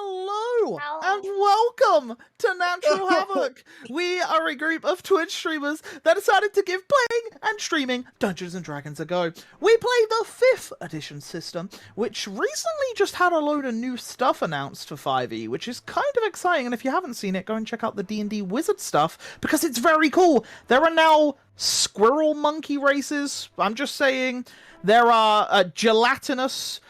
Hello and welcome to Natural Havoc. We are a group of Twitch streamers that decided to give playing and streaming Dungeons and Dragons a go. We play the 5th edition system, which recently just had a load of new stuff announced for 5e, which is kind of exciting. And if you haven't seen it, go and check out the D&D Wizard stuff because it's very cool. There are now squirrel monkey races. I'm just saying there are gelatinous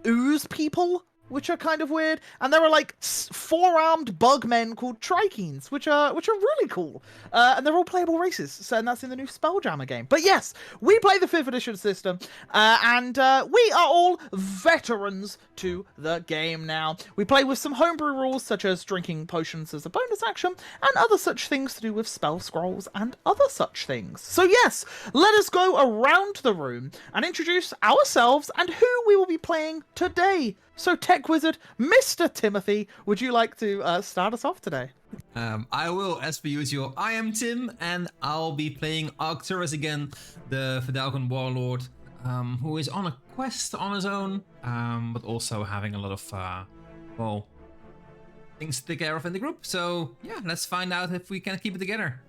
ooze people, which are kind of weird, and there are four-armed bug men called Trikeens, which are really cool, and they're all playable races. So, and that's in the new Spelljammer game. But yes, we play the 5th edition system, and we are all veterans to the game now. We play with some homebrew rules, such as drinking potions as a bonus action, and other such things to do with spell scrolls and other such things. So yes, let us go around the room and introduce ourselves and who we will be playing today. So, Tech Wizard, Mr. Timothy, would you like to start us off today? I will, as per usual. I am Tim, and I'll be playing Arcturus again, the Fidalgan warlord, who is on a quest on his own, but also having a lot of, things to take care of in the group. So, yeah, let's find out if we can keep it together.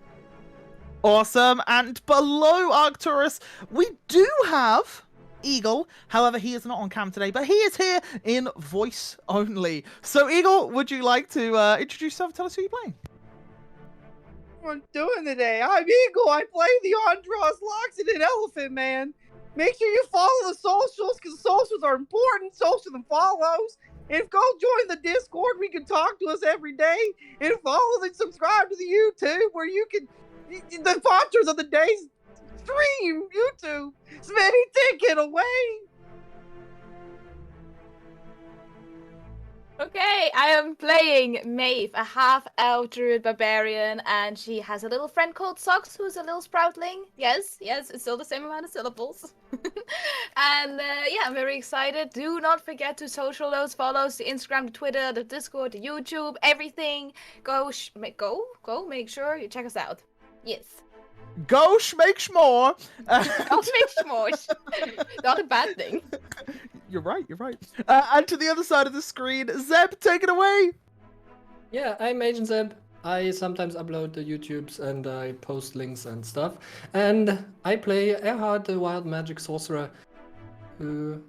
Awesome, and below Arcturus, we do have Eagle. However, he is not on cam today, but he is here in voice only. So, Eagle, would you like to introduce yourself and tell us who you're playing? What I'm doing today? I'm Eagle. I play the Andros Loxodon Elephant Man. Make sure you follow the socials because socials are important. Socials and follows. And go join the Discord. We can talk to us every day. And follow and subscribe to the YouTube where you can. The sponsors of the day's stream, YouTube. Smitty, take it away. Okay, I am playing Maeve, a half-elf druid barbarian, and she has a little friend called Socks, who's a little sproutling. Yes, it's still the same amount of syllables. And yeah, I'm very excited. Do not forget to social those follows, the Instagram, the Twitter, the Discord, the YouTube, everything. Go make sure you check us out. Yes. Go schmake schmore. Go make schmore. Not a bad thing. You're right. And to the other side of the screen, Zeb, take it away. Yeah, I'm Agent Zeb. I sometimes upload the YouTubes and I post links and stuff. And I play Erhard, the wild magic sorcerer, who,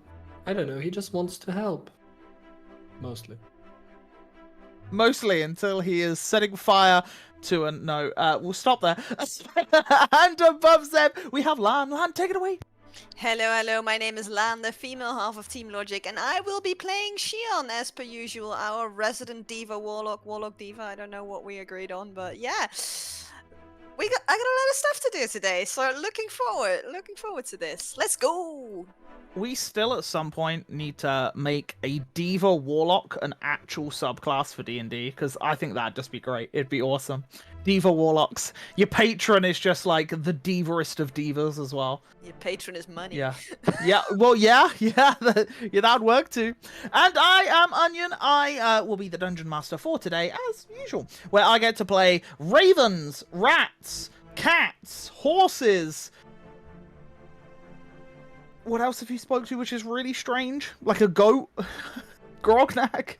I don't know, he just wants to help. Mostly until he is setting fire to a... No, we'll stop there. And above Zeb, we have Lan. Lan, take it away. Hello, my name is Lan, the female half of Team Logic, and I will be playing Shion as per usual, our resident diva warlock diva. I don't know what we agreed on, but yeah. I got a lot of stuff to do today, so looking forward to this. Let's go! We still at some point need to make a Diva Warlock an actual subclass for D&D, because I think that'd just be great. It'd be awesome. Diva Warlocks. Your patron is just like the divaest of divas as well. Your patron is money. Yeah. That'd work too. And I am Onion. I will be the Dungeon Master for today, as usual, where I get to play ravens, rats, cats, horses. What else have you spoke to which is really strange? Like a goat? Grognak?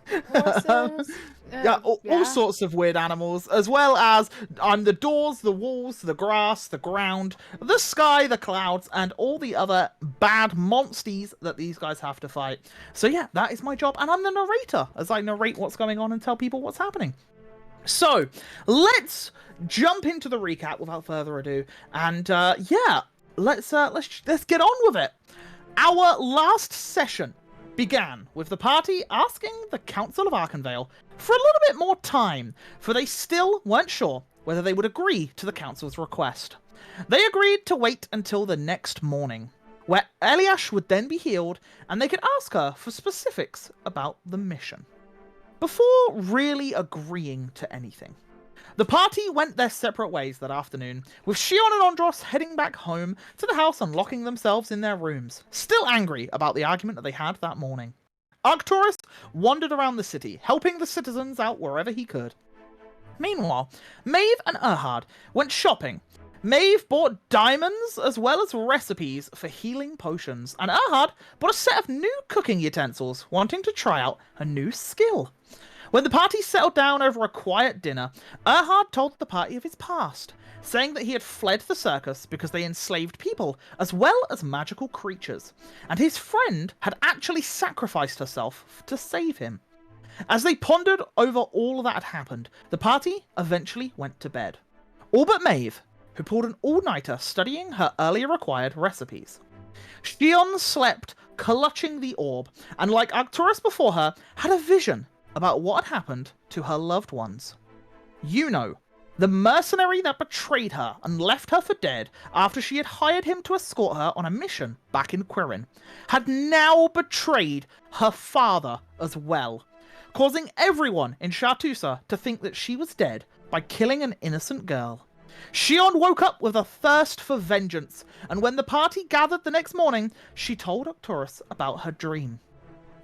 All sorts of weird animals, as well as I'm the doors, the walls, the grass, the ground, the sky, the clouds, and all the other bad monsties that these guys have to fight. So yeah, that is my job, and I'm the narrator, as I narrate what's going on and tell people what's happening. So, let's jump into the recap without further ado, and let's get on with it. Our last session began with the party asking the Council of Arkenvale for a little bit more time, for they still weren't sure whether they would agree to the Council's request. They agreed to wait until the next morning, where Eliash would then be healed, and they could ask her for specifics about the mission, before really agreeing to anything. The party went their separate ways that afternoon, with Shion and Andros heading back home to the house and locking themselves in their rooms, still angry about the argument that they had that morning. Arcturus wandered around the city, helping the citizens out wherever he could. Meanwhile, Maeve and Erhard went shopping, Maeve bought diamonds as well as recipes for healing potions, and Erhard bought a set of new cooking utensils, wanting to try out a new skill. When the party settled down over a quiet dinner, Erhard told the party of his past, saying that he had fled the circus because they enslaved people as well as magical creatures, and his friend had actually sacrificed herself to save him. As they pondered over all that had happened, the party eventually went to bed. All but Maeve, who pulled an all-nighter studying her earlier acquired recipes. Shion slept, clutching the orb, and like Arcturus before her, had a vision about what had happened to her loved ones. Yuno, the mercenary that betrayed her and left her for dead after she had hired him to escort her on a mission back in Quirin, had now betrayed her father as well, causing everyone in Shartusa to think that she was dead by killing an innocent girl. Shion woke up with a thirst for vengeance, and when the party gathered the next morning, she told Arcturus about her dream.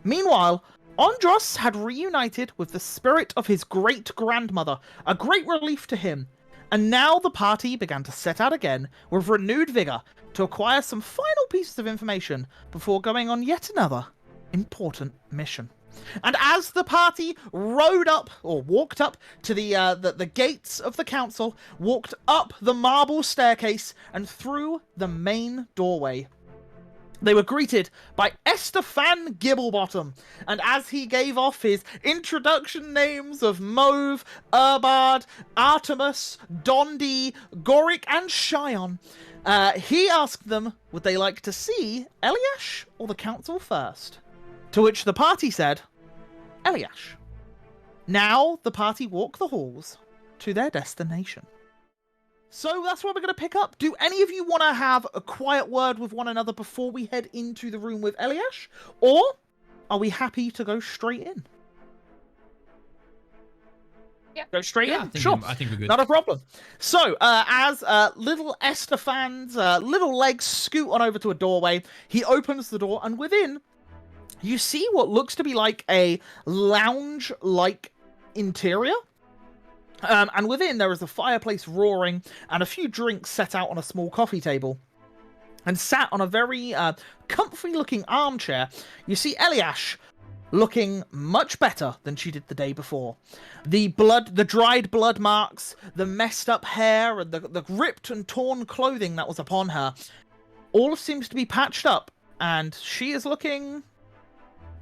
Meanwhile, Andros had reunited with the spirit of his great-grandmother, a great relief to him, and now the party began to set out again with renewed vigour to acquire some final pieces of information before going on yet another important mission. And as the party rode up, or walked up to the gates of the council, walked up the marble staircase and through the main doorway, they were greeted by Estefan Gibblebottom, and as he gave off his introduction names of Mauve, Urbard, Artemis, Dondi, Goric, and Shion, he asked them would they like to see Eliash or the council first. To which the party said, Eliash. Now the party walk the halls to their destination. So that's where we're going to pick up. Do any of you want to have a quiet word with one another before we head into the room with Eliash? Or are we happy to go straight in? Yeah. Go straight in? Sure. I think we're good. Not a problem. So, as little Estefan's little legs scoot on over to a doorway, he opens the door, and within, you see what looks to be like a lounge-like interior. And within, there is a fireplace roaring and a few drinks set out on a small coffee table. And sat on a very comfy-looking armchair, you see Eliash looking much better than she did the day before. The dried blood marks, the messed up hair, and the ripped and torn clothing that was upon her, all seems to be patched up, and she is looking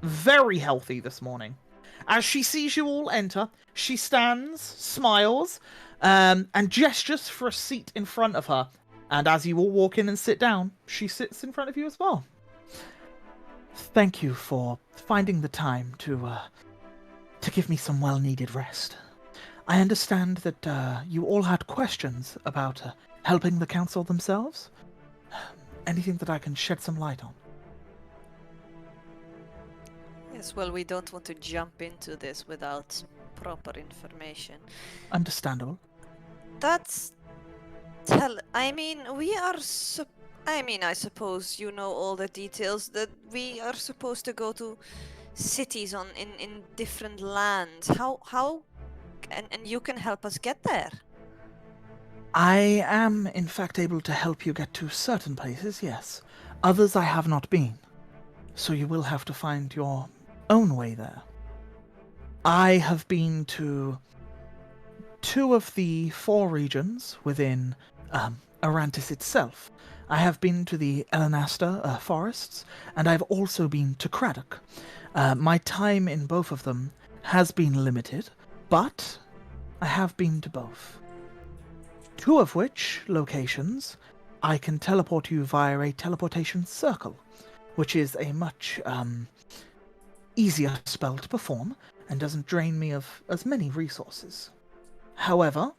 very healthy this morning. As she sees you all enter, she stands, smiles, and gestures for a seat in front of her. And as you all walk in and sit down, she sits in front of you as well. Thank you for finding the time to give me some well-needed rest. I understand that you all had questions about helping the council themselves. Anything that I can shed some light on? Yes, well, we don't want to jump into this without proper information. Understandable. I mean, I suppose you know all the details that we are supposed to go to cities in different lands. How and you can help us get there. I am, in fact, able to help you get to certain places, yes. Others I have not been. So you will have to find your own way there. I have been to 2 of the 4 regions within Arantis itself. I have been to the Elenasta forests, and I've also been to Craddock. My time in both of them has been limited, but I have been to both. 2 of which locations I can teleport you via a teleportation circle, which is a much easier spell to perform and doesn't drain me of as many resources. However,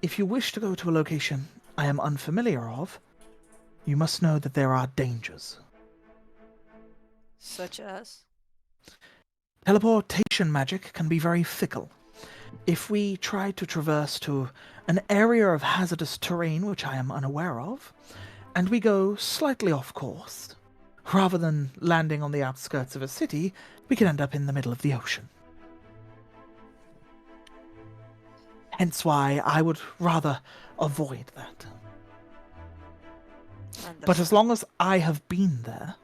if you wish to go to a location I am unfamiliar of, you must know that there are dangers. Such as? Teleportation magic can be very fickle. If we try to traverse to an area of hazardous terrain which I am unaware of, and we go slightly off course, rather than landing on the outskirts of a city, we could end up in the middle of the ocean. Hence why I would rather avoid that. But as long as I have been there,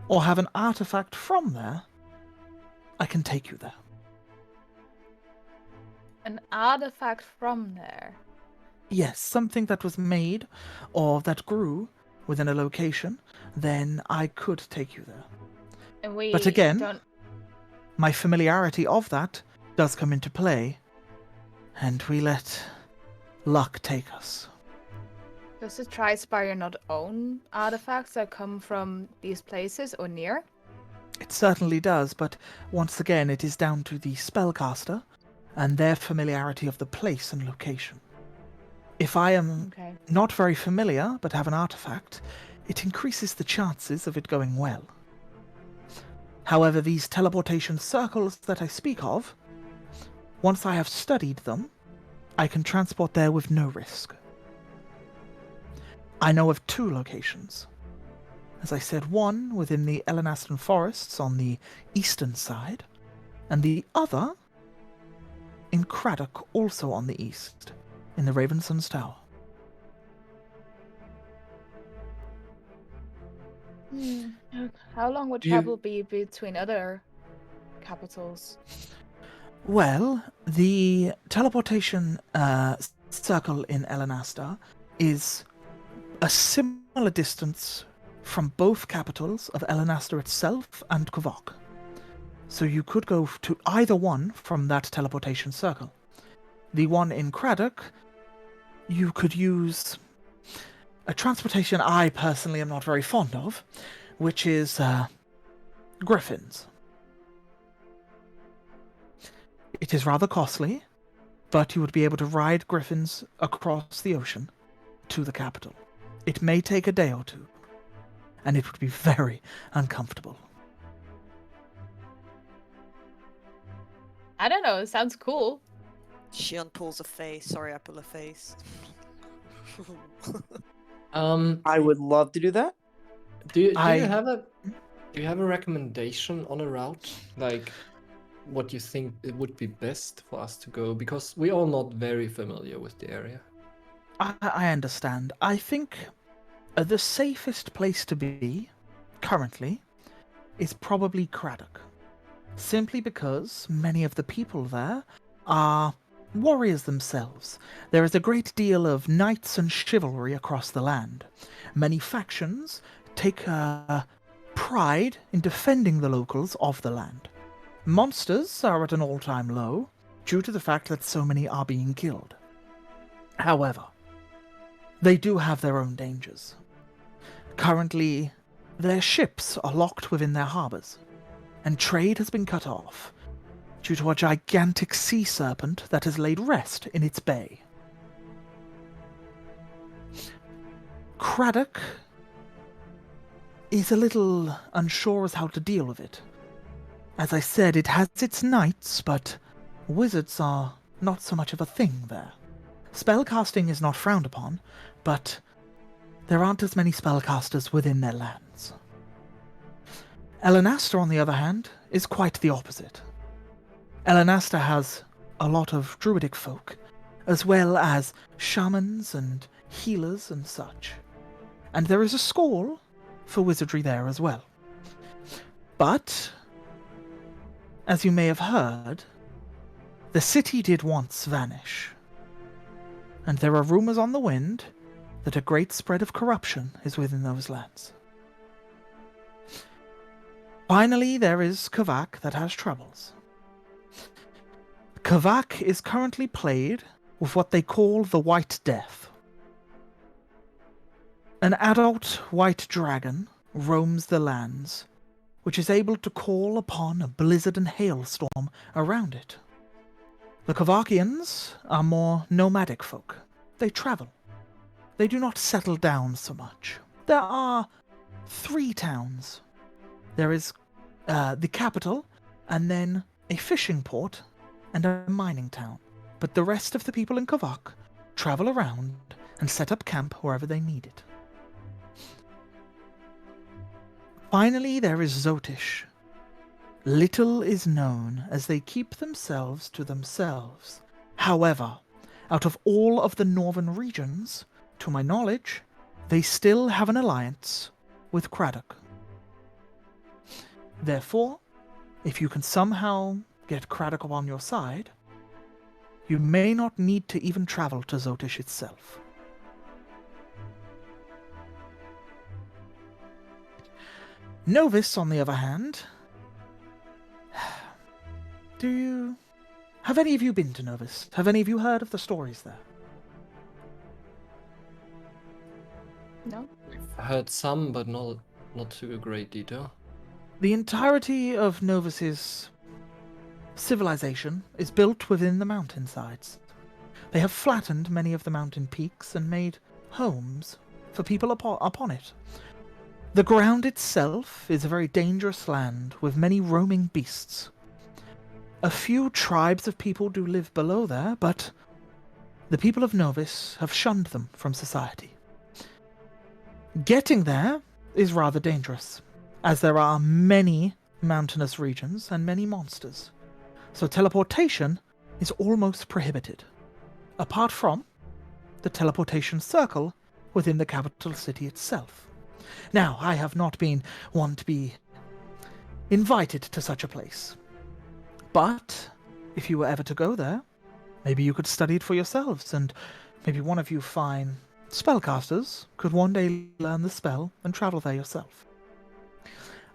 or have an artifact from there, I can take you there. An artifact from there. Yes, something that was made or that grew within a location, then I could take you there. And we But again, don't... my familiarity of that does come into play, and we let luck take us. Does the Tri-Spire not own artifacts that come from these places or near? It certainly does, but once again, it is down to the spellcaster and their familiarity of the place and location. If I am Okay. not very familiar, but have an artifact, it increases the chances of it going well. However, these teleportation circles that I speak of, once I have studied them, I can transport there with no risk. I know of 2 locations. As I said, one within the Elenaston forests on the eastern side, and the other in Craddock, also on the east, in the Ravensons Tower. How long would Do you- travel be between other capitals? Well, the teleportation circle in Elenastar is a similar distance from both capitals of Elenastar itself and Kvok. So you could go to either one from that teleportation circle. The one in Craddock, you could use a transportation I personally am not very fond of, which is griffins. It is rather costly, but you would be able to ride griffins across the ocean to the capital. It may take a day or 2, and it would be very uncomfortable. I don't know, it sounds cool. Shion pulls a face. Sorry, I pull a face. I would love to do that. Do you I- have a recommendation on a route? Like what you think it would be best for us to go? Because we're all not very familiar with the area. I understand. I think the safest place to be, currently, is probably Craddock. Simply because many of the people there are warriors themselves. There is a great deal of knights and chivalry across the land. Many factions take pride in defending the locals of the land. Monsters are at an all-time low, due to the fact that so many are being killed. However, they do have their own dangers. Currently, their ships are locked within their harbours, and trade has been cut off due to a gigantic sea serpent that has laid rest in its bay. Craddock is a little unsure as how to deal with it. As I said, it has its knights, but wizards are not so much of a thing there. Spellcasting is not frowned upon, but there aren't as many spellcasters within their lands. Elenastar, on the other hand, is quite the opposite. Elenastar has a lot of druidic folk, as well as shamans and healers and such. And there is a school for wizardry there as well. But, as you may have heard, the city did once vanish. And there are rumors on the wind that a great spread of corruption is within those lands. Finally, there is Kvak that has troubles. Kvak is currently plagued with what they call the White Death. An adult white dragon roams the lands, which is able to call upon a blizzard and hailstorm around it. The Kvakians are more nomadic folk. They travel. They do not settle down so much. There are 3 towns. There is the capital, and then a fishing port, and a mining town. But the rest of the people in Kvak travel around and set up camp wherever they need it. Finally, there is Zotish. Little is known, as they keep themselves to themselves. However, out of all of the northern regions, to my knowledge, they still have an alliance with Craddock. Therefore, if you can somehow get Craddock on your side, you may not need to even travel to Zotish itself. Novice, on the other hand, have any of you been to Novice? Have any of you heard of the stories there? No? I've heard some, but not to a great detail. The entirety of Novus's civilization is built within the mountainsides. They have flattened many of the mountain peaks and made homes for people upon it. The ground itself is a very dangerous land with many roaming beasts. A few tribes of people do live below there, but the people of Novis have shunned them from society. Getting there is rather dangerous, as there are many mountainous regions and many monsters. So teleportation is almost prohibited, apart from the teleportation circle within the capital city itself. Now, I have not been one to be invited to such a place, but if you were ever to go there, maybe you could study it for yourselves, and maybe one of you fine spellcasters could one day learn the spell and travel there yourself.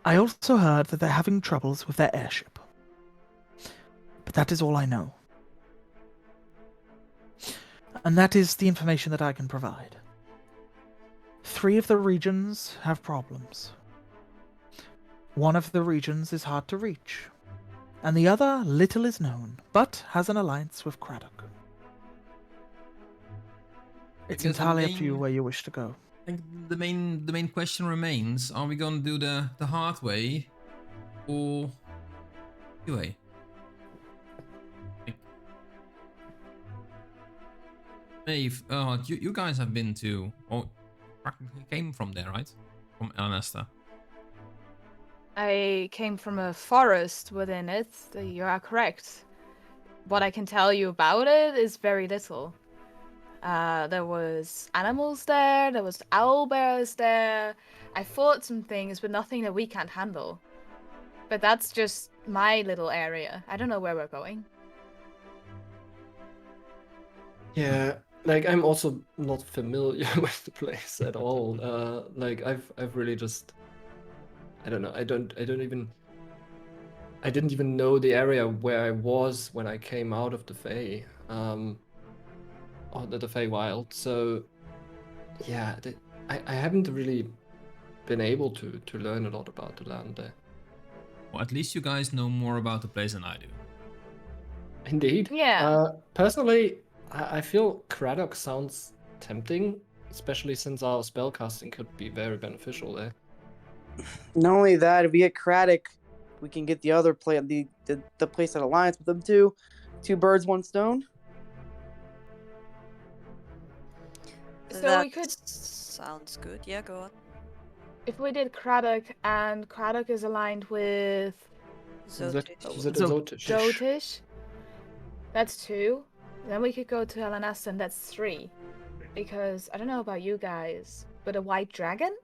I also heard that they're having troubles with their airship. But that is all I know. And that is the information that I can provide. 3 of the regions have problems. One of the regions is hard to reach, and the other little is known, but has an alliance with Craddock. It's Because the entirely up to you main- where you wish to go. I think the main question remains: are we gonna do the hard way or the way? Maeve, you guys have been to, or practically came from there, right? From Elanesta. I came from a forest within it. You are correct. What I can tell you about it is very little. There was animals there, there was owl bears there. I fought some things, but nothing that we can't handle. But that's just my little area. I don't know where we're going. Yeah, like I'm also not familiar with the place at all. Like I've really just, I don't know. I didn't even know the area where I was when I came out of the Fae, or the Feywild. So yeah, I haven't really been able to learn a lot about the land there. Well, at least you guys know more about the place than I do. Indeed. Yeah. Personally, I feel Craddock sounds tempting, especially since our spellcasting could be very beneficial there. Not only that, if we get Craddock, we can get the other play the place at alliance with them too. 2 birds, 1 stone. So that we could, sounds good. Yeah, go on. if we did Craddock, and Craddock is aligned with Zotish. Zotish. Jotish, that's 2. Then we could go to Elanesta, and that's 3. Because I don't know about you guys, but a white dragon?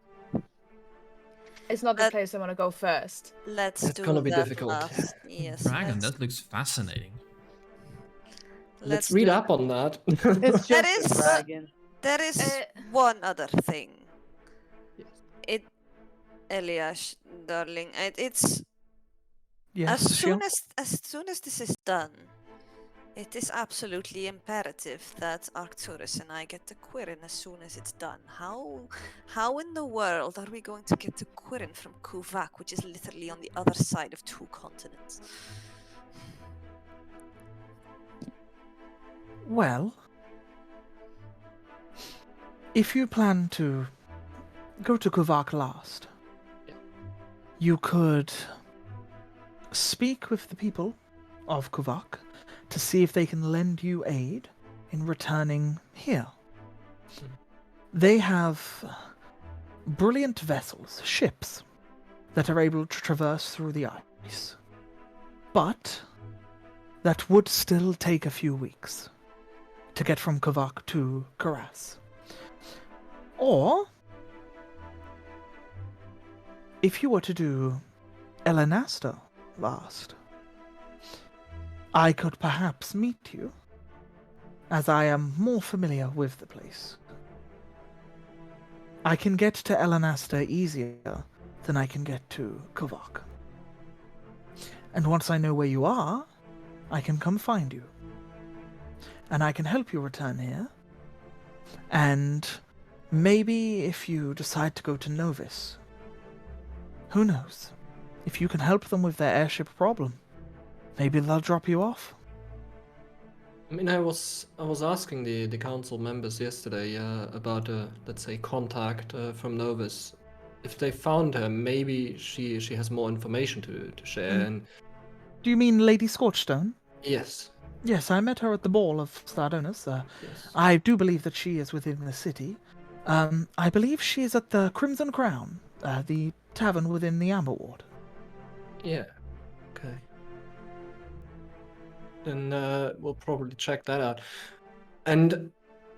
It's not the That- place I want to go first. Let's That's do gonna be that difficult. last. Yes. Dragon, let's- that looks fascinating. Let's do read that. up on that. It's That just is- a dragon. There is one other thing. Eliash, darling, Yes, as Shion? soon as this is done, it is absolutely imperative that Arcturus and I get to Quirin as soon as it's done. How in the world are we going to get to Quirin from Kuvak, which is literally on the other side of 2 continents? Well, if you plan to go to Kuvak last, you could speak with the people of Kuvak to see if they can lend you aid in returning here. They have brilliant vessels, ships, that are able to traverse through the ice. But that would still take a few weeks to get from Kavak to Karas. Or if you were to do Elenasta last, I could perhaps meet you, as I am more familiar with the place. I can get to Elenasta easier than I can get to Kovak. And once I know where you are, I can come find you. And I can help you return here. And maybe if you decide to go to Novis, who knows? If you can help them with their airship problem, maybe they'll drop you off. I mean, I was asking the council members yesterday about let's say contact from Novus. If they found her, maybe she has more information to share. Mm. And Do you mean Lady Scorchstone? yes, Yes, I met her at the ball of Sardonis. yes. I do believe that she is within the city. I believe she is at the Crimson Crown, the tavern within the Amber Ward. Yeah. Okay. Then we'll probably check that out. And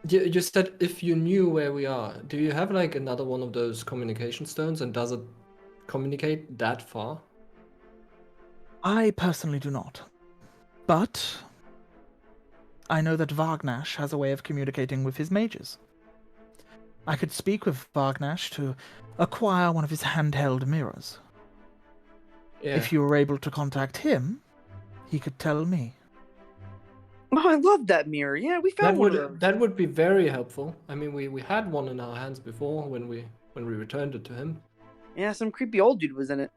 you said if you knew where we are, do you have like another one of those communication stones, and does it communicate that far? I personally do not. But I know that Vargnash has a way of communicating with his mages. I could speak with Vargnash to acquire one of his handheld mirrors. Yeah. If you were able to contact him, he could tell me. Oh, I love that mirror. Yeah, we that found one of those. would be very helpful. I mean, we had one in our hands before when we returned it to him. Yeah, some creepy old dude was in it.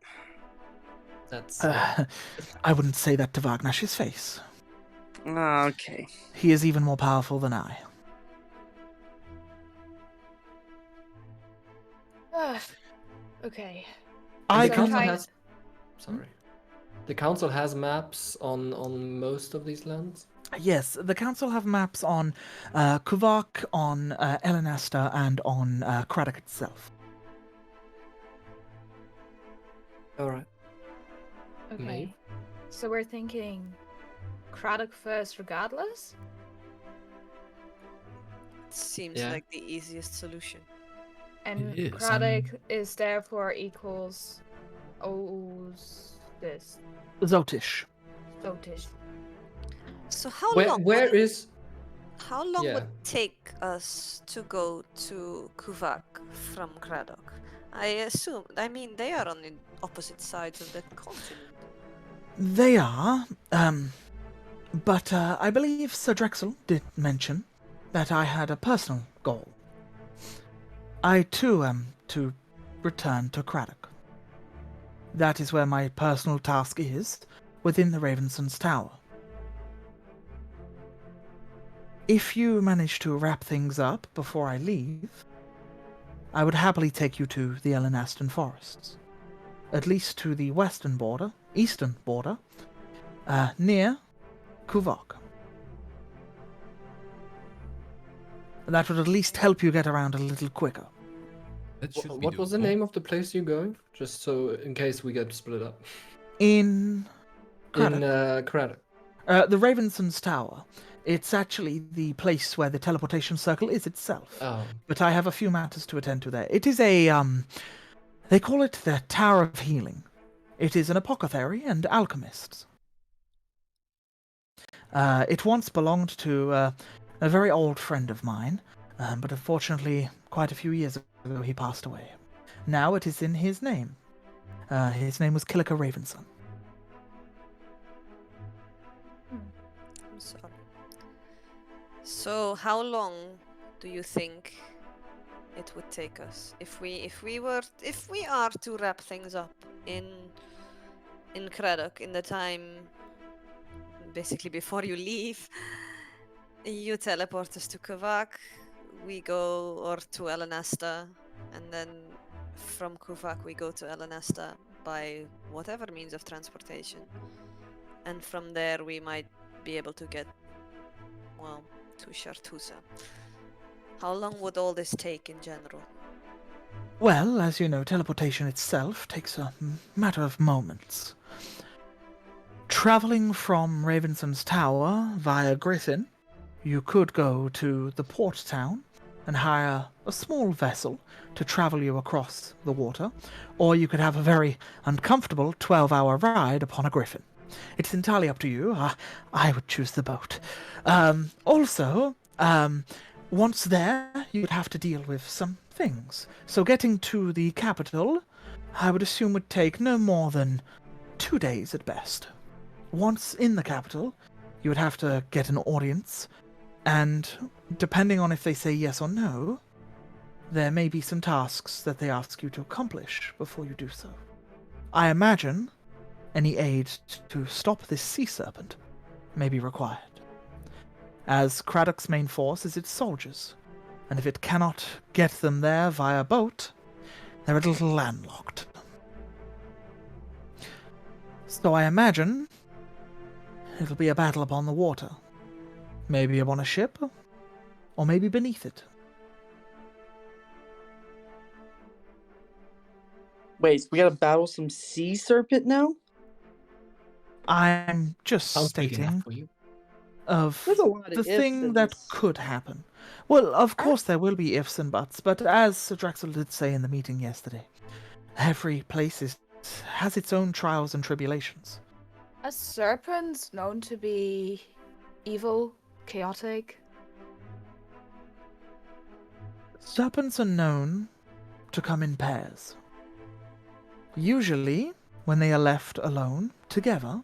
That's I wouldn't say that to Vargnash's face. Ah, okay. He is even more powerful than I. Okay. I the So council try- has. Sorry. The council has maps on most of these lands. Yes, the council have maps on Kuvak, on Elenasta, and on Craddock itself. All right. Okay. Maeve? So we're thinking Craddock first regardless? Seems Yeah. like the easiest solution. And It is, Craddock is therefore equals this Zotish. Sotish. So how Where long? where would it, is how long yeah. would it take us to go to Kuvak from Craddock? I assume. I mean, they are on the opposite sides of the continent. They are, but I believe Sir Drexel did mention that I had a personal goal. I too am to return to Craddock. That is where my personal task is, within the Ravensons Tower. If you manage to wrap things up before I leave, I would happily take you to the Elenaston forests. At least to the eastern border, near Kuvok. That would at least help you get around a little quicker. That should be what was the doable. name of the place you're going? Just so in case we get split up. In Craddock. In Craddock. The Ravensons Tower. It's actually the place where the teleportation circle is itself. Oh. But I have a few matters to attend to there. It is they call it the Tower of Healing. It is an apothecary and alchemists. It once belonged to a very old friend of mine, but unfortunately, quite a few years ago he passed away. Now it is in his name. His name was Killiker Ravenson. I'm sorry. So how long do you think it would take us if we are to wrap things up in Craddock in the time basically before you leave? You teleport us to Kuvak, we go or to Elenasta, and then from Kuvak we go to Elenasta by whatever means of transportation. And from there we might be able to get, well, to Shartusa. How long would all this take in general? Well, as you know, teleportation itself takes a matter of moments. Traveling from Ravensons Tower via Griffin, you could go to the port town and hire a small vessel to travel you across the water, or you could have a very uncomfortable 12-hour ride upon a griffin. It's entirely up to you. I would choose the boat. Also, once there, you would have to deal with some things. So getting to the capital, I would assume would take no more than 2 days at best. Once in the capital, you would have to get an audience, and depending on if they say yes or no, there may be some tasks that they ask you to accomplish before you do so. I imagine any aid to stop this sea serpent may be required, as Craddock's main force is its soldiers, and if it cannot get them there via boat, they're a little landlocked. So I imagine it'll be a battle upon the water. Maybe upon a ship, or maybe beneath it. Wait, so we gotta battle some sea serpent now? I'm just Sounds big enough stating for you. of There's a lot of the ifs thing in that this. could happen. Well, of course there will be ifs and buts, but as Sir Drexel did say in the meeting yesterday, every place has its own trials and tribulations. A serpent known to be evil, chaotic. Serpents are known to come in pairs. Usually, when they are left alone, together,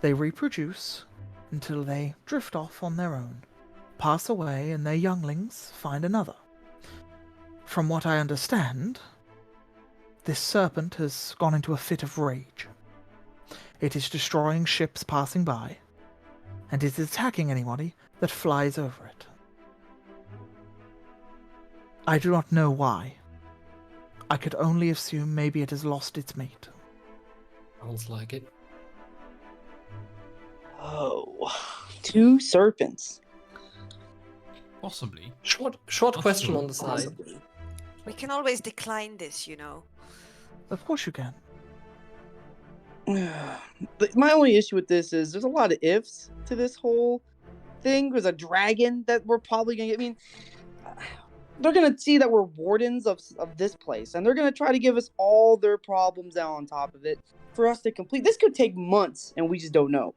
they reproduce until they drift off on their own, pass away, and their younglings find another. From what I understand, this serpent has gone into a fit of rage. It is destroying ships passing by, and it is attacking anybody that flies over it. I do not know why. I could only assume maybe it has lost its mate. Sounds like it. Oh, 2 serpents. Possibly. Short That's question true. on the side. Possibly. We can always decline this, you know. Of course you can. My only issue with this is there's a lot of ifs to this whole thing. There's a dragon that we're probably gonna get. I mean, they're gonna see that we're wardens of this place, and they're gonna try to give us all their problems out on top of it for us to complete. This could take months, and we just don't know.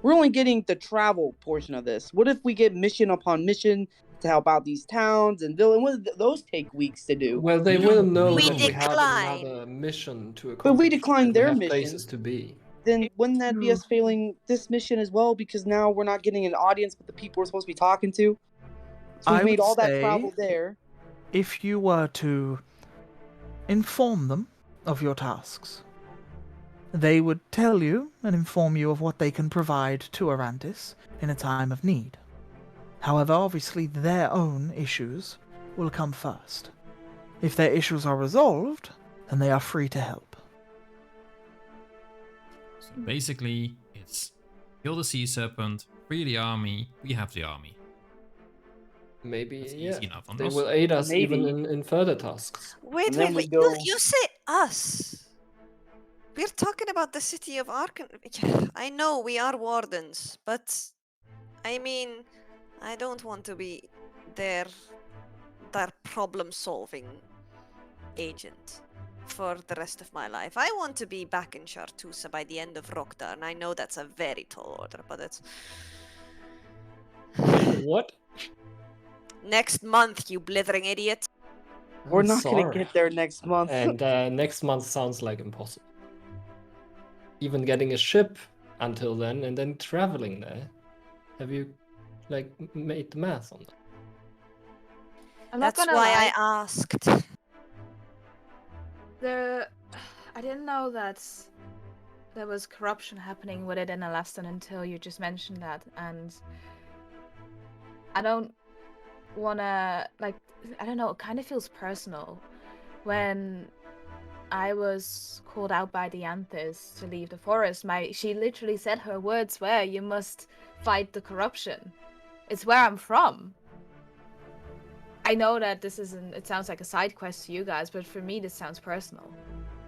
We're only getting the travel portion of this. What if we get mission upon mission to help out these towns and villains? What those take weeks to do? Well, they We will don't know really that know. we have Decline. another mission to accomplish. But we decline and we their have mission. places to be. Then wouldn't that be us failing this mission as well? Because now we're not getting an audience with the people we're supposed to be talking to. So we I made would all that say- travel there. If you were to inform them of your tasks, they would tell you and inform you of what they can provide to Arantis in a time of need. However, obviously their own issues will come first. If their issues are resolved, then they are free to help. So basically, it's kill the sea serpent, free the army, we have the army. Maybe, That's yeah. easy enough on They us. will aid us even Maybe. in further tasks. Wait, And then wait, we wait. go- You say us. We're talking about the city of Arkan. I know we are wardens, but I mean, I don't want to be their problem-solving agent for the rest of my life. I want to be back in Chartusa by the end of Rokta, and I know that's a very tall order, but it's What? next month, you blithering idiot. We're I'm not gonna sorry. get there next month. And next month sounds like impossible. Even getting a ship until then, and then traveling there. Have you, like, made the math on that? I'm not That's gonna why lie. I asked. I didn't know that there was corruption happening with it in Alaston until you just mentioned that, and I don't wanna, like, I don't know, it kind of feels personal. When I was called out by the Anthers to leave the forest, she literally said her words were, "You must fight the corruption." It's where I'm from. I know that it sounds like a side quest to you guys, but for me this sounds personal.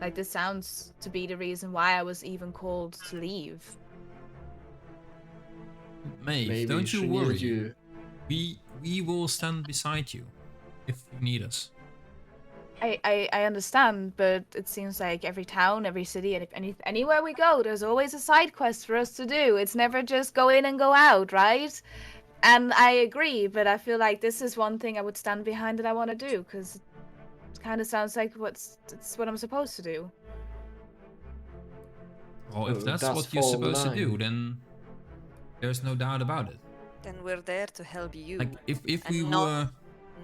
Like, this sounds to be the reason why I was even called to leave. Maeve, Maybe don't she you needed worry. you. we will stand beside you if you need us. I understand, but it seems like every town, every city, and anywhere we go, there's always a side quest for us to do. It's never just go in and go out, right? And I agree, but I feel like this is one thing I would stand behind that I want to do, because it kind of sounds like it's what I'm supposed to do. Well, if Oh, that's that's what you're fall supposed to do, line. then there's no doubt about it. Then we're there to help you. Like, if and we not, were...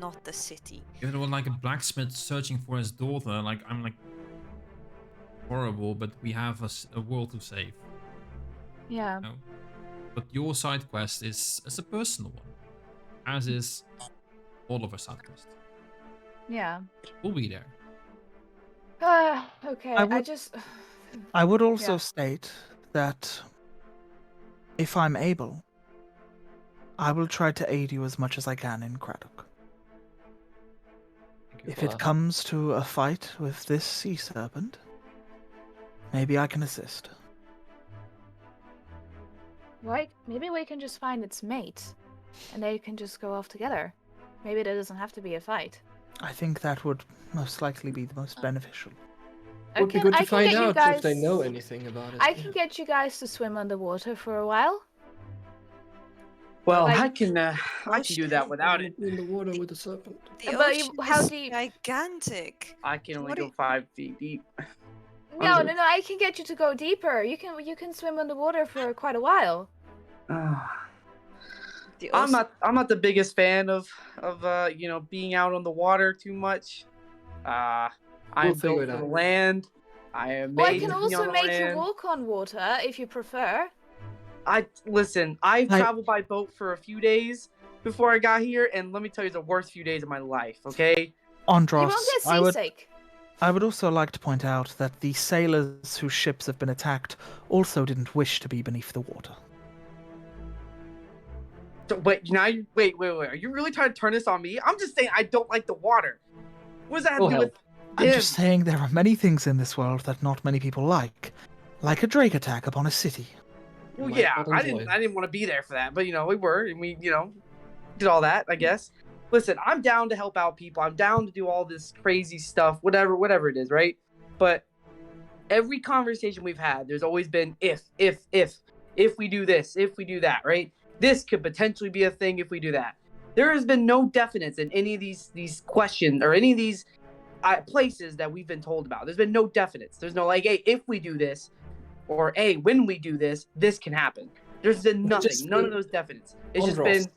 not the city. If it was like a blacksmith searching for his daughter, like, I'm like... horrible, but we have a world to save. Yeah. You know? But your side quest is a personal one. As is all of our side quests. Yeah. We'll be there. Okay, I I would- just... I would also Yeah. state that if I'm able, I will try to aid you as much as I can in Craddock. If it comes to a fight with this sea serpent, maybe I can assist. Right? Maybe we can just find its mate, and they can just go off together. Maybe there doesn't have to be a fight. I think that would most likely be the most beneficial. Would be good I to can find get you out guys... if they know anything about it. I can get you guys to swim underwater for a while. Well, Like- I can Oh, do that without it. In the water with the serpent. The But ocean how is do you- gigantic. I can only What go do 5 feet deep. No, Under. I can get you to go deeper. You can swim underwater for quite a while. The I'm ocean- not the biggest fan of being out on the water too much. I'm We'll figure built it for the out. land. I am Well, I made can to be also on the make you land. walk on water if you prefer. I've I- traveled by boat for a few days before I got here, and let me tell you, the worst few days of my life. Okay. Andros, You won't get I would seasick. I would also like to point out that the sailors whose ships have been attacked also didn't wish to be beneath the water. So, wait, wait. Are you really trying to turn this on me? I'm just saying I don't like the water. What does that have Oh, to do hell. with I'm him? just saying there are many things in this world that not many people like a drake attack upon a city. Well, Might yeah, not I enjoy didn't want to be there for that, but we were, and we did all that, I guess. Listen, I'm down to help out people. I'm down to do all this crazy stuff, whatever it is, right? But every conversation we've had, there's always been if we do this, if we do that, right? This could potentially be a thing if we do that. There has been no definites in any of these questions or any of these places that we've been told about. There's been no definites. There's no like, hey, if we do this, or hey, when we do this, this can happen. There's been nothing. Just None the- of those definites. It's just Andros. been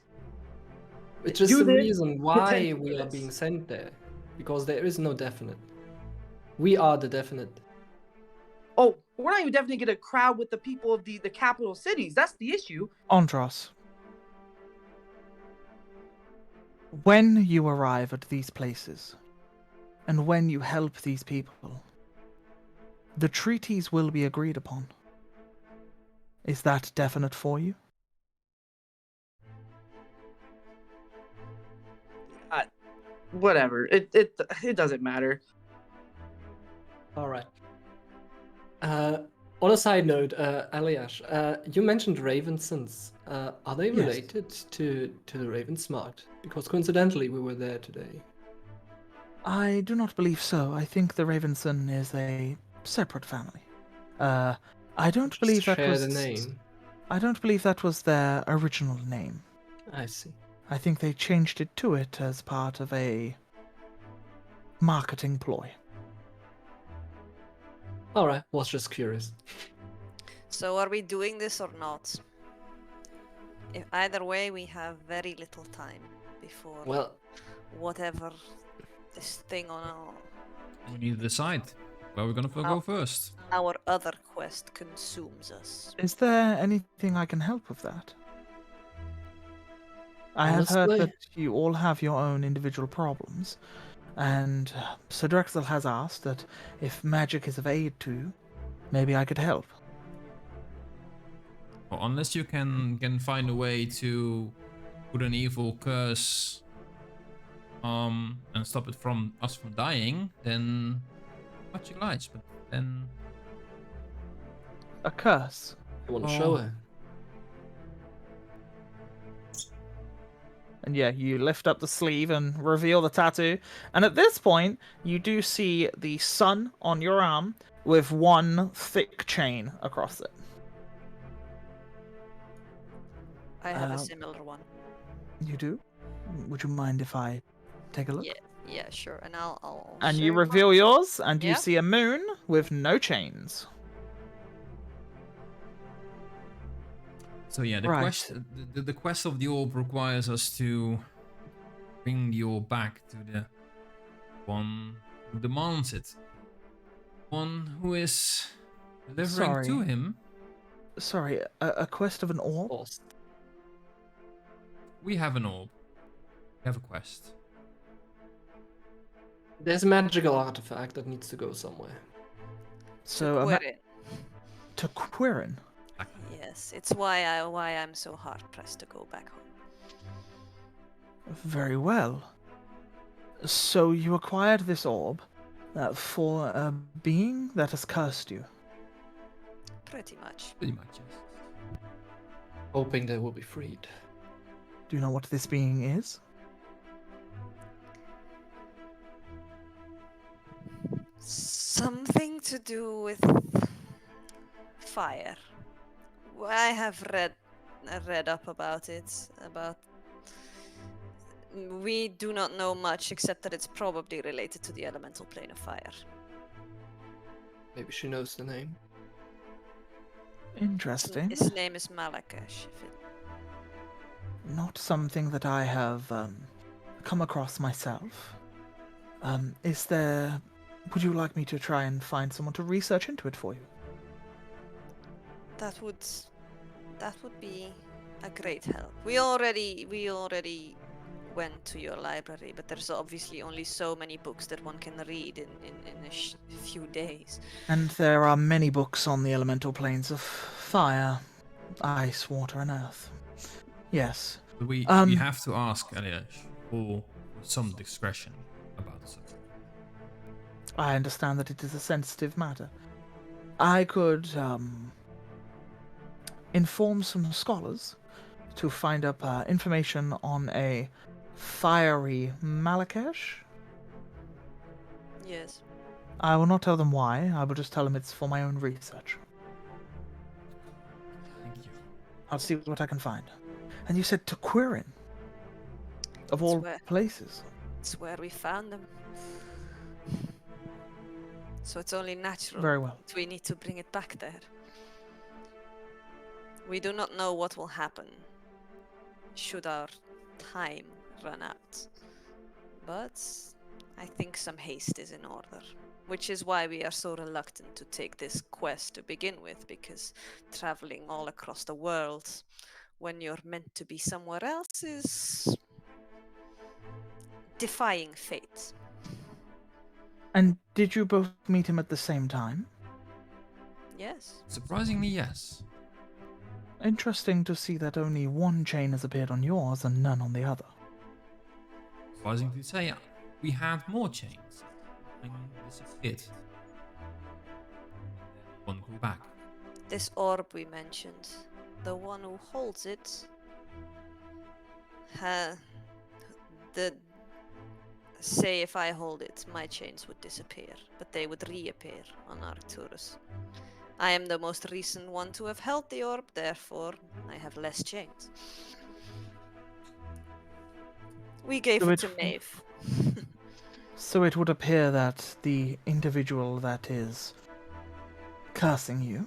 It's just do the this, reason why potentially we are this. being sent there. Because there is no definite. We are the definite. oh, we're not even definitely gonna crowd with the people of the capital cities. That's the issue. Andros, when you arrive at these places, and when you help these people, the treaties will be agreed upon. Is that definite for you? Whatever. It doesn't matter. Alright. On a side note, Eliash, you mentioned Ravensons. Are they Yes. related to the Ravensmart? Because coincidentally, we were there today. I do not believe so. I think the Ravenson is a separate family. I don't believe that share was the name. I don't believe that was their original name. I see. I think they changed it to it as part of a marketing ploy. Alright, was just curious. So are we doing this or not? If either way, we have very little time before Well, whatever this thing on We need to decide where we're gonna go first. our other quest consumes us. Is there anything I can help with that? I have heard Honestly- that you all have your own individual problems, and Sir Drexel has asked that if magic is of aid to you, maybe I could help. Well, unless you can find a way to put an evil curse and stop it from us from dying, then much obliged. But then A curse. you want to Oh. show her? And yeah, you lift up the sleeve and reveal the tattoo. And at this point, you do see the sun on your arm with one thick chain across it. I have a Um, similar one. You do? Would you mind if I take a look? Yeah, sure. And I'll And show you mine. reveal yours, and you Yeah. see a moon with no chains. So yeah, the Right. quest, the quest of the orb requires us to bring the orb back to the one who demands it, one who is delivering to Sorry. him. Sorry, a quest of an orb? Lost. We have an orb. We have a quest. There's a magical artifact that needs to go somewhere. So, Quirin. to Quirin. Yes, it's why I'm so hard pressed to go back home. Very well. So you acquired this orb for a being that has cursed you. Pretty much. Pretty much, yes. Hoping they will be freed. Do you know what this being is? Something to do with fire. I have read up about it. We do not know much except that it's probably related to the elemental plane of fire. Maybe she knows the name. Interesting. His name is Malakesh. Not something that I have come across myself. Is there... Would you like me to try and find someone to research into it for you? That would be a great help. We already went to your library, but there's obviously only so many books that one can read in a few days. And there are many books on the elemental planes of fire, ice, water, and earth. Yes. But we have to ask Eliash for some discretion about the subject. I understand that it is a sensitive matter. I could inform some scholars to find up information on a fiery Malakesh. Yes. I will not tell them why. I will just tell them it's for my own research. Thank you. I'll see what I can find. And you said to Quirin, of all where- places. It's where we found them. So it's only natural Very well. that we need to bring it back there. We do not know what will happen should our time run out. But I think some haste is in order. Which is why we are so reluctant to take this quest to begin with, because traveling all across the world when you're meant to be somewhere else is defying fate. And did you both meet him at the same time? Yes. Surprisingly, yes. Interesting to see that only one chain has appeared on yours and none on the other. Surprising to say, we had more chains. And disappeared. One grew back. This orb we mentioned, the one who holds it, say if I hold it, my chains would disappear, but they would reappear on Arcturus. I am the most recent one to have held the orb, therefore I have less chains. We gave So it to it- Maeve. So it would appear that the individual that is cursing you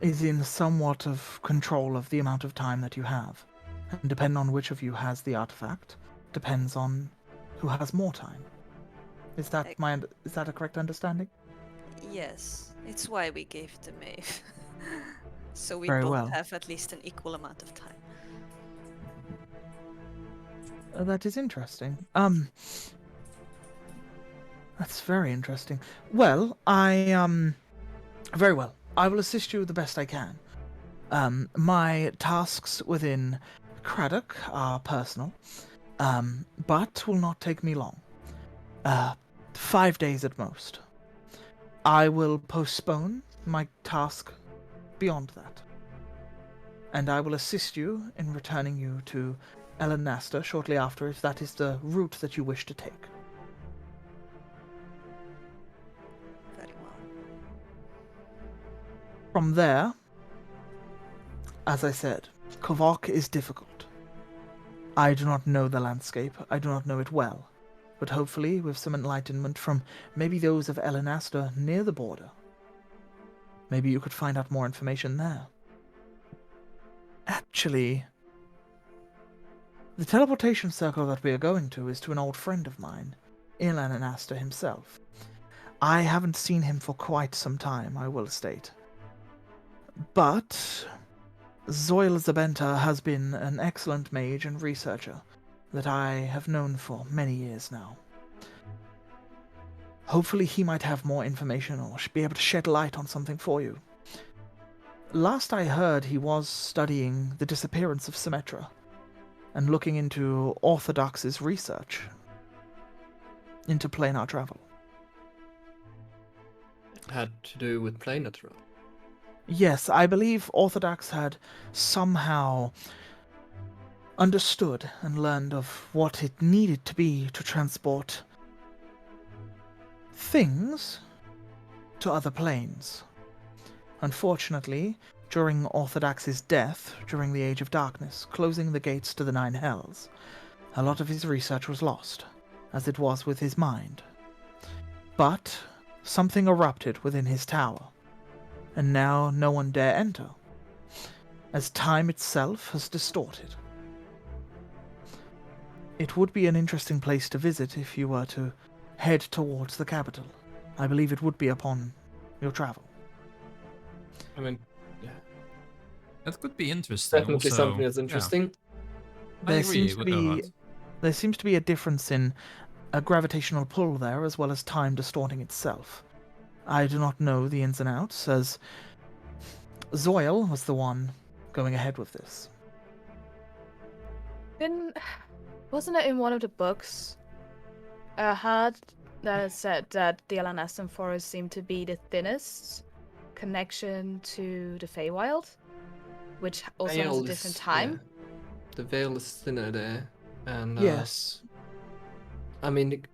is in somewhat of control of the amount of time that you have. And depending on which of you has the artifact, depends on who has more time. Is that is that a correct understanding? Yes, it's why we gave it to Maeve. So we Very both well. have at least an equal amount of time. That is interesting. That's very interesting. Well, very well. I will assist you the best I can. My tasks within Craddock are personal, but will not take me long. 5 days at most. I will postpone my task beyond that. And I will assist you in returning you to Elenasta shortly after, if that is the route that you wish to take. Very well. From there, as I said, Kovok is difficult. I do not know the landscape, I do not know it well, but hopefully with some enlightenment from maybe those of Elenasta near the border, maybe you could find out more information there. Actually, the teleportation circle that we are going to is to an old friend of mine, Elenasta himself. I haven't seen him for quite some time, I will state. But Zoil Zabenta has been an excellent mage and researcher that I have known for many years now. Hopefully he might have more information or be able to shed light on something for you. Last I heard, he was studying the disappearance of Scimitar and looking into Orthodox's research into planar travel. Had to do with planar travel. Yes, I believe Orthodox had somehow understood and learned of what it needed to be to transport things to other planes. Unfortunately, during Orthodox's death, during the Age of Darkness, closing the gates to the Nine Hells, a lot of his research was lost, as it was with his mind. But something erupted within his tower, and now no one dare enter, as time itself has distorted. It would be an interesting place to visit if you were to head towards the capital. I believe it would be upon your travel. I mean, yeah, That could be interesting. definitely also, something that's yeah. interesting. I agree with Erhard. There seems to be a difference in a gravitational pull there, as well as time distorting itself. I do not know the ins and outs, as Zoil was the one going ahead with this. Wasn't it in one of the books I heard that it said that the Alanestan forest seemed to be the thinnest connection to the Feywild, which also has a Veil different is- time? yeah. The veil is thinner there, and Yes. I mean,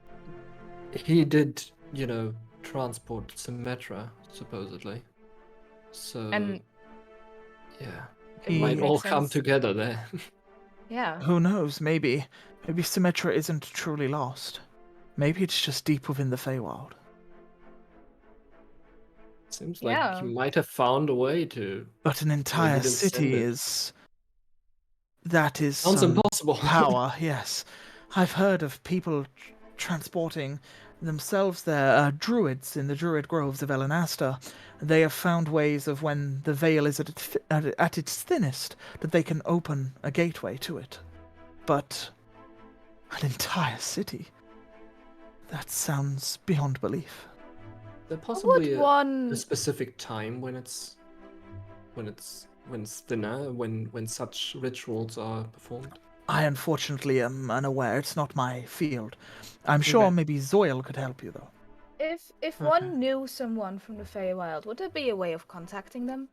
he did, transport Symmetra, supposedly. So, And yeah, it He- would might make all come sense. together there. Yeah. Who knows, maybe Symmetra isn't truly lost. Maybe it's just deep within the Feywild. Seems like Yeah. he might have found a way to. But an entire didn't send city it. that is Sounds some impossible. power, yes. I've heard of people transporting themselves there, druids in the druid groves of Elenasta. They have found ways of when the veil is at its thinnest, that they can open a gateway to it. But an entire city? That sounds beyond belief. There possibly Would a one specific time when it's thinner, when such rituals are performed. I unfortunately am unaware. It's not my field. I'm sure Okay. maybe Zoil could help you, though. if Okay. one knew someone from the Feywild, would there be a way of contacting them?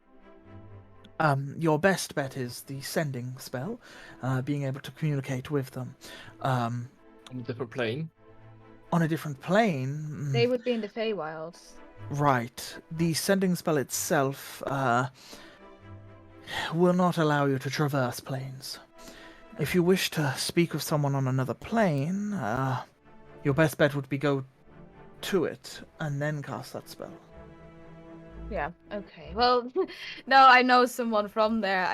Your best bet is the sending spell, being able to communicate with them. On a different plane. On a different plane, They would be in the Feywild. right. The sending spell itself will not allow you to traverse planes. If you wish to speak with someone on another plane, your best bet would be go to it and then cast that spell. Yeah, okay. Well, no, I know someone from there.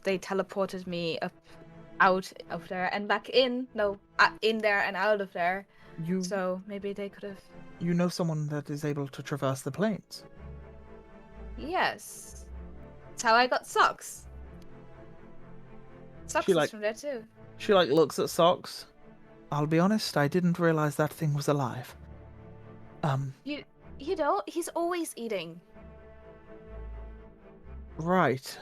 They teleported me out of there and back in. No, in there and out of there. You So maybe they could have. you know someone that is able to traverse the planes. Yes. That's how I got socks. Socks She, is like- from there too. She looks at Socks. I'll be honest, I didn't realize that thing was alive. You know, he's always eating. Right.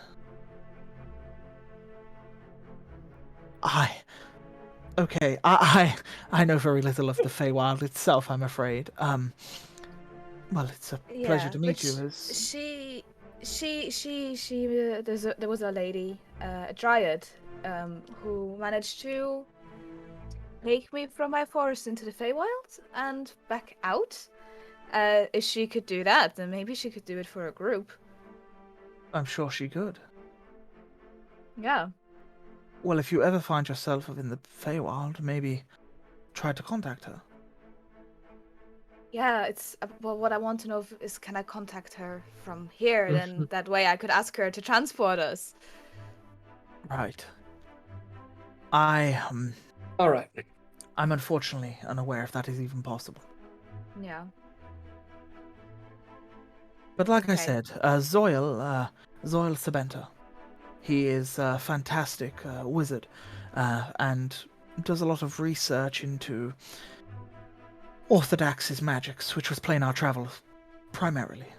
Okay, I know very little of the Feywild itself, I'm afraid. Well, it's a pleasure to meet you. There was a lady, a dryad, who managed to take me from my forest into the Feywild and back out. If she could do that, then maybe she could do it for a group. I'm sure she could. Yeah. Well, if you ever find yourself in the Feywild, maybe try to contact her. Yeah, it's well. What I want to know is, can I contact her from here? Then that way I could ask her to transport us. Right. All right. I'm unfortunately unaware if that is even possible. Yeah. But like I Okay. said, Zoil Sabenta, he is a fantastic wizard and does a lot of research into Orthodox's magics, which was playing our travel primarily.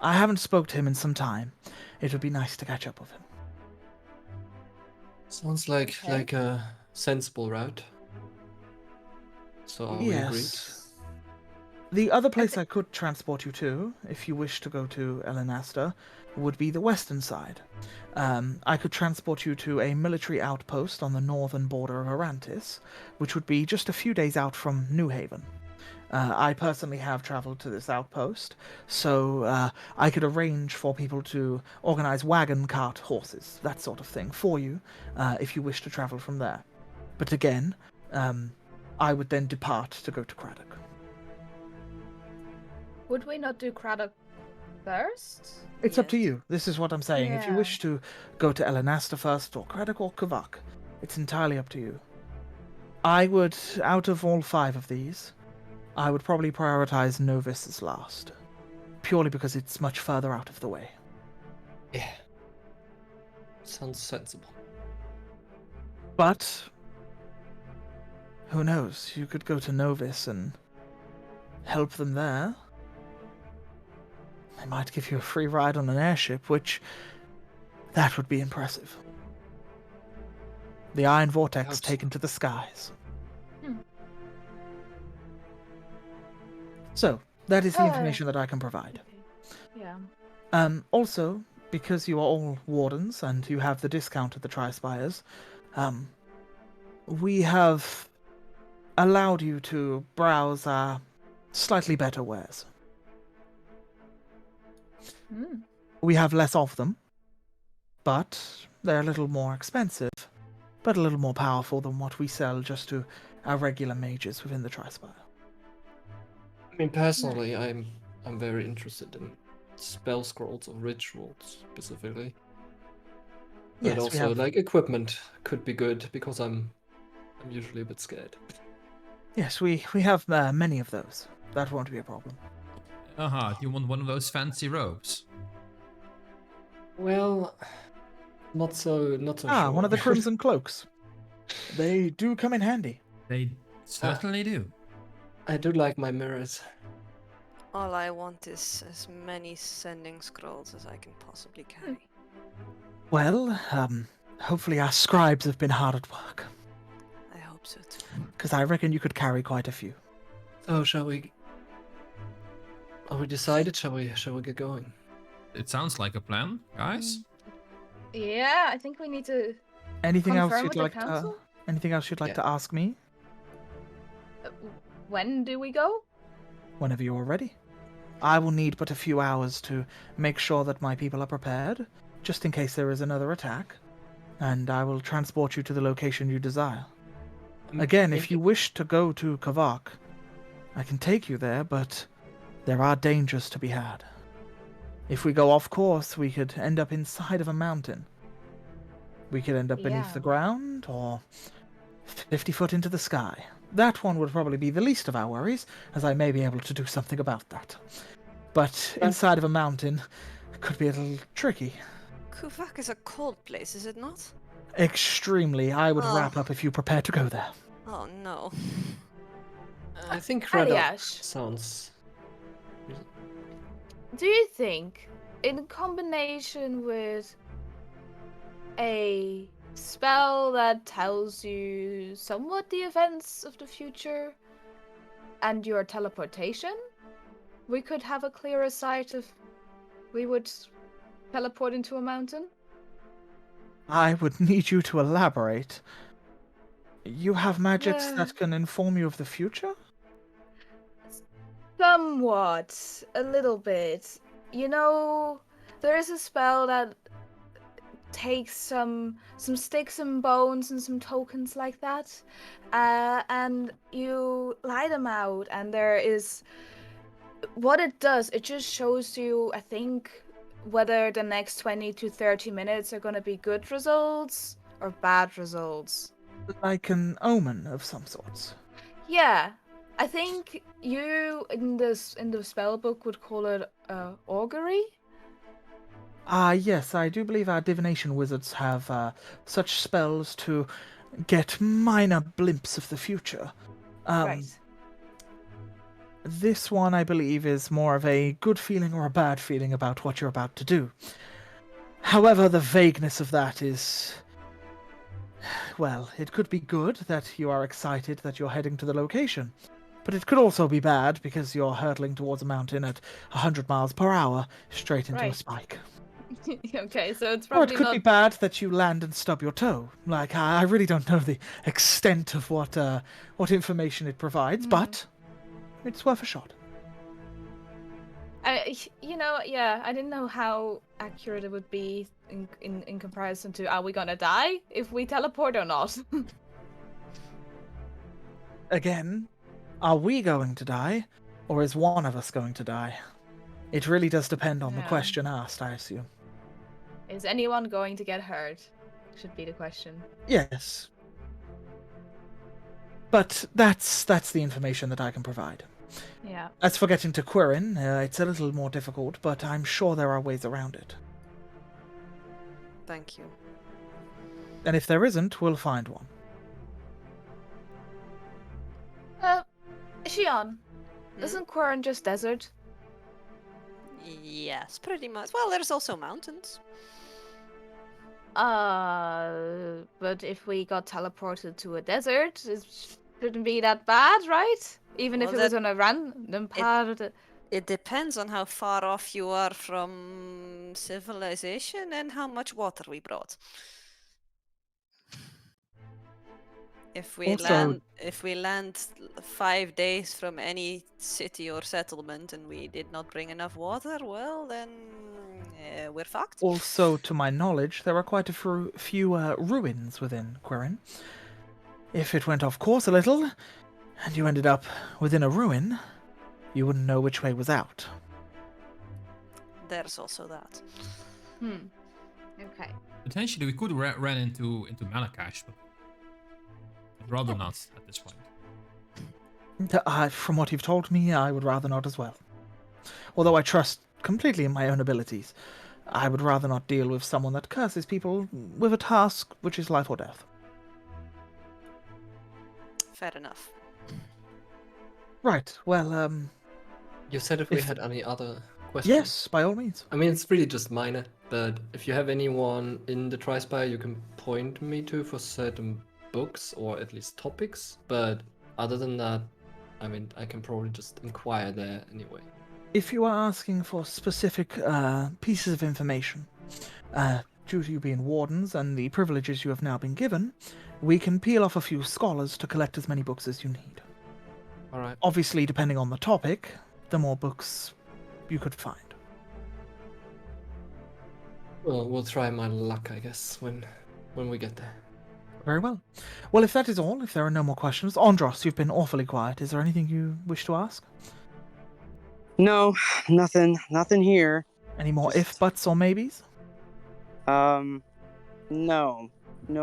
I haven't spoke to him in some time. It would be nice to catch up with him. Sounds like Okay. a sensible route. So are we agreed? Yes. The other place I could transport you to, if you wish to go to Elenasta, would be the western side. I could transport you to a military outpost on the northern border of Arantis, which would be just a few days out from New Haven. I personally have traveled to this outpost, so I could arrange for people to organize wagon, cart, horses, that sort of thing, for you, if you wish to travel from there. But again, I would then depart to go to Craddock. Would we not do Craddock first? It's up to Yes. you. This is what I'm saying. If you Yeah. wish to go to Elenasta first, or Craddock, or Kavak, it's entirely up to you. I would, out of all 5 of these, I would probably prioritize Novice as last. Purely because it's much further out of the way. Yeah. Sounds sensible. But who knows? You could go to Novice and help them there. They might give you a free ride on an airship, which that would be impressive. The Iron Vortex hope so. taken to the skies. Hmm. So, that is the information that I can provide. Yeah. Also, because you are all wardens and you have the discount at the Tri-Spires, we have allowed you to browse our slightly better wares. Hmm. We have less of them, but they're a little more expensive, but a little more powerful than what we sell just to our regular mages within the Tri-Spire. I mean, personally, I'm very interested in spell scrolls or rituals specifically. But Yes, we also, have. like, equipment could be good because I'm usually a bit scared. Yes, we have many of those. That won't be a problem. Do you want one of those fancy robes? Well, not so sure. One of the Crimson Cloaks. They do come in handy. They certainly do. I do like my mirrors. All I want is as many sending scrolls as I can possibly carry. Well, hopefully our scribes have been hard at work. I hope so too. Because I reckon you could carry quite a few. Oh, shall we? Are we decided? Shall we get going? It sounds like a plan, guys. Yeah, I think we need to Anything else confirm you'd with the like to? council. Anything else you'd like Yeah. to ask me? When do we go? Whenever you are ready. I will need but a few hours to make sure that my people are prepared, just in case there is another attack, and I will transport you to the location you desire. Again, if you wish to go to Kavak, I can take you there, but there are dangers to be had. If we go off course, we could end up inside of a mountain. We could end up beneath Yeah. the ground, or 50 foot into the sky. That one would probably be the least of our worries, as I may be able to do something about that. But inside of a mountain could be a little tricky. Kuvak is a cold place, is it not? Extremely. I would Oh. wrap up if you prepare to go there. Oh no. I think Craddock Aliash. sounds. Do you think, in combination with a spell that tells you somewhat the events of the future and your teleportation, we could have a clearer sight if we would teleport into a mountain? I would need you to elaborate. You have magics Well- that can inform you of the future? Somewhat. A little bit. You know, there is a spell that takes some sticks and bones and some tokens like that, and you lie them out, and there is what it does. It just shows you, I think, whether the next 20 to 30 minutes are going to be good results or bad results. Like an omen of some sorts. Yeah, I think you in the spell book would call it augury. Yes, I do believe our divination wizards have such spells to get minor blimps of the future. Right. This one, I believe, is more of a good feeling or a bad feeling about what you're about to do. However, the vagueness of that is... Well, it could be good that you are excited that you're heading to the location, but it could also be bad because you're hurtling towards a mountain at 100 miles per hour straight into a Right. spike. Okay, so it's Or it probably could not. be bad that you land and stub your toe. Like, I really don't know the extent of what information it provides, but it's worth a shot. Yeah, I didn't know how accurate it would be in comparison to are we gonna die if we teleport or not? Again, are we going to die, or is one of us going to die? It really does depend on the Yeah. question asked, I assume. Is anyone going to get hurt? Should be the question. Yes. But that's the information that I can provide. Yeah. As for getting to Quirin, it's a little more difficult, but I'm sure there are ways around it. Thank you. And if there isn't, we'll find one. Shion, isn't Quern just desert? Yes, pretty much. Well, there's also mountains. But if we got teleported to a desert, it shouldn't be that bad, right? Even if Well, it was on a random part of the... It depends on how far off you are from civilization and how much water we brought. If we land 5 days from any city or settlement and we did not bring enough water, well then we're fucked. Also, to my knowledge, there are quite a few ruins within Quirin. If it went off course a little, and you ended up within a ruin, you wouldn't know which way was out. There's also that. Okay. Potentially, we could run into Malakash, but I'd rather not at this point. From what you've told me, I would rather not as well. Although I trust completely in my own abilities, I would rather not deal with someone that curses people with a task which is life or death. Fair enough. Right, well, You said if we If- had any other questions. yes, by all means. I mean, it's really just minor, but if you have anyone in the Trispire you can point me to for certain books or at least topics, but other than that, I mean, I can probably just inquire there anyway. If you are asking for specific pieces of information, due to you being wardens and the privileges you have now been given, we can peel off a few scholars to collect as many books as you need. Alright. Obviously, depending on the topic, the more books you could find. Well, we'll try my luck, I guess, when we get there. Very well. Well, if that is all, if there are no more questions, Andros, you've been awfully quiet. Is there anything you wish to ask? No, nothing here. Any more Just- if, buts, or maybes? No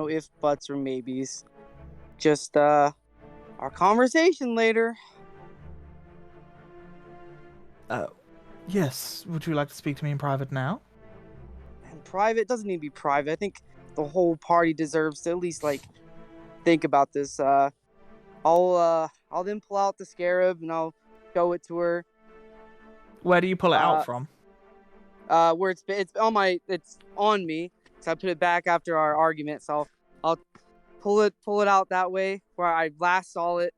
if, buts, or maybes. Just, our conversation later. Yes. Would you like to speak to me in private now? And private doesn't need to be private. I think the whole party deserves to at least, think about this. I'll then pull out the scarab and I'll show it to her. Where do you pull it out from? Where it's on me. So I put it back after our argument. So I'll pull it out that way where I last saw it,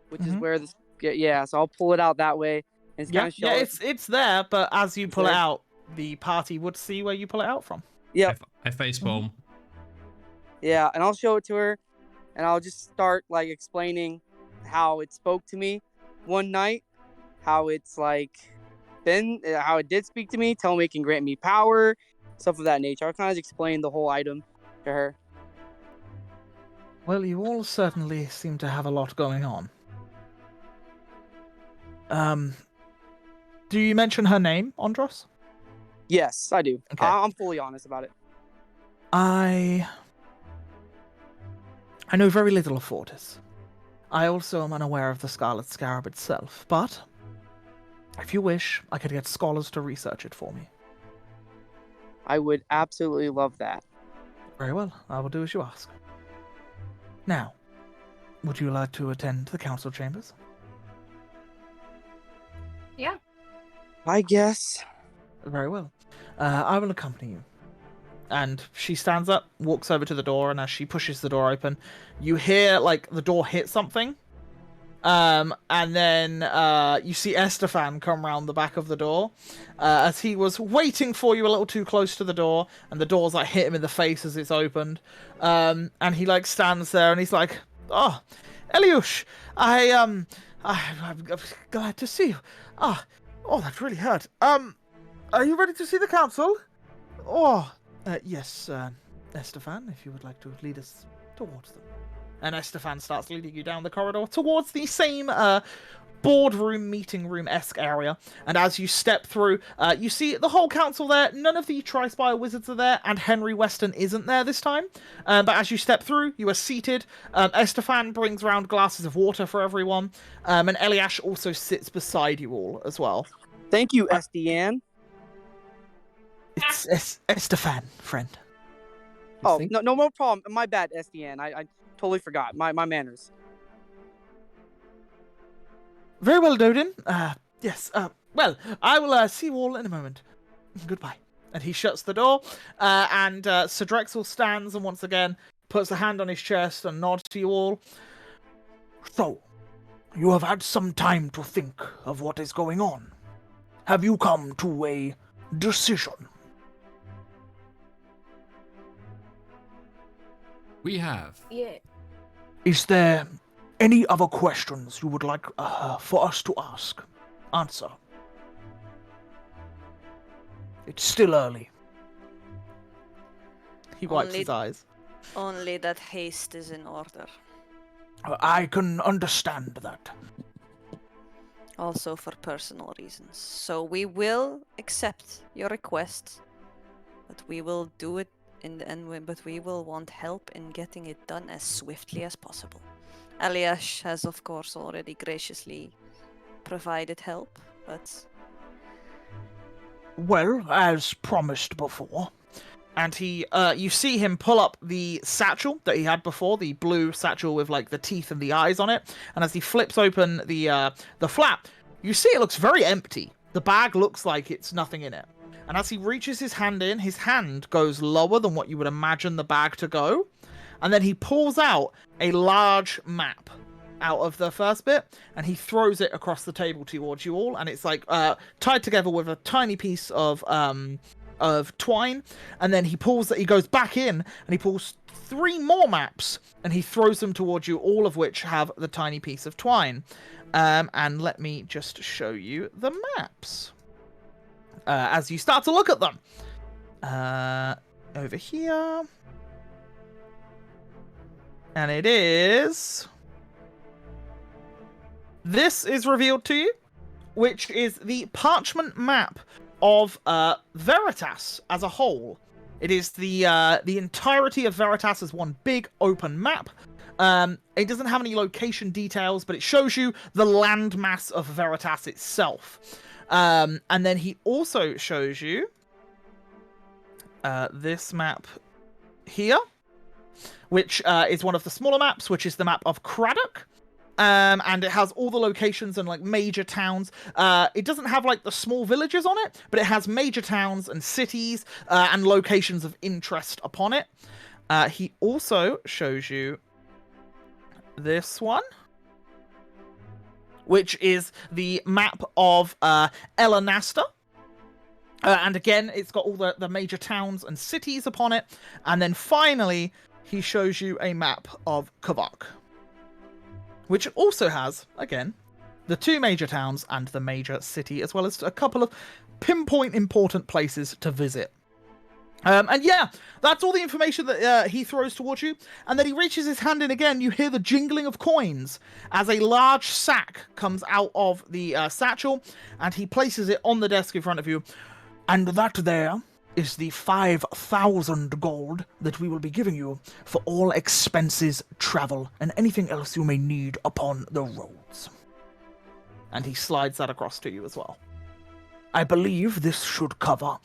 which is Mhm. where this. Yeah, so I'll pull it out that way. And it's Yeah, kind of show yeah, it. it's there, but as you pull it there. out, the party would see where you pull it out from. Yep. I facepalm. Yeah, and I'll show it to her, and I'll just start like explaining how it spoke to me one night, how it's like how it did speak to me, tell me it can grant me power, stuff of that nature. I'll kind of explain the whole item to her. Well, you all certainly seem to have a lot going on. Do you mention her name, Andros? Yes, I do. Okay. I'm fully honest about it. I know very little of Fortis. I also am unaware of the Scarlet Scarab itself, but if you wish, I could get scholars to research it for me. I would absolutely love that. Very well, I will do as you ask. Now, would you like to attend the council chambers? Yeah. I guess. Very well. I will accompany you. And she stands up, walks over to the door, and as she pushes the door open, you hear, like, the door hit something. And then you see Estefan come round the back of the door, as he was waiting for you a little too close to the door, and the door's, like, hit him in the face as it's opened. And he, like, stands there, and he's like, "Oh, Eliush, I'm glad to see you. Oh, that really hurt. Are you ready to see the council? Oh... yes, Estefan, if you would like to lead us towards them." And Estefan starts leading you down the corridor towards the same boardroom, meeting room-esque area. And as you step through, you see the whole council there. None of the Tri-Spire wizards are there, and Henry Weston isn't there this time. But as you step through, you are seated. Estefan brings round glasses of water for everyone. And Eliash also sits beside you all as well. Thank you, SDN. It's Estefan, friend. Oh, no problem. My bad, SDN. I totally forgot. My manners. Very well, Dodin. Yes. Well, I will see you all in a moment. Goodbye. And he shuts the door. And Sir Drexel stands and once again puts a hand on his chest and nods to you all. So, you have had some time to think of what is going on. Have you come to a decision? We have. Yeah. Is there any other questions you would like for us to ask? Answer. It's still early. He wipes his eyes. Only that haste is in order. I can understand that. Also for personal reasons. So we will accept your request, but we will do it in the end. But we will want help in getting it done as swiftly as possible. Eliash has, of course, already graciously provided help, but... Well, as promised before. And he, you see him pull up the satchel that he had before, the blue satchel with, like, the teeth and the eyes on it. And as he flips open the flap, you see it looks very empty. The bag looks like it's nothing in it. And as he reaches his hand in, his hand goes lower than what you would imagine the bag to go. And then he pulls out a large map out of the first bit, and he throws it across the table towards you all, and it's like tied together with a tiny piece of twine. And then he goes back in, and he pulls 3 more maps, and he throws them towards you, all of which have the tiny piece of twine. And let me just show you the maps as you start to look at them. Over here. And it is... This is revealed to you, which is the parchment map of Veritas as a whole. It is the entirety of Veritas as one big open map. It doesn't have any location details, but it shows you the landmass of Veritas itself. And then he also shows you this map here, which is one of the smaller maps, which is the map of Craddock. And it has all the locations and, like, major towns. It doesn't have, like, the small villages on it, but it has major towns and cities and locations of interest upon it. He also shows you this one, which is the map of Elanasta. And again, it's got all the major towns and cities upon it. And then finally, he shows you a map of Kavak, which also has, again, the 2 major towns and the major city, as well as a couple of pinpoint important places to visit. And yeah, that's all the information that he throws towards you. And then he reaches his hand in again. You hear the jingling of coins as a large sack comes out of the satchel, and he places it on the desk in front of you. And that there is the 5,000 gold that we will be giving you for all expenses, travel, and anything else you may need upon the roads. And he slides that across to you as well. I believe this should cover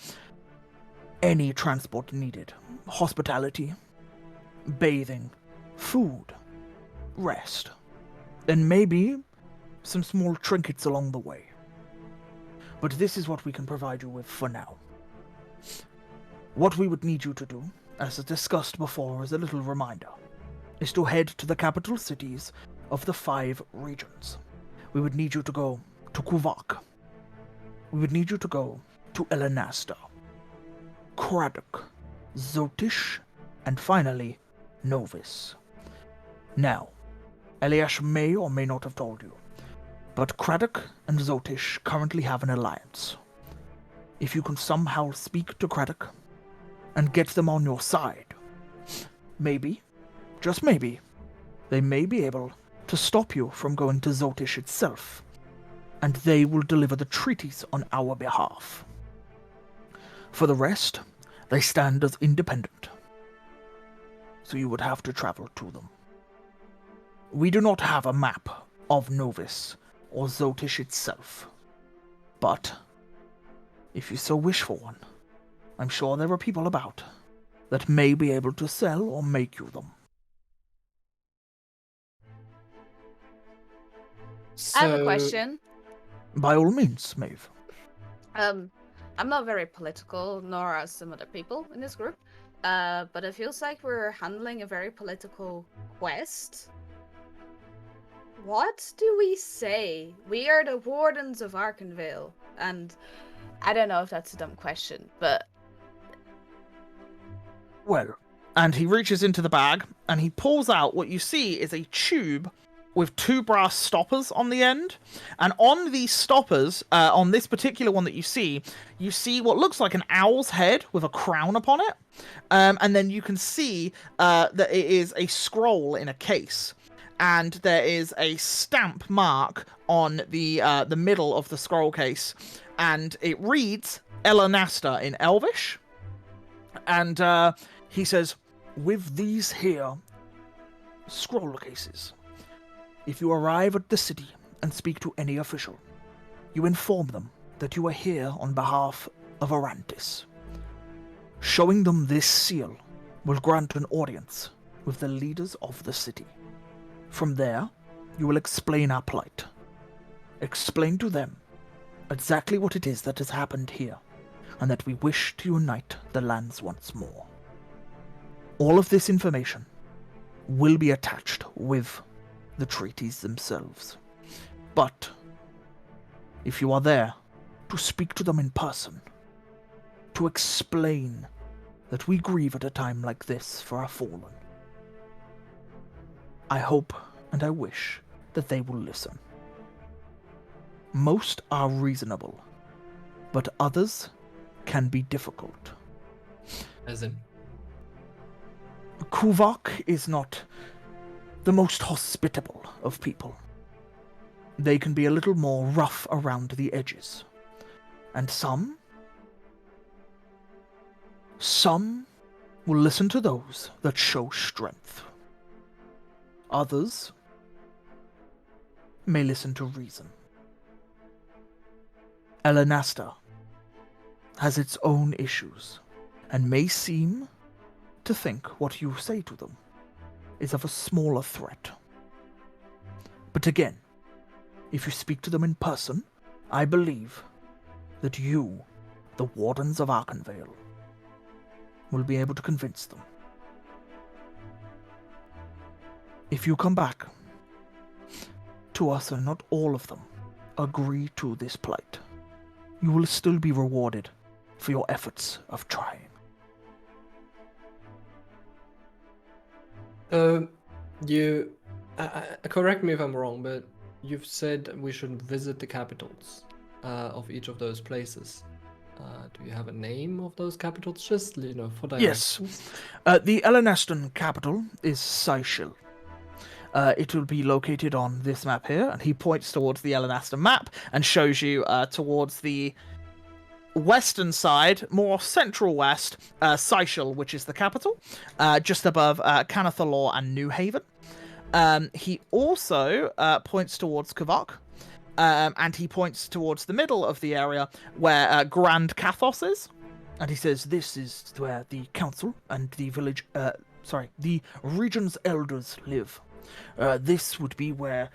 any transport needed. Hospitality, bathing, food, rest, and maybe some small trinkets along the way. But this is what we can provide you with for now. What we would need you to do, as discussed before as a little reminder, is to head to the capital cities of the 5 regions. We would need you to go to Kuvak. We would need you to go to Elenasta, Craddock, Zotish, and finally, Novis. Now, Eliash may or may not have told you, but Craddock and Zotish currently have an alliance. If you can somehow speak to Craddock and get them on your side, maybe, just maybe, they may be able to stop you from going to Zotish itself, and they will deliver the treaties on our behalf. For the rest, they stand as independent, so you would have to travel to them. We do not have a map of Novis or Zotish itself, but if you so wish for one, I'm sure there are people about that may be able to sell or make you them. I have a question. By all means, Maeve. I'm not very political, nor are some other people in this group, but it feels like we're handling a very political quest. What do we say? We are the Wardens of Arkenvale, and I don't know if that's a dumb question, but... Well, and he reaches into the bag, and he pulls out what you see is a tube with 2 brass stoppers on the end. And on these stoppers, on this particular one that you see what looks like an owl's head with a crown upon it. And then you can see that it is a scroll in a case. And there is a stamp mark on the middle of the scroll case. And it reads Elenasta in Elvish. And he says, with these here scroll cases, if you arrive at the city and speak to any official, you inform them that you are here on behalf of Arantis. Showing them this seal will grant an audience with the leaders of the city. From there, you will explain our plight. Explain to them exactly what it is that has happened here, and that we wish to unite the lands once more. All of this information will be attached with the treaties themselves. But if you are there to speak to them in person, to explain that we grieve at a time like this for our fallen, I hope and I wish that they will listen. Most are reasonable, but others can be difficult. As in? Kuvak is not the most hospitable of people. They can be a little more rough around the edges. And some will listen to those that show strength. Others may listen to reason. Elenasta has its own issues, and may seem to think what you say to them is of a smaller threat. But again, if you speak to them in person, I believe that you, the Wardens of Arkenvale, will be able to convince them. If you come back to us and not all of them agree to this plight, you will still be rewarded for your efforts of trying. You correct me if I'm wrong, but you've said we should visit the capitals of each of those places. Do you have a name of those capitals? Just for directions. Yes. The Elenestan capital is Seychelles. It will be located on this map here, and he points towards the Elenestan map and shows you towards the western side, more central west, Seychelles, which is the capital, just above Canathalor and New Haven. He also points towards Kavak, and he points towards the middle of the area where Grand Kathos is, and he says this is where the council and the village, the region's elders live. This would be where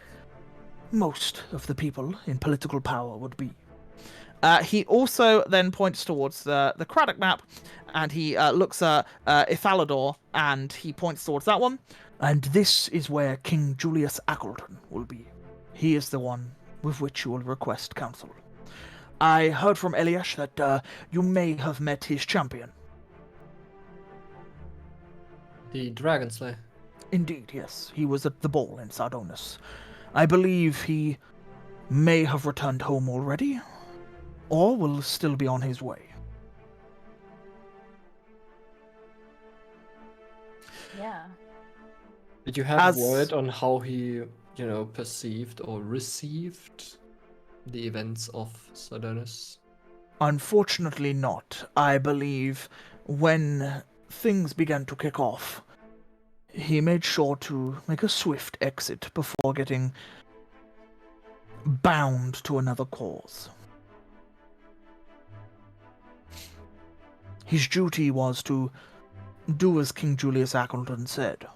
most of the people in political power would be. He also then points towards the Craddock map, and he looks at Ithalador, and he points towards that one. And this is where King Julius Ackleton will be. He is the one with which you will request counsel. I heard from Eliash that you may have met his champion. The Dragon Slayer. Indeed, yes. He was at the ball in Sardonis. I believe he may have returned home already, or will still be on his way. Yeah. Did you have word on how he, perceived or received the events of Sardonis? Unfortunately not. I believe when things began to kick off, he made sure to make a swift exit before getting bound to another cause. His duty was to do as King Julius Ackleton said,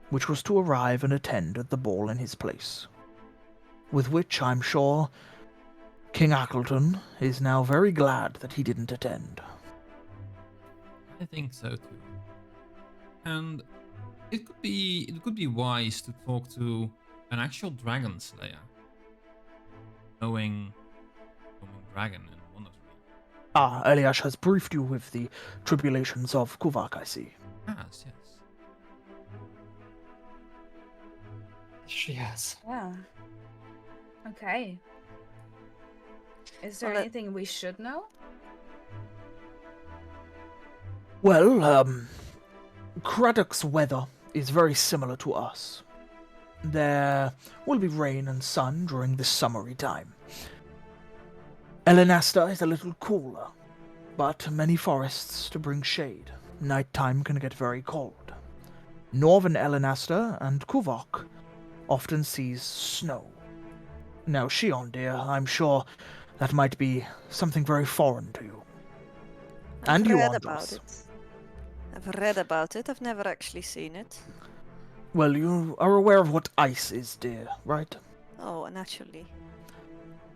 which was to arrive and attend at the ball in his place, with which I'm sure King Ackleton is now very glad that he didn't attend. I think so too. And it could be wise to talk to an actual dragon slayer, knowing dragon and wonders. Eliash has briefed you with the tribulations of Kuvak, I see. Yes. She has. Yeah. Okay. Is there Well, anything we should know? Well, Craddock's weather is very similar to us. There will be rain and sun during this summery time. Elenasta is a little cooler, but many forests to bring shade. Nighttime can get very cold. Northern Elenasta and Kuvok often sees snow. Now, Shion, dear, I'm sure that might be something very foreign to you. I've And you, read Andros. about it. I've read about it. I've never actually seen it. Well, you are aware of what ice is, dear, right? Oh, naturally.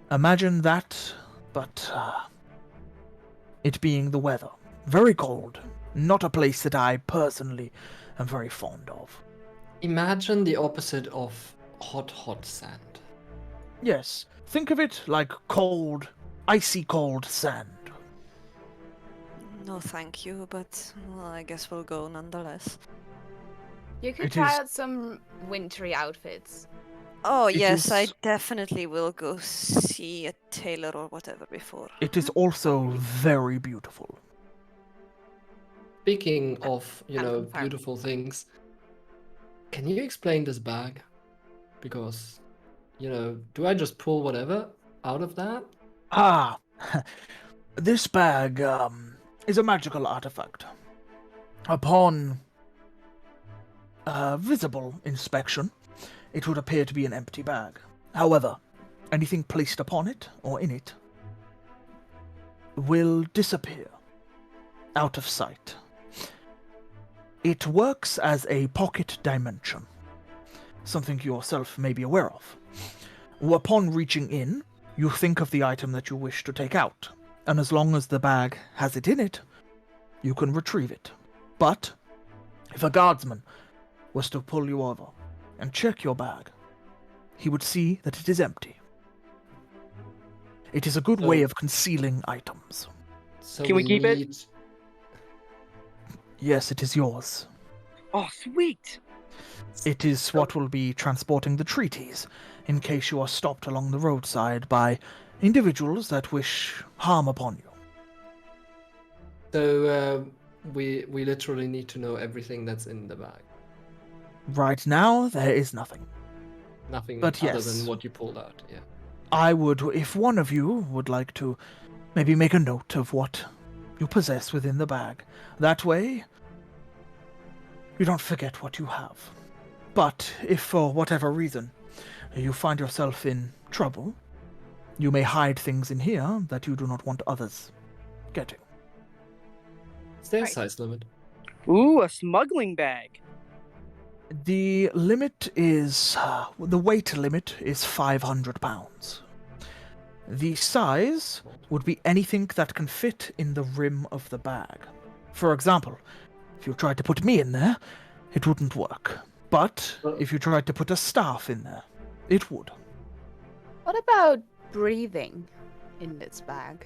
Imagine that, but it being the weather. Very cold. Not a place that I personally am very fond of. Imagine the opposite of hot sand. Yes, think of it like cold, icy cold sand. No, thank you, but well, I guess we'll go nonetheless. You could It try is- out some wintry outfits. Oh, It yes, I is- definitely will go see a tailor or whatever before. It is also very beautiful. Speaking of, confirm. beautiful things, can you explain this bag? Because, do I just pull whatever out of that? This bag is a magical artifact. Upon visible inspection, it would appear to be an empty bag. However, anything placed upon it or in it will disappear out of sight. It works as a pocket dimension, something you yourself may be aware of. Upon reaching in, you think of the item that you wish to take out, and as long as the bag has it in it, you can retrieve it. But if a guardsman was to pull you over and check your bag, he would see that it is empty. It is a good way So- of concealing items. So Can we keep it? need- Yes, it is yours. Oh, sweet. It is what will be transporting the treaties, in case you are stopped along the roadside by individuals that wish harm upon you. So we literally need to know everything that's in the bag. Right now, there is nothing. Nothing But other yes. than what you pulled out. Yeah. I would, if one of you would like to maybe make a note of what you possess within the bag. That way, you don't forget what you have. But if for whatever reason you find yourself in trouble, you may hide things in here that you do not want others getting. Is there a Right. size limit? Ooh, a smuggling bag. The limit is, the weight limit is 500 pounds. The size would be anything that can fit in the rim of the bag. For example, if you tried to put me in there, it wouldn't work. But if you tried to put a staff in there, it would. What about breathing in this bag?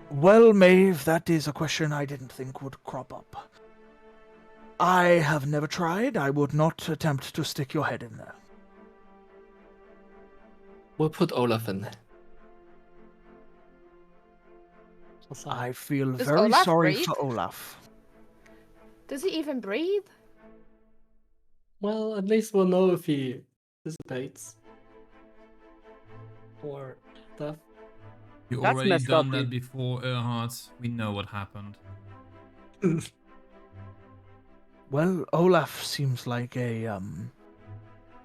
Well, Maeve, that is a question I didn't think would crop up. I have never tried. I would not attempt to stick your head in there. We'll put Olaf in there. Just saying. I feel Does very Olaf sorry breathe? for Olaf. Does he even breathe? Well, at least we'll know if he dissipates. Or stuff. You That's already messed done up, that dude. before, Erhard. We know what happened. Well, Olaf seems like a,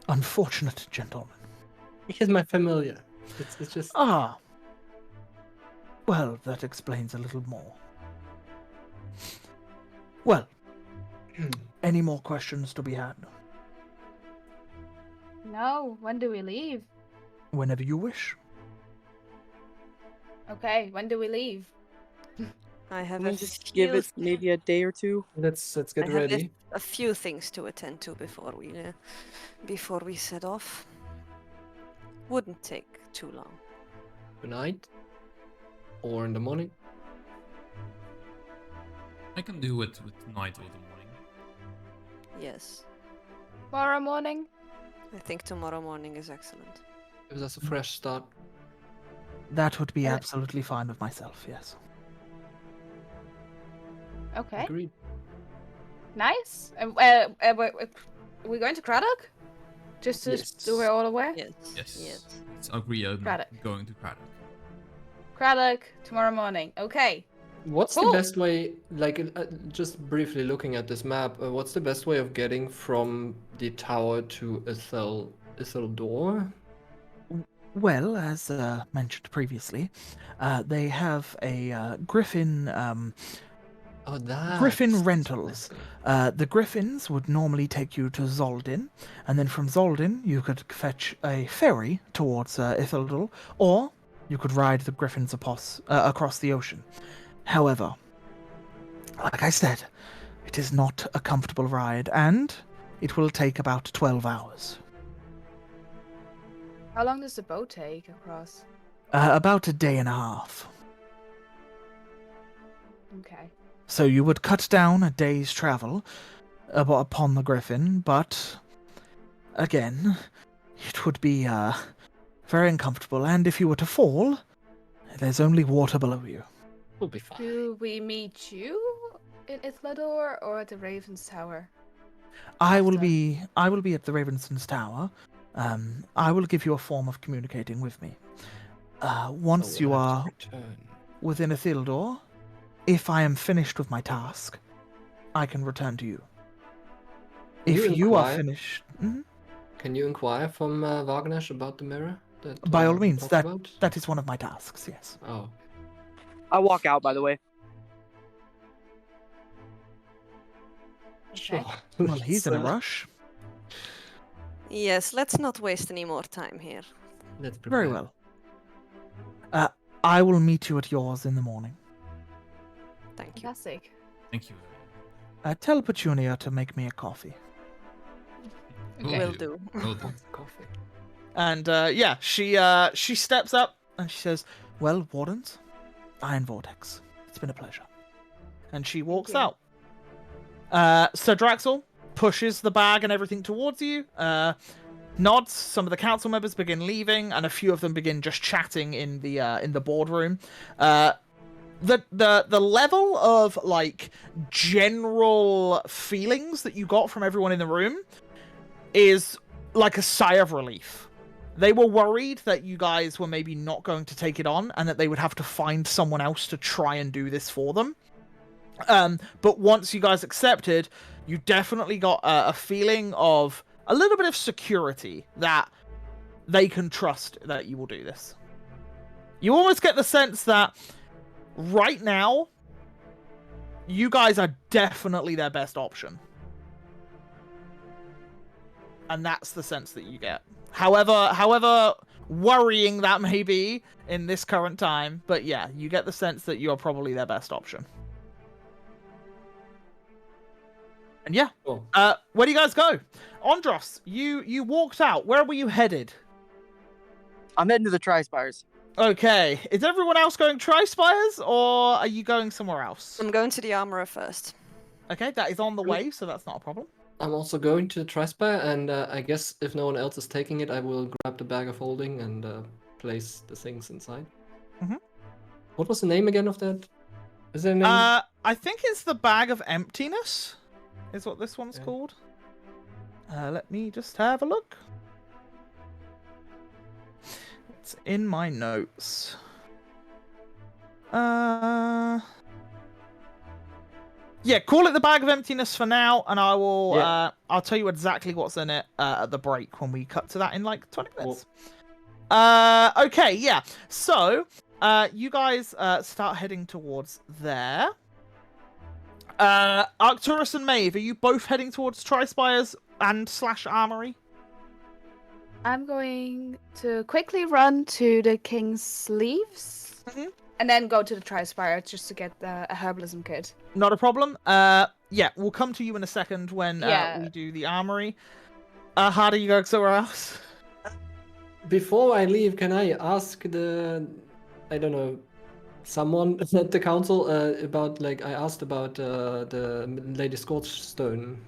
unfortunate gentleman. He's my familiar. It's just Ah. Well, that explains a little more. Well, any more questions to be had? No, when do we leave? Whenever you wish. Okay, when do we leave? I have Can a we just give few it maybe a day or two? let's I get have ready. a few things to attend to before we set off. Wouldn't take too long. Tonight. Or in the morning. I can do it with night or the morning. Yes, Tomorrow morning? I think tomorrow morning is excellent. Gives us a fresh start. That would be Uh, absolutely fine with myself, yes. Okay, Agreed. nice. Are we going to Craddock? Just so Yes. we're all aware? Yes. Yes. Yes. Let's agree on Craddock. going to Craddock. Craddock, tomorrow morning. Okay. What's Cool. the best way, like, just briefly looking at this map, what's the best way of getting from the tower to Isildur? Well, as mentioned previously, they have a Griffin Oh, that. Griffin Rentals. The Griffins would normally take you to Zoldin, and then from Zoldin you could fetch a ferry towards Isildur, or you could ride the Griffins across the ocean. However, like I said, it is not a comfortable ride, and it will take about 12 hours. How long does the boat take across? About a day and a half. Okay. So you would cut down a day's travel upon the Griffin, but again, it would be very uncomfortable, and if you were to fall, there's only water below you. We'll be fine. Do we meet you in Isildur or at the Ravensons Tower? I will After. be at the Ravensons Tower. I will give you a form of communicating with me. Once So you we'll have are to return. within Isildur, if I am finished with my task, I can return to you. You If you are inquire? finished, Mhm. Can you inquire from Wagnesh about the mirror? That, By all we means, talked that about? that is one of my tasks. Yes. Oh, I walk out, by the way. sure. Well, he's in a Let's, rush. Yes, let's not waste any more time here. Let's Very prepare. well. I will meet you at yours in the morning. Thank you. Fantastic. Thank you. Tell Petunia to make me a coffee. Okay. Will do. Will do. Wants coffee. And yeah, she steps up and she says, "Well, Wardens, Iron Vortex, it's been a pleasure." And she walks you. out. Sir Draxel pushes the bag and everything towards you. Nods. Some of the council members begin leaving, and a few of them begin just chatting in the boardroom. The level of like general feelings that you got from everyone in the room is like a sigh of relief. They were worried that you guys were maybe not going to take it on, and that they would have to find someone else to try and do this for them. But once you guys accepted, you definitely got a feeling of a little bit of security that they can trust that you will do this. You almost get the sense that right now, you guys are definitely their best option. And that's the sense that you get. However worrying that may be in this current time, but yeah, you get the sense that you are probably their best option. And yeah, Cool. where do you guys go? Andros, you walked out. Where were you headed? I'm heading to the Tri-Spires. Okay, is everyone else going Tri-Spires, or are you going somewhere else? I'm going to the armorer first. Okay, that is on the way, so that's not a problem. I'm also going to the Tri-Spire, and I guess if no one else is taking it, I will grab the bag of holding and place the things inside. Mhm. What was the name again of that? Is there a name? I think it's the Bag of Emptiness, is what this one's Okay. called. Let me just have a look. It's in my notes. Yeah, call it the Bag of Emptiness for now, and I will. Yeah. I'll tell you exactly what's in it at the break when we cut to that in like 20 minutes. Okay, yeah. So, you guys start heading towards there. Arcturus and Maeve, are you both heading towards Tri-Spires and / Armory? I'm going to quickly run to the King's Sleeves Mhm. and then go to the Tri-Spire just to get a herbalism kit. Not a problem. Yeah, we'll come to you in a second when Yeah. we do the Armory. How do you go somewhere else? Before I leave, can I ask I don't know, someone at the council about, like, I asked about the Lady Scorchstone.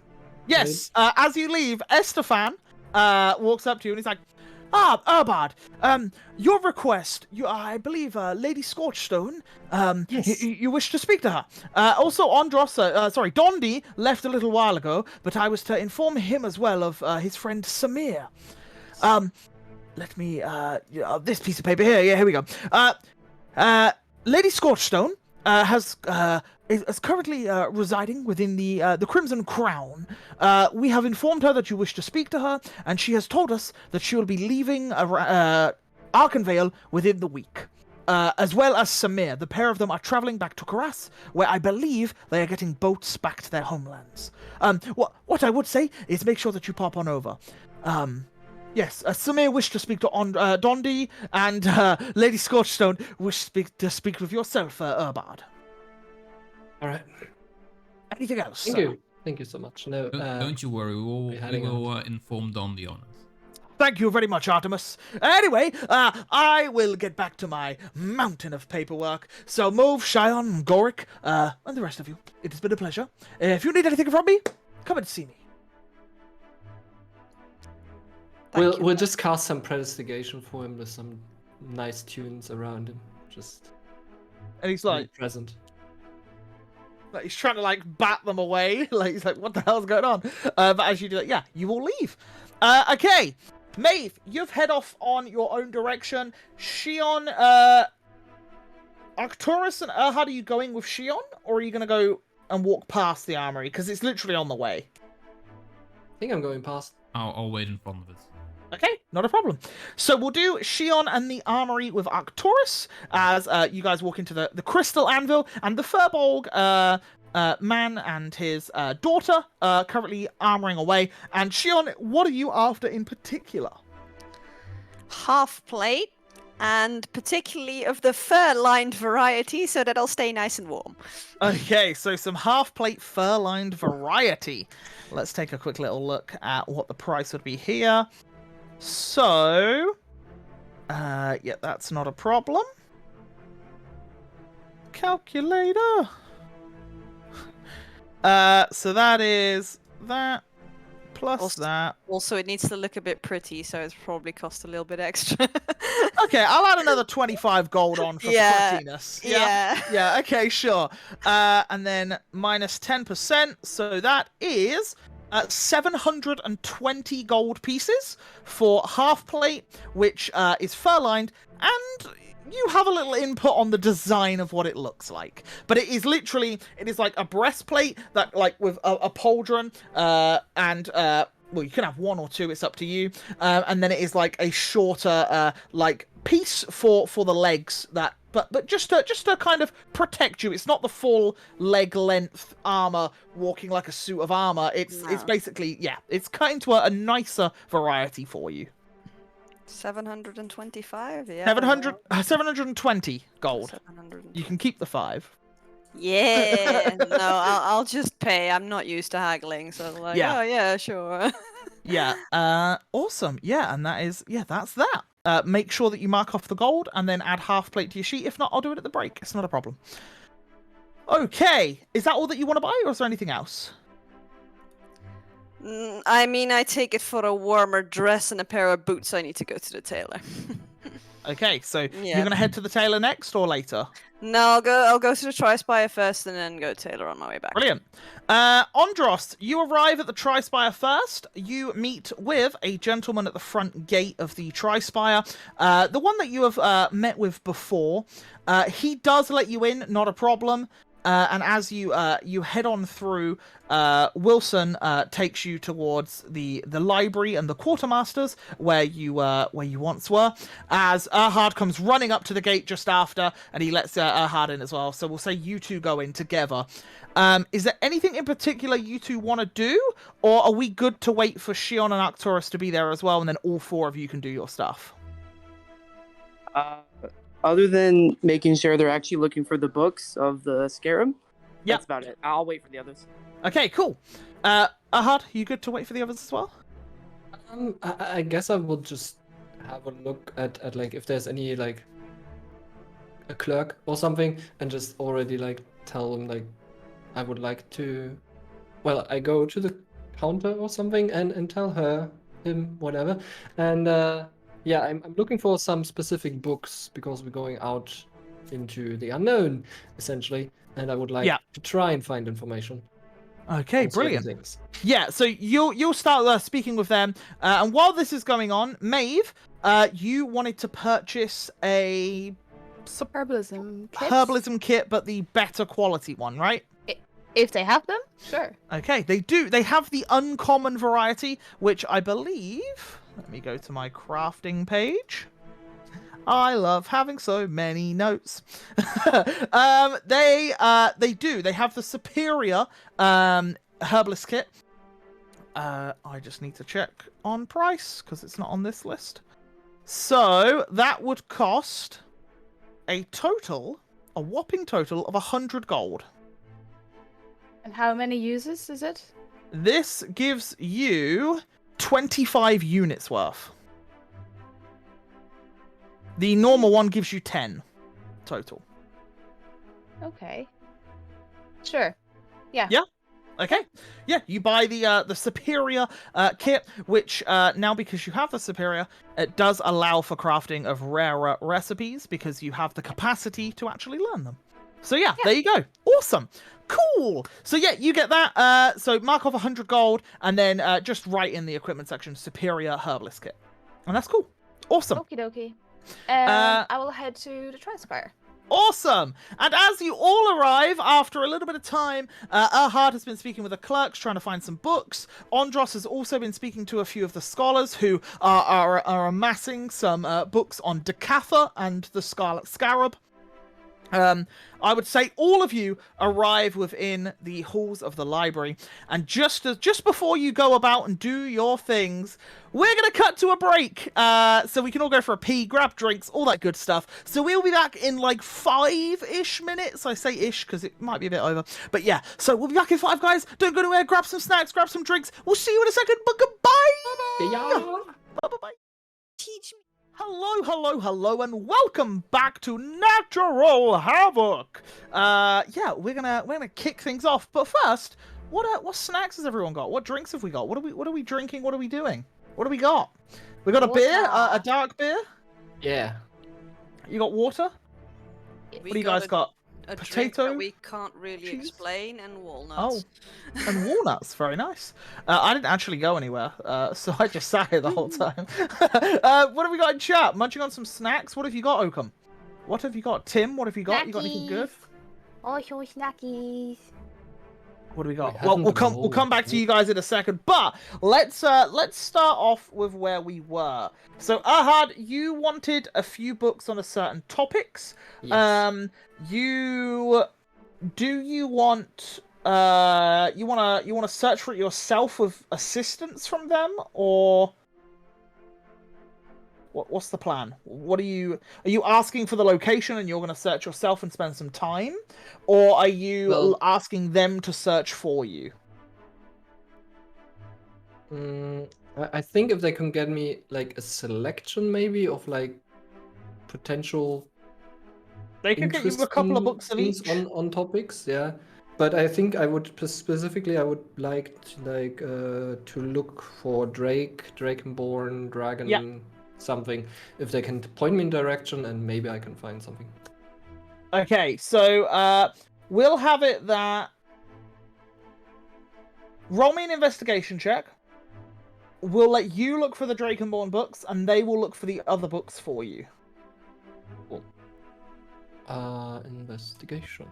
Yes, as you leave, Estefan walks up to you and he's like, Urbard, your request, I believe Lady Scorchstone, Yes. you wish to speak to her. Also, Andros, Dondi left a little while ago, but I was to inform him as well of his friend Samir. Let me, this piece of paper here, yeah, here we go. Lady Scorchstone is currently residing within the Crimson Crown. We have informed her that you wish to speak to her, and she has told us that she will be leaving Arkenvale within the week. As well as Samir. The pair of them are traveling back to Karas, where I believe they are getting boats back to their homelands. What I would say is make sure that you pop on over. Yes, Samir wished to speak to Dondi, and Lady Scorchstone wished to speak with yourself, Urbard. All right. Anything else? Thank you. Thank you so much. No, Don't you worry, we heading will inform Dondi on it. Thank you very much, Artemis. Anyway, I will get back to my mountain of paperwork. So, Mauve, Shion, Goric, and the rest of you, it has been a pleasure. If you need anything from me, come and see me. we'll just cast some Predestigation for him with some nice tunes around him. Just And he's be like, present. he's trying to like bat them away. Like he's like, what the hell's going on? But as you do that, yeah, you will leave. Okay, Maeve, you've head off on your own direction. Shion, Arcturus and Erhard, are you going with Shion, or are you gonna go and walk past the armory? Because it's literally on the way. I think I'm going past. I'll wait in front of it. Okay, not a problem. So we'll do Shion and the armory with Arcturus as you guys walk into the Crystal Anvil, and the Furbolg man and his daughter currently armoring away. And Shion, what are you after in particular? Half plate, and particularly of the fur-lined variety, so that I'll stay nice and warm. Okay, so some half-plate fur-lined variety. Let's take a quick little look at what the price would be here. So, yeah, that's not a problem. Calculator. So that is that plus Also- that. Also, it needs to look a bit pretty, so it's probably cost a little bit extra. Okay, I'll add another 25 gold on for Yeah, prettiness. Yeah. yeah. Yeah, okay, sure. And then minus 10%, so that is 720 gold pieces for half plate, which is fur-lined, and you have a little input on the design of what it looks like. But it is literally, it is like a breastplate that, like, with a pauldron, and well, you can have one or two, it's up to you. And then it is like a shorter, like, piece for the legs that, but just to kind of protect you. It's not the full leg length armor walking like a suit of armor. It's No. basically, yeah, it's cut into a nicer variety for you. 725, yeah. 720 gold. 720. You can keep the 5. Yeah, no, I'll just pay. I'm not used to haggling, so like, Yeah. oh yeah, sure. Yeah, awesome. Yeah, and that is, yeah, that's that. Make sure that you mark off the gold and then add half plate to your sheet. If not, I'll do it at the break. It's not a problem. Okay, is that all that you want to buy, or is there anything else? I mean, I take it for a warmer dress and a pair of boots. I need to go to the tailor. Okay, so Yeah. you're gonna head to the tailor next or later? No, I'll go to the Tri-Spire first and then go tailor on my way back. Brilliant. Ondros, you arrive at the Tri-Spire first. You meet with a gentleman at the front gate of the Tri-Spire, the one that you have met with before. He does let you in, not a problem. And as you head on through, Wilson takes you towards the library and the quartermasters where you once were. As Erhard comes running up to the gate just after, and he lets Erhard in as well. So we'll say you two go in together. Is there anything in particular you two want to do, or are we good to wait for Shion and Arcturus to be there as well, and then all 4 of you can do your stuff? Other than making sure they're actually looking for the books of the Scarab, Yep. that's about it. I'll wait for the others. Okay, cool. Erhard, you good to wait for the others as well? I guess I will just have a look at like if there's any like a clerk or something, and just already like tell them like I would like to. Well, I go to the counter or something and tell her, him, whatever, and yeah, I'm looking for some specific books because we're going out into the unknown essentially, and I would like to try and find information. Okay, on certain brilliant. things. Yeah, so you'll start speaking with them, and while this is going on, Maeve, you wanted to purchase a Herbalism kit. but the better quality one, right? If they have them, sure. Okay, they do. They have the uncommon variety, which I believe. Let me go to my crafting page. I love having so many notes. They do. They have the superior herbalist kit. I just need to check on price because it's not on this list. So that would cost a whopping total of 100 gold. And how many uses is it? This gives you 25 units worth. The normal one gives you 10 total. Okay. Sure. Yeah. Yeah. Okay. Yeah, you buy the superior kit, which now because you have the superior, it does allow for crafting of rarer recipes because you have the capacity to actually learn them. So yeah, there you go. Awesome. Cool. So yeah, you get that. So mark off 100 gold, and then just write in the equipment section superior herbalist kit, and that's cool. Awesome. Okie dokie. I will head to the Tri-Spire. Awesome! And as you all arrive, after a little bit of time, Erhard has been speaking with the clerks, trying to find some books. Ondros has also been speaking to a few of the scholars who are amassing some books on Decatha and the Scarlet Scarab. I would say all of you arrive within the halls of the library, and just before you go about and do your things, we're gonna cut to a break, so we can all go for a pee, grab drinks, all that good stuff. So we'll be back in like 5-ish minutes. I say ish because it might be a bit over, but yeah. So we'll be back in 5, guys. Don't go anywhere. Grab some snacks, grab some drinks. We'll see you in a second. But goodbye. Yeah. Bye. Teach me. Hello, and welcome back to Natural Havoc. Yeah, we're gonna kick things off, but first, what snacks has everyone got? What drinks have we got? What are we drinking? What are we doing? What do we got? We got a beer, a dark beer. Yeah. You got water. We What do you guys got? A drink Potato, that we can't really cheese? explain, and walnuts. Oh, and walnuts. Very nice. I didn't actually go anywhere, so I just sat here the whole time. What have we got in chat? Munching on some snacks. What have you got, Oakham? What have you got, Tim? What have you got? You got anything good? Oh, your snackies. What do we got? We Well, haven't we'll come back to you guys in a second, but let's start off with where we were. So, Ahad, you wanted a few books on a certain topics. Yes. You want to search for it yourself with assistance from them, or what's the plan? Are you asking for the location and you're going to search yourself and spend some time, or are you asking them to search for you? I think if they can get me like a selection maybe of like potential They can get you a couple of books of things each. on topics, yeah. But I think I would specifically like to look for Dragonborn, Dragon, something. If they can point me in direction, and maybe I can find something. Okay, so we'll have it that roll me an investigation check. We'll let you look for the Dragonborn books, and they will look for the other books for you. Investigation.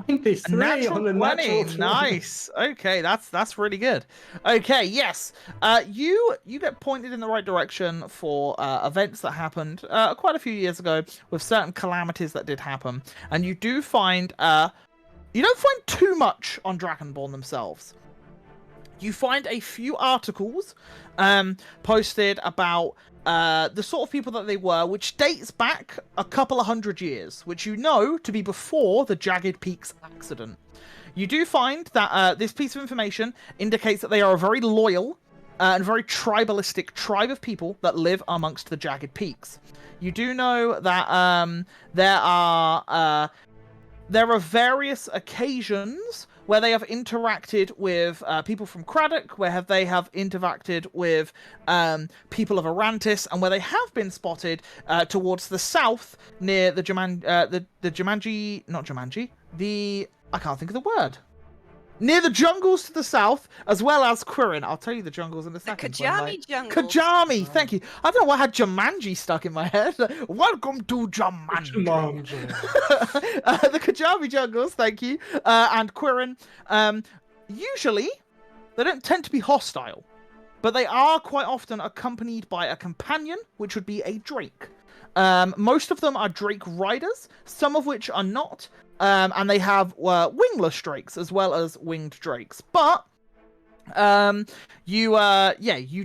A natural 20. Nice. Okay, that's really good. Okay, yes. You get pointed in the right direction for events that happened quite a few years ago with certain calamities that did happen, and you do find you don't find too much on Dragonborn themselves. You find a few articles posted about the sort of people that they were, which dates back a couple of 100 years, which you know to be before the Jagged Peaks accident. You do find that this piece of information indicates that they are a very loyal and very tribalistic tribe of people that live amongst the Jagged Peaks. You do know that there are various occasions where they have interacted with people from Craddock, where they have interacted with people of Arantis, and where they have been spotted towards the south near the Jumanji, not Jumanji, I can't think of the word. Near the jungles to the south, as well as Quirin. I'll tell you the jungles in a second. Kajami jungles. Kajami, thank you. I don't know why I had Jumanji stuck in my head. Welcome to Jumanji. The Kajami jungles, thank you. And Quirin. Usually, they don't tend to be hostile, but they are quite often accompanied by a companion, which would be a drake. Most of them are drake riders, some of which are not. And they have wingless drakes as well as winged drakes. But you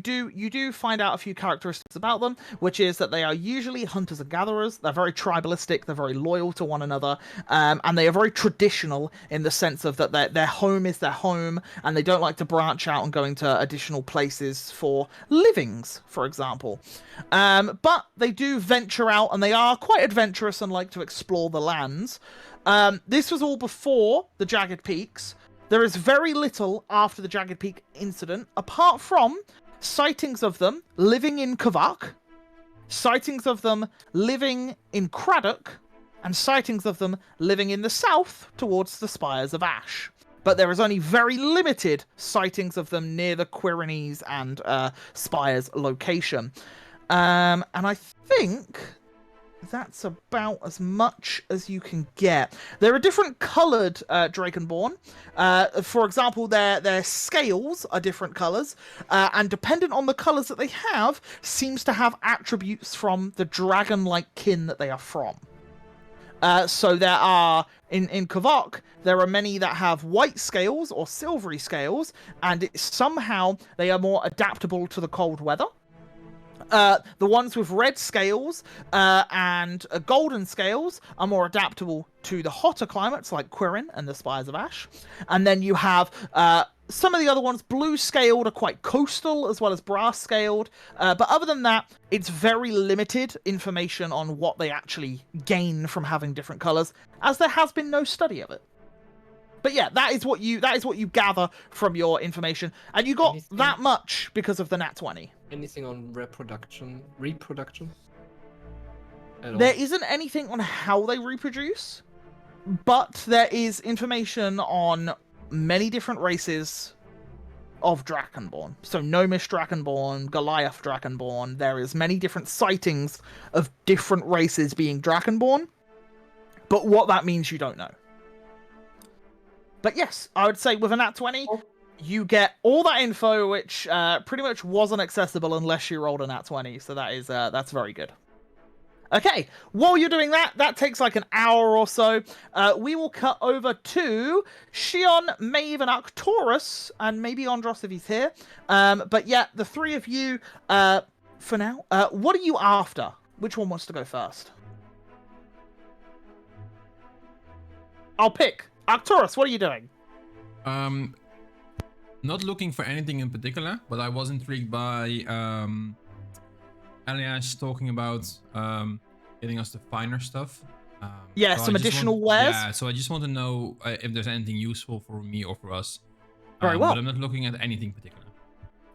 do find out a few characteristics about them, which is that they are usually hunters and gatherers. They're very tribalistic. They're very loyal to one another, and they are very traditional in the sense of that their home is their home, and they don't like to branch out and go into additional places for livings, for example. But they do venture out, and they are quite adventurous and like to explore the lands. This was all before the Jagged Peaks. There is very little after the Jagged Peak incident, apart from sightings of them living in Kavak, sightings of them living in Craddock, and sightings of them living in the south towards the Spires of Ash. But there is only very limited sightings of them near the Quirinese and Spires location. And I think that's about as much as you can get. There are different coloured Dragonborn. For example, their scales are different colours, and dependent on the colours that they have, seems to have attributes from the dragon-like kin that they are from. So there are, in Kavak, there are many that have white scales or silvery scales, and somehow they are more adaptable to the cold weather. The ones with red scales and golden scales are more adaptable to the hotter climates like Quirin and the Spires of Ash. And then you have some of the other ones, blue scaled, are quite coastal as well as brass scaled. But other than that, it's very limited information on what they actually gain from having different colors, as there has been no study of it. But yeah, that is what you gather from your information, and you got Anything- that much because of the Nat 20. Anything on reproduction? At all? There isn't anything on how they reproduce, but there is information on many different races of Dragonborn. So Gnomish Dragonborn, Goliath Dragonborn. There is many different sightings of different races being Dragonborn, but what that means you don't know. But yes, I would say with a Nat 20, you get all that info, which pretty much wasn't accessible unless you rolled a Nat 20. So that is that's very good. Okay, while you're doing that, that takes like an hour or so. We will cut over to Shion, Maeve, and Arcturus, and maybe Andros if he's here. But yeah, the three of you, for now, what are you after? Which one wants to go first? I'll pick. Arcturus, what are you doing? Not looking for anything in particular, but I was intrigued by Elias talking about getting us the finer stuff. Yeah, so some additional wares. Yeah, so I just want to know if there's anything useful for me or for us. Very well. But I'm not looking at anything particular.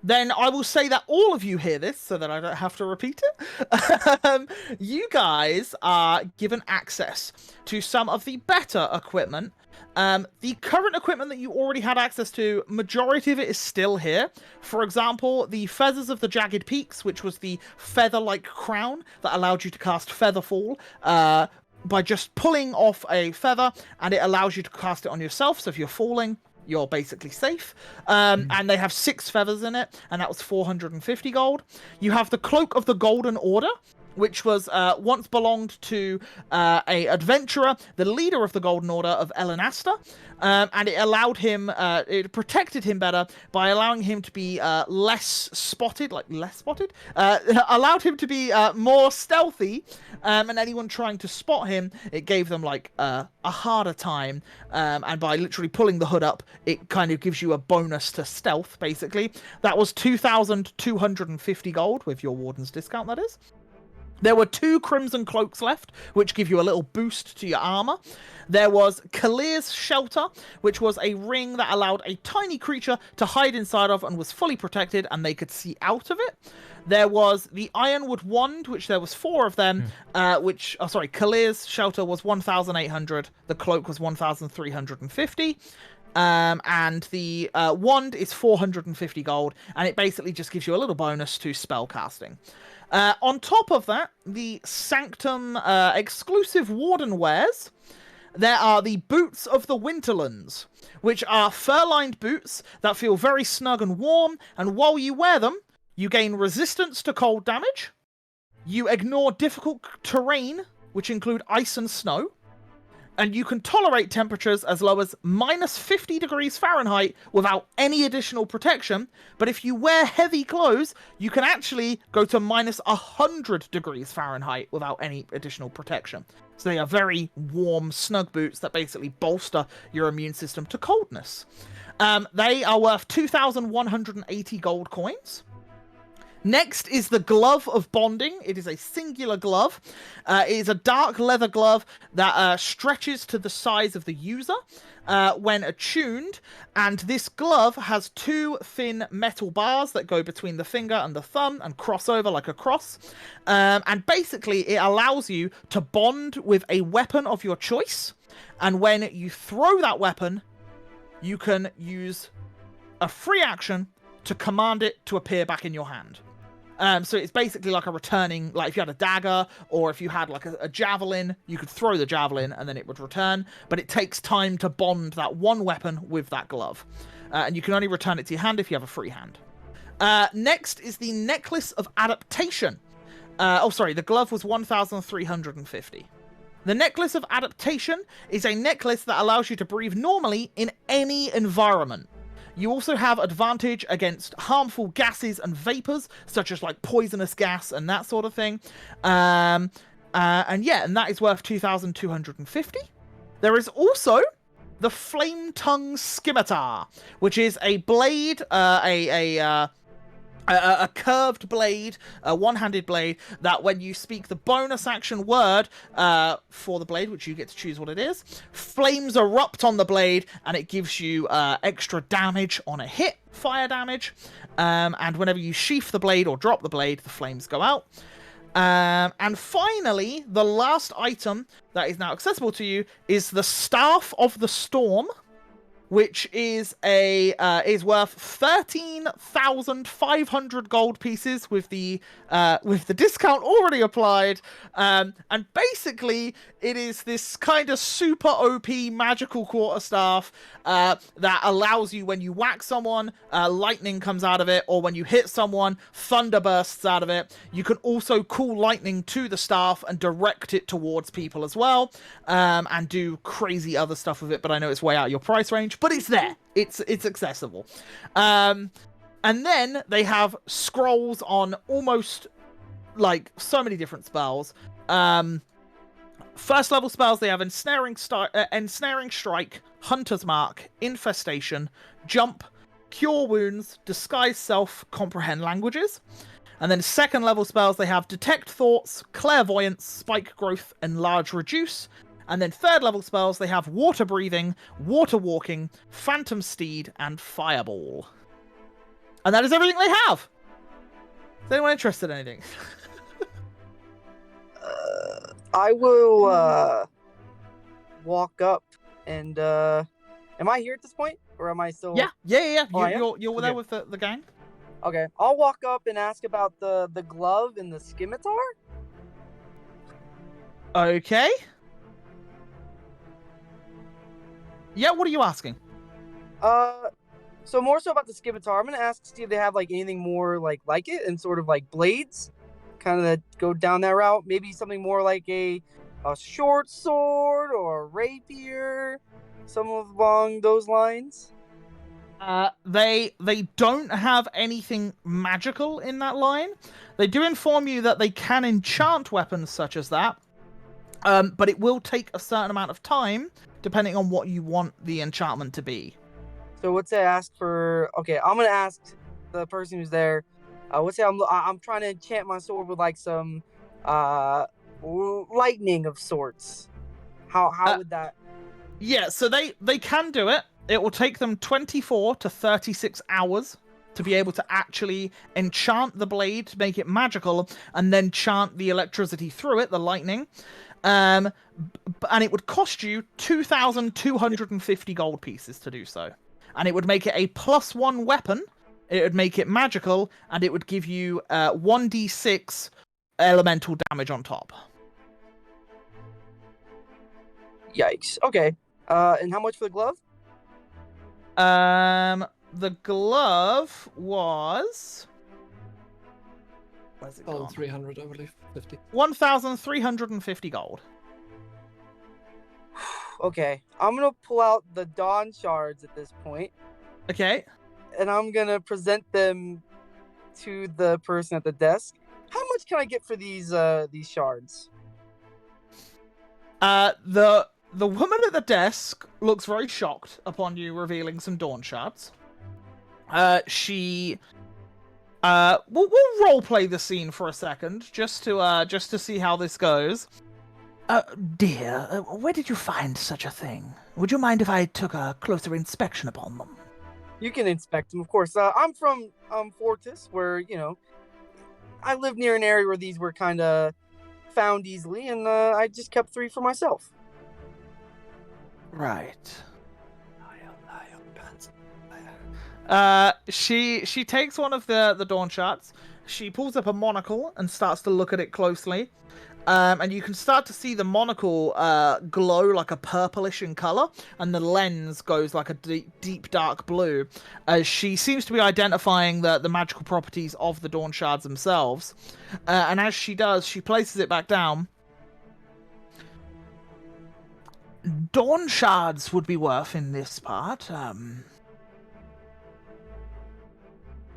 Then I will say that all of you hear this so that I don't have to repeat it. You guys are given access to some of the better equipment. The current equipment that you already had access to, majority of it is still here. For example, the Feathers of the Jagged Peaks, which was the feather-like crown that allowed you to cast Featherfall by just pulling off a feather, and it allows you to cast it on yourself, so if you're falling, you're basically safe. And they have 6 feathers in it, and that was 450 gold. You have the Cloak of the Golden Order, which was once belonged to a adventurer, the leader of the Golden Order of Elenasta, and it allowed him, it protected him better by allowing him to be less spotted, allowed him to be more stealthy, and anyone trying to spot him, it gave them like a harder time, and by literally pulling the hood up, it kind of gives you a bonus to stealth, basically. That was 2,250 gold with your Warden's discount, that is. There were 2 Crimson Cloaks left, which give you a little boost to your armor. There was Kalir's Shelter, which was a ring that allowed a tiny creature to hide inside of and was fully protected, and they could see out of it. There was the Ironwood Wand, which there was 4 of them, Kalir's Shelter was 1,800, the Cloak was 1,350. And the wand is 450 gold, and it basically just gives you a little bonus to spell casting. On top of that, the Sanctum exclusive Warden wares, there are the Boots of the Winterlands, which are fur-lined boots that feel very snug and warm, and while you wear them, you gain resistance to cold damage, you ignore difficult terrain, which include ice and snow, and you can tolerate temperatures as low as -50 degrees Fahrenheit without any additional protection. But if you wear heavy clothes, you can actually go to -100 degrees Fahrenheit without any additional protection. So they are very warm, snug boots that basically bolster your immune system to coldness. They are worth 2,180 gold coins. Next is the Glove of Bonding. It is a singular glove. It is a dark leather glove that stretches to the size of the user when attuned, and this glove has 2 thin metal bars that go between the finger and the thumb and cross over like a cross. And basically, it allows you to bond with a weapon of your choice, and when you throw that weapon, you can use a free action to command it to appear back in your hand. So it's basically like a returning, like if you had a dagger, or if you had like a javelin, you could throw the javelin and then it would return, but it takes time to bond that one weapon with that glove. And you can only return it to your hand if you have a free hand. Next is the Necklace of Adaptation. The glove was 1,350. The Necklace of Adaptation is a necklace that allows you to breathe normally in any environment. You also have advantage against harmful gases and vapors, such as like poisonous gas and that sort of thing. And that is worth 2,250. There is also the Flame Tongue Scimitar, which is a blade, a curved blade, a one-handed blade, that when you speak the bonus action word for the blade, which you get to choose what it is, flames erupt on the blade, and it gives you extra damage on a hit, fire damage, and whenever you sheath the blade or drop the blade, the flames go out. And finally, the last item that is now accessible to you is the Staff of the Storm, which is worth 13,500 gold pieces with the discount already applied. And basically, it is this kind of super OP magical quarterstaff that allows you, when you whack someone, lightning comes out of it, or when you hit someone, thunder bursts out of it. You can also call lightning to the staff and direct it towards people as well, and do crazy other stuff with it. But I know it's way out of your price range. But it's there. It's accessible. And then they have scrolls on almost like so many different spells. First level spells, they have Ensnaring Strike, Hunter's Mark, Infestation, Jump, Cure Wounds, Disguise Self, Comprehend Languages. And then second level spells, they have Detect Thoughts, Clairvoyance, Spike Growth, Enlarge Reduce. And then third level spells, they have Water Breathing, Water Walking, Phantom Steed, and Fireball. And that is everything they have! Is anyone interested in anything? I will walk up and am I here at this point? Or am I still... Yeah. Oh, You're there with the gang? Okay, I'll walk up and ask about the glove and the scimitar. Okay. Yeah, what are you asking? So more so about the scimitar. I'm gonna ask to see if they have like anything more like it, and sort of like blades, kind of go down that route. Maybe something more like a short sword or a rapier, something along those lines. They don't have anything magical in that line. They do inform you that they can enchant weapons such as that, but it will take a certain amount of time depending on what you want the enchantment to be. So let's say I ask for... Okay, I'm gonna ask the person who's there. Let's say I'm trying to enchant my sword with like some lightning of sorts. How would that... Yeah, so they can do it. It will take them 24 to 36 hours to be able to actually enchant the blade to make it magical, and then chant the electricity through it, the lightning. And it would cost you 2,250 gold pieces to do so. And it would make it a +1 weapon. It would make it magical, and it would give you 1d6 elemental damage on top. Yikes. Okay. And how much for the glove? The glove was... Where's it Oh, gone? 300, I believe. 50. 1,350 gold. Okay. I'm gonna pull out the Dawn shards at this point, Okay. and I'm gonna present them to the person at the desk. How much can I get for these shards? The woman at the desk looks very shocked upon you revealing some Dawn shards. We'll roleplay the scene for a second, just to see how this goes. Dear, where did you find such a thing? Would you mind if I took a closer inspection upon them? You can inspect them, of course. I'm from Fortis, where I live near an area where these were kind of found easily, and I just kept 3 for myself. Right. She takes one of the Dawn shards. She pulls up a monocle and starts to look at it closely. And you can start to see the monocle glow like a purplish in color, and the lens goes like a deep dark blue, as she seems to be identifying the magical properties of the Dawn shards themselves. And as she does, she places it back down. Dawn shards would be worth in this part,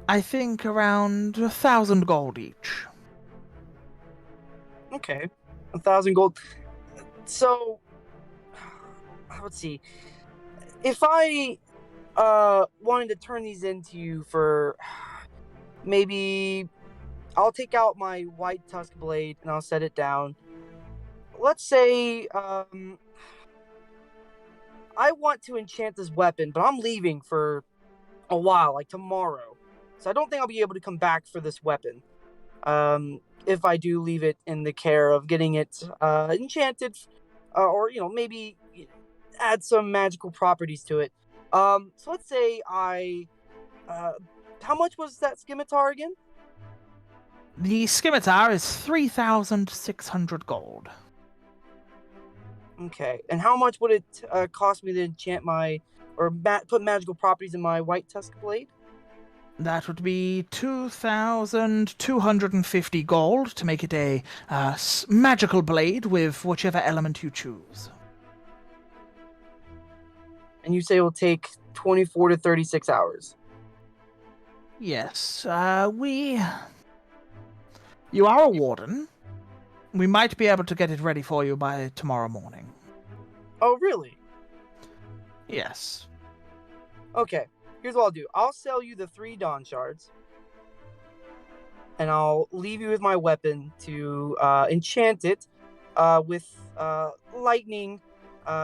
I think around 1,000 gold each. Okay, 1,000 gold. So, let's see. if I wanted to turn these into you for maybe I'll take out my white tusk blade and I'll set it down. Let's say I want to enchant this weapon, but I'm leaving for a while, like tomorrow. So I don't think I'll be able to come back for this weapon. If I do leave it in the care of getting it enchanted, or maybe add some magical properties to it. So let's say how much was that scimitar again? The Scimitar is 3,600 gold. Okay, and how much would it cost me to enchant put magical properties in my white tusk blade? That would be 2,250 gold to make it a magical blade with whichever element you choose. And you say it will take 24 to 36 hours. Yes, You are a warden. We might be able to get it ready for you by tomorrow morning. Oh, really? Yes. Okay, here's what I'll do. I'll sell you the 3 Dawn Shards. And I'll leave you with my weapon to enchant it with lightning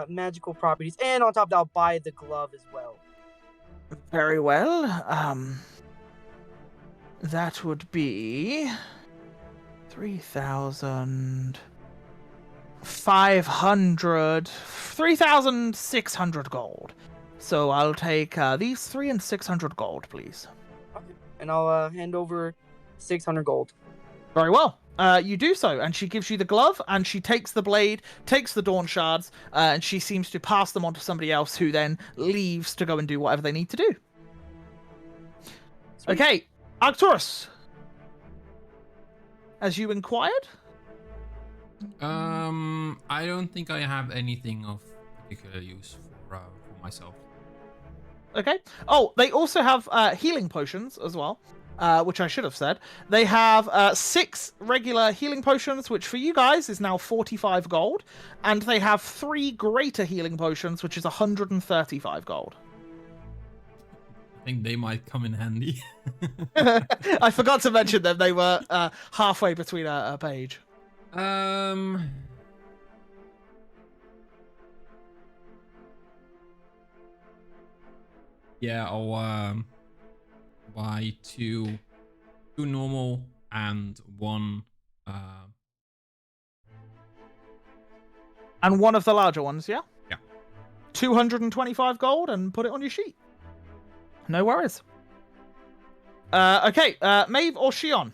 magical properties. And on top of that, I'll buy the glove as well. Very well. That would be 3,600 gold. So I'll take these 3 and 600 gold, please. Okay. And I'll hand over 600 gold. Very well. You do so, and she gives you the glove, and she takes the blade, takes the Dawn Shards, and she seems to pass them on to somebody else, who then leaves to go and do whatever they need to do. Sweet. Okay, Arcturus. As you inquired? I don't think I have anything of particular use for myself. Okay. Oh, they also have healing potions as well, which I should have said. They have 6 regular healing potions, which for you guys is now 45 gold, and they have 3 greater healing potions, which is 135 gold. I think they might come in handy. I forgot to mention them. They were halfway between a page. Yeah, I'll buy 2 normal and 1 And one of the larger ones, yeah? Yeah. 225 gold, and put it on your sheet. No worries. Okay, Maeve or Shion?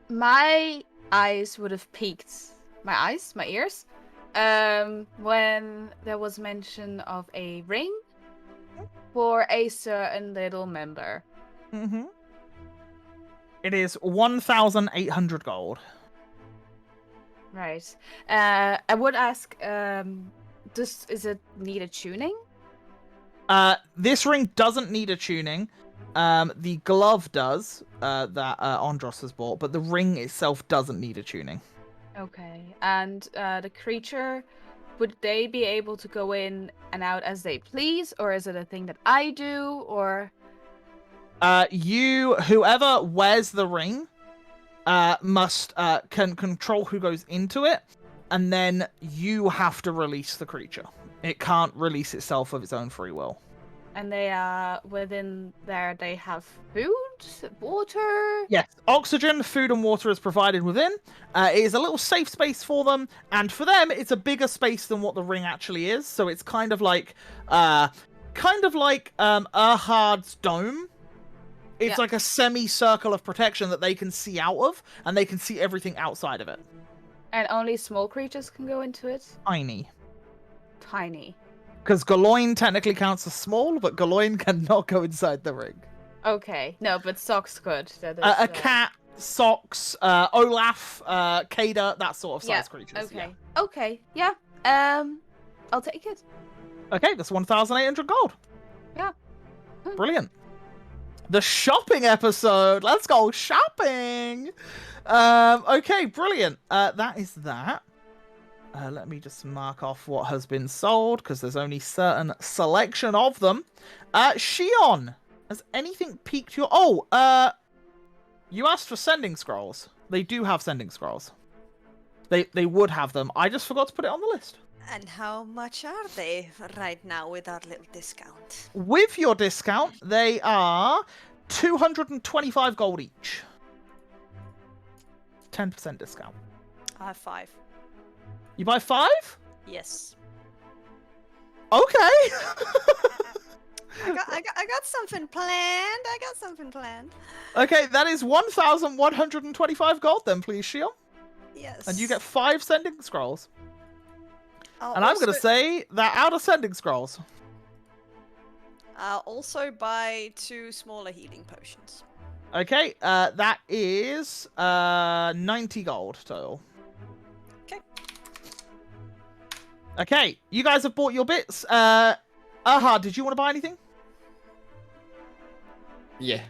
My eyes would have peaked. My ears, when there was mention of a ring for a certain little member. Mm-hmm. It is 1,800 gold. Right. I would ask, is it need a tuning? This ring doesn't need a tuning. The glove does, that Andros has bought, but the ring itself doesn't need a tuning. Okay. And the creature, would they be able to go in and out as they please, or is it a thing that I do, or? Whoever wears the ring, can control who goes into it, and then you have to release the creature. It can't release itself of its own free will. And they are within there. They have food, water. Yes, oxygen, food, and water is provided within. It is a little safe space for them, and for them, it's a bigger space than what the ring actually is. So it's kind of like Erhard's dome. It's like a semicircle of protection that they can see out of, and they can see everything outside of it. And only small creatures can go into it? Tiny. Because Galoin technically counts as small, but Galoin cannot go inside the ring. Okay. No, but Socks could. A cat, Socks, Olaf, Kada, that sort of size creatures. Okay. Yeah. Okay. Yeah. I'll take it. Okay, that's 1,800 gold. Yeah. Brilliant. The shopping episode. Let's go shopping. Okay, brilliant. That is that. Let me just mark off what has been sold, because there's only certain selection of them. Shion, has anything piqued your... Oh, you asked for sending scrolls. They do have sending scrolls. They would have them. I just forgot to put it on the list. And how much are they right now with our little discount? With your discount, they are 225 gold each. 10% discount. I have 5. You buy 5? Yes. Okay. I got something planned. Okay, that is 1,125 gold then, please, Shion. Yes. And you get 5 sending scrolls. I'll And I'm going to also- say that out of sending scrolls. I'll also buy 2 smaller healing potions. Okay, that is 90 gold total. Okay. Okay, you guys have bought your bits. Aha, did you want to buy anything? Yeah.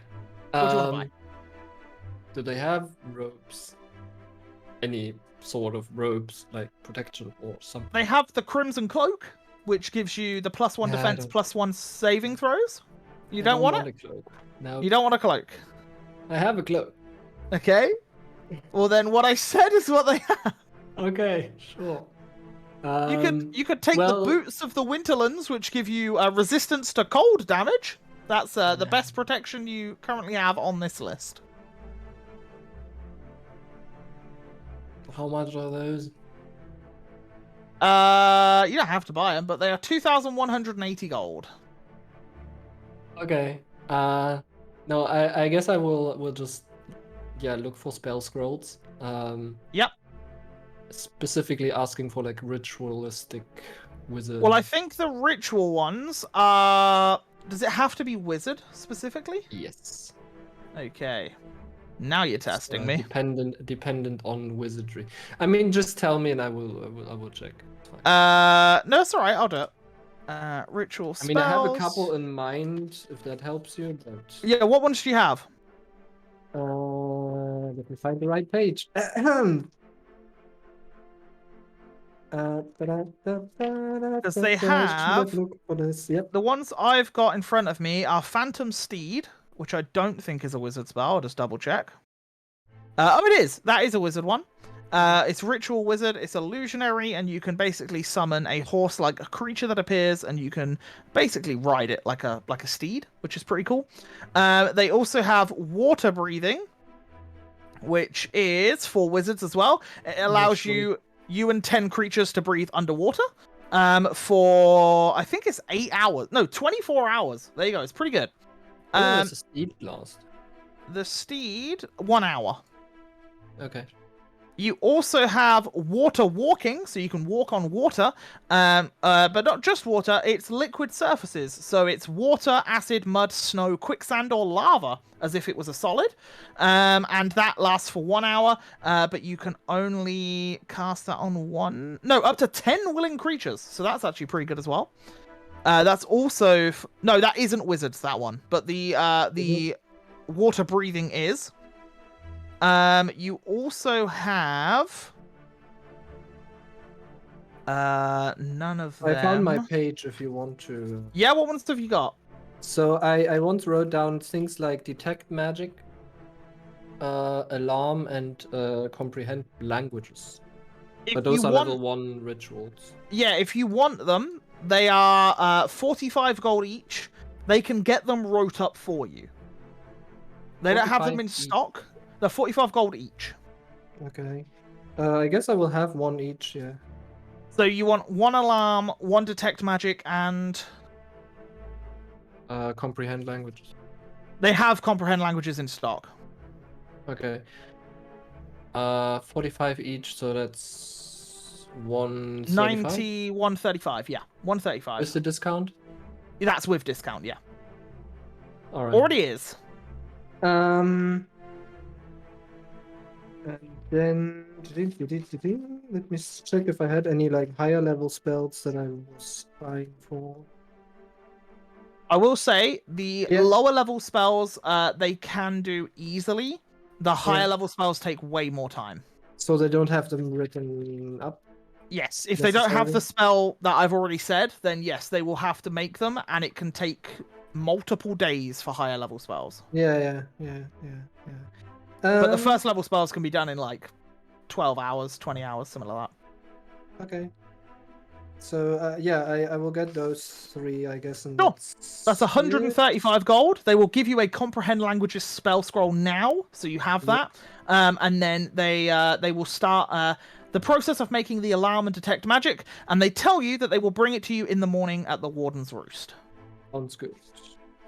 What do you want to buy? Do they have robes? Any sort of robes, like protection or something? They have the Crimson Cloak, which gives you the +1 Yeah, I defense, don't- +1 saving throws. You I don't want it? a cloak. No. You don't want a cloak. I have a cloak. Okay. Well, then what I said is what they have. Okay, sure. You could take well- the boots of the Winterlands, which give you resistance to cold damage. That's the best protection you currently have on this list. How much are those? You don't have to buy them, but they are 2,180 gold. Okay. No, I guess I will just look for spell scrolls. Yep. Specifically asking for like ritualistic wizard. Well, I think the ritual ones are... Does it have to be wizard specifically? Yes. Okay. Now you're testing me. Dependent on wizardry. I mean, just tell me and I will check. It's fine. No, it's alright, I'll do it. Ritual spells. I mean, I have a couple in mind, if that helps you, but... Yeah, what ones do you have? Let me find the right page. Because they have- Look for this. Yep. The ones I've got in front of me are Phantom Steed, which I don't think is a wizard spell. I'll just double check. Oh, it is. That is a wizard one. It's Ritual Wizard. It's illusionary, and you can basically summon a horse-like creature that appears, and you can basically ride it like a steed, which is pretty cool. They also have Water Breathing, which is for wizards as well. It allows you and 10 creatures to breathe underwater. For I think it's 8 hours. No, 24 hours. There you go. It's pretty good. It's a steed blast. The steed, 1 hour. Okay. You also have water walking, so you can walk on water, but not just water, it's liquid surfaces. So it's water, acid, mud, snow, quicksand, or lava, as if it was a solid. And that lasts for 1 hour, but you can only cast that on up to 10 willing creatures. So that's actually pretty good as well. That's also... No, that isn't wizards, that one. But the water breathing is... You also have none of them. I found my page if you want to. Yeah, what ones have you got? So I once wrote down things like detect magic, alarm, and comprehend languages. If But those you are want... level 1 rituals. Yeah, if you want them, they are 45 gold each. They can get them wrote up for you. They don't have them 45 in each. stock. They're 45 gold each. Okay. I guess I will have one each, yeah. So you want 1 alarm, 1 detect magic, and... Comprehend languages. They have comprehend languages in stock. Okay. 45 each, so that's 135? 90, 135, yeah. 135. Is the discount? That's with discount, yeah. Alright. Already is. And then let me check if I had any like higher level spells that I was buying for. I will say the Yeah. lower level spells they can do easily. The higher level spells take way more time. So they don't have them written up. Yes, if they don't have the spell that I've already said, then yes, they will have to make them, and it can take multiple days for higher level spells. Yeah. But the first level spells can be done in like 12 hours, 20 hours, something like that. Okay. So yeah, I will get those 3, I guess, and Sure. That's it. 135 gold. They will give you a comprehend languages spell scroll now, so you have that. And then they will start the process of making the alarm and detect magic, and they tell you that they will bring it to you in the morning at the Warden's Roost. Sounds good.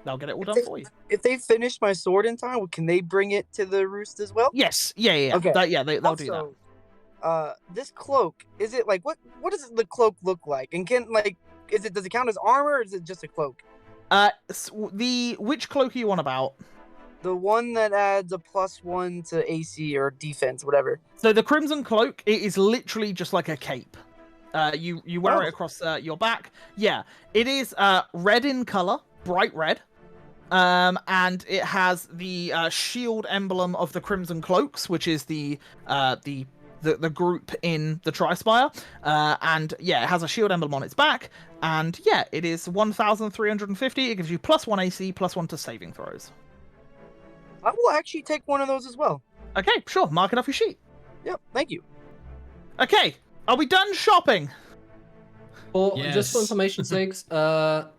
They'll get it all done for you. If they finish my sword in time, can they bring it to the roost as well? Yes. Yeah. Okay. They'll do that. This cloak, is it like what does the cloak look like? And does it count as armor, or is it just a cloak? Which cloak are you on about? The one that adds a +1 to AC or defense, whatever. So the Crimson Cloak, it is literally just like a cape. You wear it across your back. Yeah, it is red in color, bright red. And it has the shield emblem of the Crimson Cloaks, which is the group in the Trispire. And yeah, it has a shield emblem on its back. And yeah, it is 1,350. It gives you +1 AC, +1 to saving throws. I will actually take one of those as well. Okay, sure. Mark it off your sheet. Yep, thank you. Okay, are we done shopping? Or Yes. just for information's sakes, I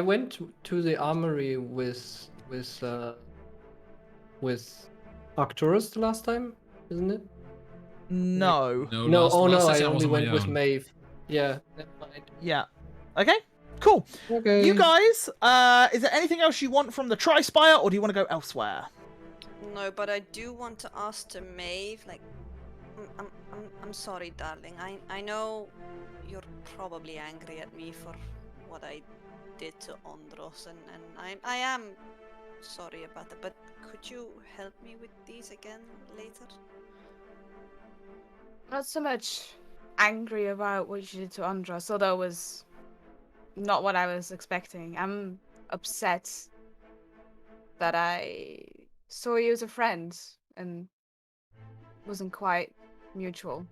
went to the armory with Arcturus the last time, isn't it? No. No, last I session only was on went my with own. Maeve. Yeah, never mind. Yeah. Okay, cool. Okay. You guys, is there anything else you want from the Trispire, or do you want to go elsewhere? No, but I do want to ask to Maeve, like, I'm sorry, darling. I know you're probably angry at me for what I did to Andros, and I am sorry about that, but could you help me with these again later? Not so much angry about what you did to Andros, although it was not what I was expecting. I'm upset that I saw you as a friend and wasn't quite mutual.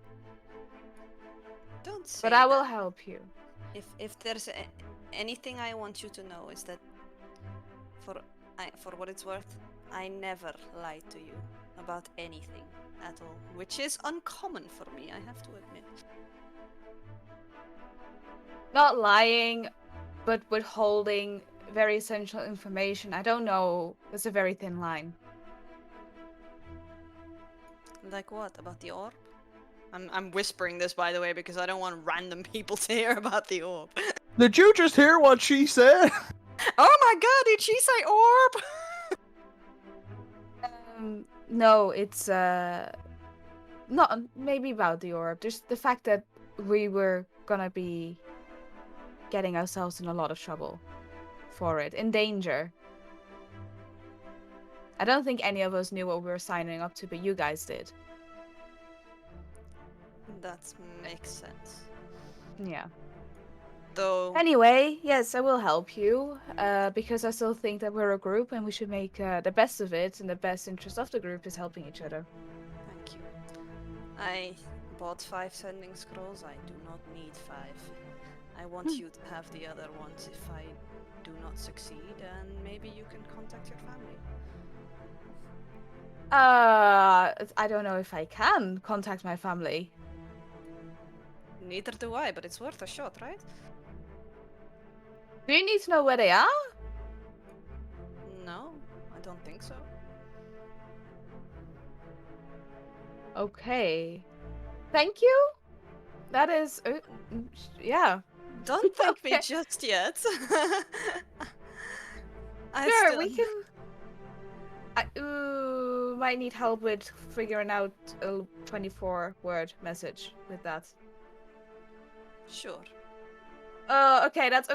Don't say But I that. will help you. If there's anything I want you to know is that for what it's worth, I never lied to you about anything at all, which is uncommon for me, I have to admit. Not lying, but withholding very essential information. I don't know. It's a very thin line. Like what? About the orb? I'm whispering this, by the way, because I don't want random people to hear about the orb. Did you just hear what she said? Oh my god, did she say orb? No, it's not maybe about the orb. Just the fact that we were gonna be getting ourselves in a lot of trouble for it, in danger. I don't think any of us knew what we were signing up to, but you guys did. That makes sense. Yeah. Though, Anyway, yes, I will help you, because I still think that we're a group and we should make the best of it, and the best interest of the group is helping each other. thank you. I bought 5 sending scrolls. I do not need 5. I want you to have the other ones if I do not succeed, and maybe you can contact your family. I don't know if I can contact my family. Neither do I, but it's worth a shot, right? Do you need to know where they are? No, I don't think so. Okay. Thank you? That is... yeah. Don't thank me Okay. just yet. Sure, we can... I might need help with figuring out a 24-word message with that. Sure. Okay. That's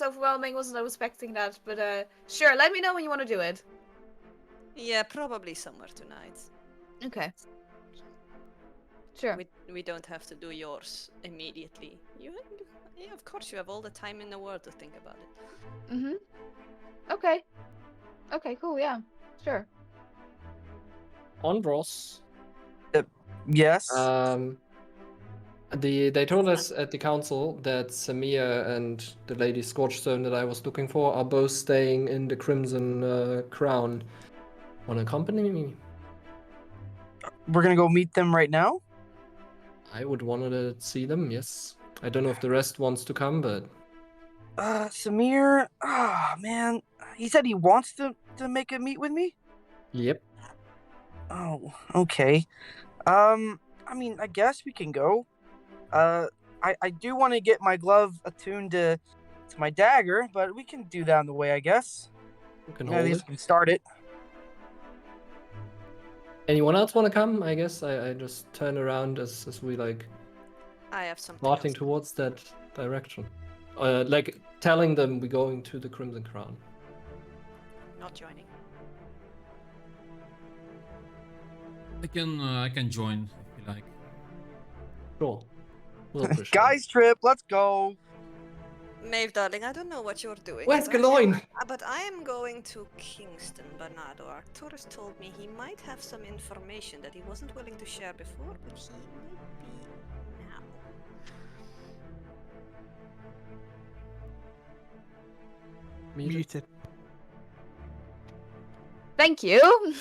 overwhelming. Wasn't expecting that, but sure. Let me know when you want to do it. Yeah, probably somewhere tonight. Okay. Sure. We don't have to do yours immediately. Yeah, of course you have all the time in the world to think about it. Mhm. Okay. Okay. Cool. Yeah. Sure. Andros. Yes. They told us at the council that Samir and the Lady Scorchstone that I was looking for are both staying in the Crimson Crown. Wanna accompany me? We're gonna go meet them right now. I would want to see them, yes. I don't know if the rest wants to come, but Samir. Man, he said he wants to make a meet with me. yep. Oh, okay. I mean, I guess we can go. I do want to get my glove attuned to my dagger, but we can do that on the way, I guess. We can At hold least it. we can start it. Anyone else want to come? I guess I just turn around as we like I have something marching else. towards that direction. Like telling them we're going to the Crimson Crown. Not joining. I can join if you like. Sure. We'll appreciate it. Guys trip, let's go. Maeve, darling, I don't know what you're doing. Where's but I am- Galoin? But I am going to Kingston, Bernardo. Arcturus told me he might have some information that he wasn't willing to share before, but he might be now. Muted. Thank you.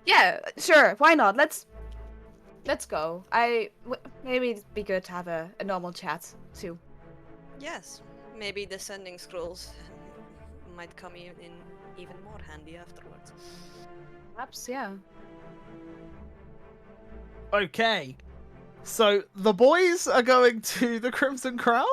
Yeah, sure. Why not? Let's go. Maybe it'd be good to have a normal chat too. Yes, maybe the sending scrolls might come in even more handy afterwards. Perhaps, yeah. Okay. So the boys are going to the Crimson Crown.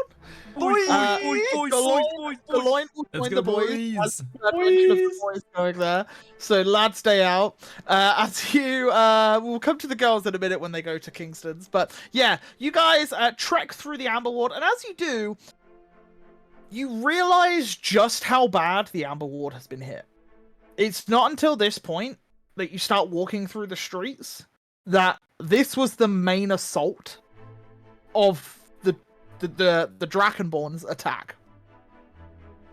Boys, Galoin will Let's join go, the boys. boys! As the mention of the boys going there. So lads, stay out. As you, we'll come to the girls in a minute when they go to Kingston's. But yeah, you guys trek through the Amber Ward, and as you do, you realize just how bad the Amber Ward has been hit. It's not until this point that you start walking through the streets that this was the main assault of the Dragonborn's attack.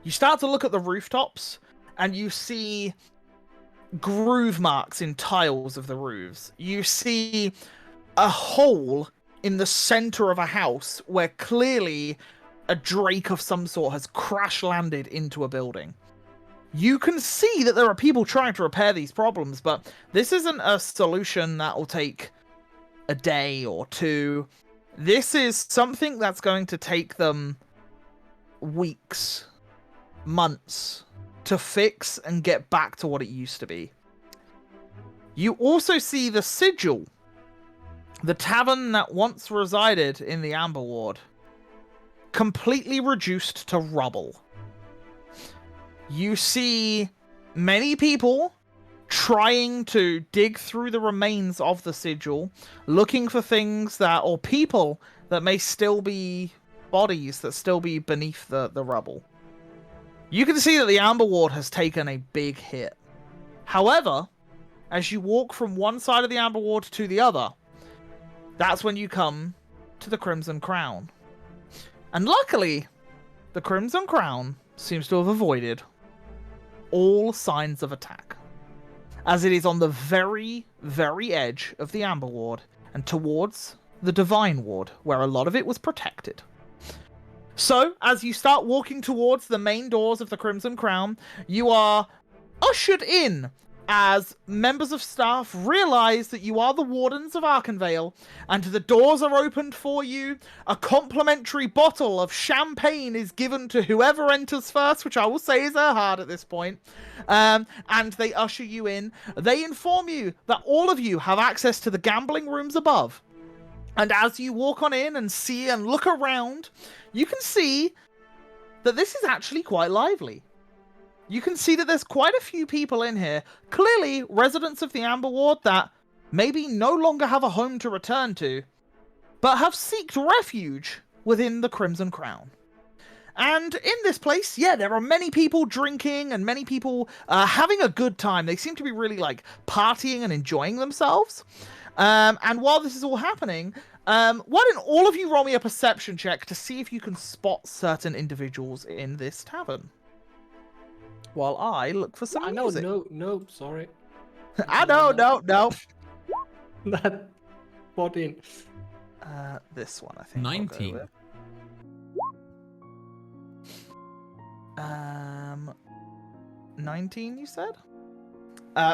You start to look at the rooftops, and you see groove marks in tiles of the roofs. You see a hole in the center of a house where clearly a drake of some sort has crash landed into a building. You can see that there are people trying to repair these problems, but this isn't a solution that will take a day or two. This is something that's going to take them weeks, months to fix and get back to what it used to be. You also see the Sigil, the tavern that once resided in the Amber Ward, completely reduced to rubble. You see many people trying to dig through the remains of the Sigil, looking for things that, or people that may still be bodies that still be beneath the rubble. You can see that the Amber Ward has taken a big hit. However, as you walk from one side of the Amber Ward to the other, that's when you come to the Crimson Crown. And luckily, the Crimson Crown seems to have avoided all signs of attack, as it is on the very, very edge of the Amber Ward and towards the Divine Ward, where a lot of it was protected. So, as you start walking towards the main doors of the Crimson Crown, you are ushered in as members of staff realize that you are the Wardens of Arkenvale, and the doors are opened for you. A complimentary bottle of champagne is given to whoever enters first, which I will say is Erhard at this point. And they usher you in. They inform you that all of you have access to the gambling rooms above. And as you walk on in and see and look around, you can see that this is actually quite lively. You can see that there's quite a few people in here, clearly residents of the Amber Ward that maybe no longer have a home to return to, but have sought refuge within the Crimson Crown. And in this place, yeah, there are many people drinking and many people having a good time. They seem to be really, like, partying and enjoying themselves. And while this is all happening, why don't all of you roll me a perception check to see if you can spot certain individuals in this tavern? While I look for some music. No, sorry. I know, no. That 14. This one, I think. I'll go 19. with. 19, you said?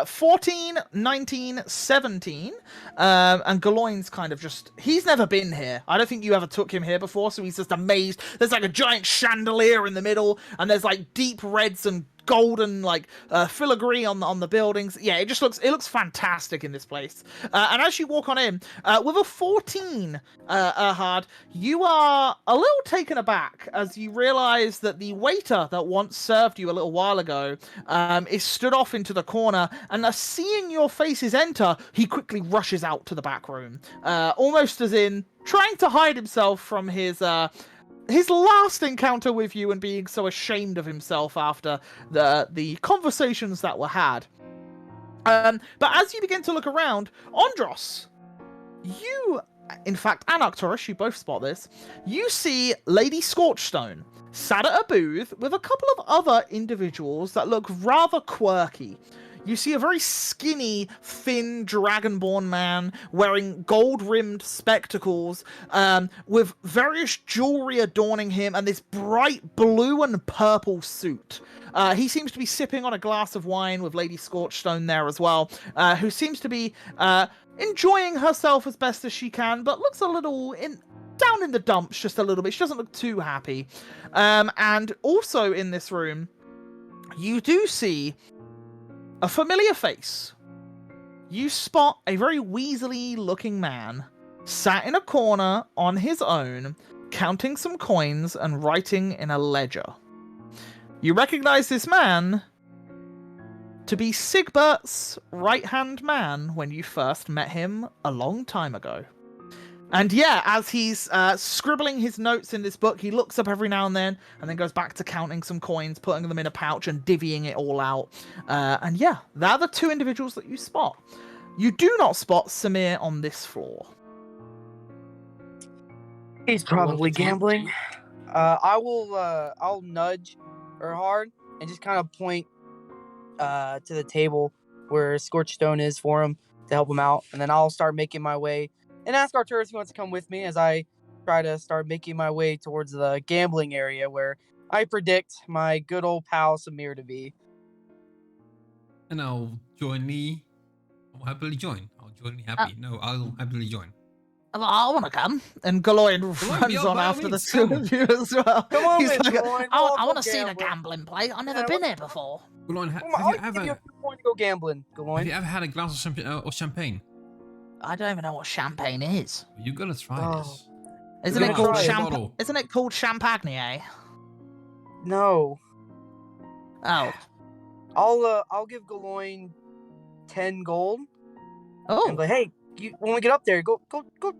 14, 19, 17. And Galoin's kind of just... He's never been here. I don't think you ever took him here before, so he's just amazed. There's like a giant chandelier in the middle, and there's like deep reds and golden like filigree on the buildings. Yeah, it looks fantastic in this place. And as you walk on in, with a 14, Erhard, you are a little taken aback as you realize that the waiter that once served you a little while ago is stood off into the corner, and seeing your faces enter, he quickly rushes out to the back room, almost as in trying to hide himself from his last encounter with you and being so ashamed of himself after the conversations that were had. But as you begin to look around, Andros, you, in fact, and Arcturus, you both spot this, you see Lady Scorchstone sat at a booth with a couple of other individuals that look rather quirky. You see a very skinny, thin, dragonborn man wearing gold-rimmed spectacles, with various jewelry adorning him, and this bright blue and purple suit. He seems to be sipping on a glass of wine with Lady Scorchstone there as well, who seems to be enjoying herself as best as she can, but looks a little down in the dumps just a little bit. She doesn't look too happy. And also in this room, you do see a familiar face. You spot a very weaselly-looking man sat in a corner on his own, counting some coins and writing in a ledger. You recognize this man to be Sigbert's right-hand man when you first met him a long time ago. And yeah, as he's scribbling his notes in this book, he looks up every now and then goes back to counting some coins, putting them in a pouch and divvying it all out. And yeah, they're the two individuals that you spot. You do not spot Samir on this floor. He's probably gambling. I'll nudge her hard and just kind of point to the table where Scorchstone is for him to help him out. And then I'll start making my way and ask Arcturus if he wants to come with me as I try to start making my way towards the gambling area where I predict my good old pal Samir to be. And I'll happily join. I'll happily join. Well, I want to come. And Galoin runs yo, on by all after the means, two come. of you as well. Come on, He's in, like, Galoin. I We'll want go to see the gambling. gambling place. I've never Yeah, been here before. Galoin, I'll give you a point to go gambling, have Galoin. you ever had a glass of champagne? I don't even know what champagne is. You gotta try Oh. this. Isn't Yeah, it called try it. Bottle. Isn't it called Champagne? No. Oh. I'll give Galoin 10 gold. Oh. And be like, hey, when we get up there, go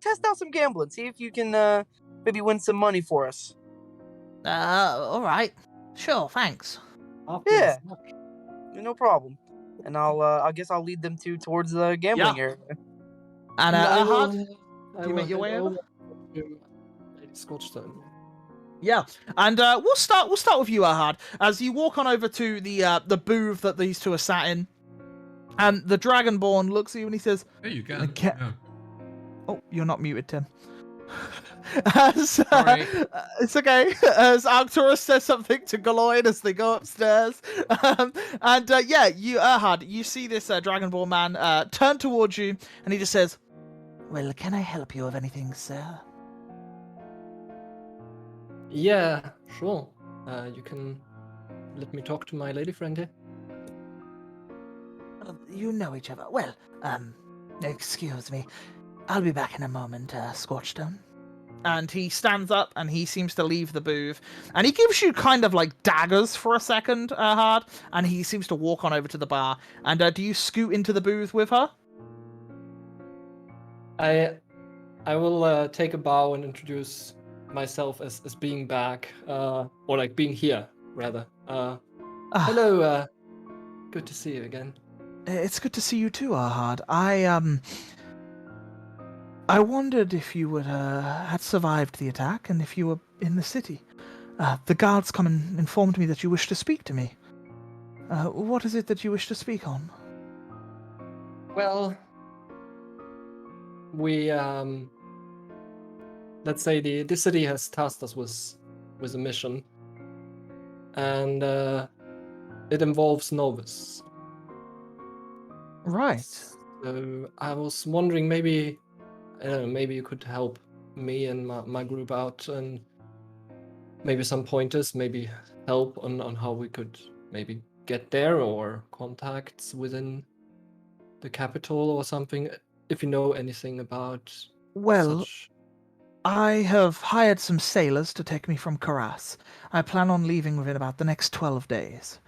test out some gambling. See if you can maybe win some money for us. All right. Sure, thanks. Yeah. No problem. And I guess I'll lead them towards the gambling area. And I Ahad, will- do you make your way over? to Lady Scorchstone. Yeah, and we'll start with you, Ahad, as you walk on over to the booth that these two are sat in, and the Dragonborn looks at you and he says, There you go. Okay. Yeah. "Oh, you're not muted, Tim." As, Sorry. it's okay. As Arcturus says something to Galoin as they go upstairs, and yeah, you, Ahad, you see this Dragonborn man turn towards you, and he just says, "Well, can I help you with anything, sir?" Yeah, sure. You can let me talk to my lady friend here. You know each other. Well, excuse me. I'll be back in a moment, Scorchstone. And he stands up and he seems to leave the booth. And he gives you kind of like daggers for a second, Hard. And he seems to walk on over to the bar. And do you scoot into the booth with her? I will take a bow and introduce myself as being back, or like being here rather. Hello, good to see you again. It's good to see you too, Ahad. I wondered if you would had survived the attack and if you were in the city. The guards come and informed me that you wish to speak to me. What is it that you wish to speak on? Well, we let's say the city has tasked us with a mission, and it involves Novus. Right. So I was wondering, maybe I don't know, maybe you could help me and my group out, and maybe some pointers, maybe help on how we could maybe get there, or contacts within the capital or something. If you know anything about Well, such. I have hired some sailors to take me from Karas. I plan on leaving within about the next 12 days.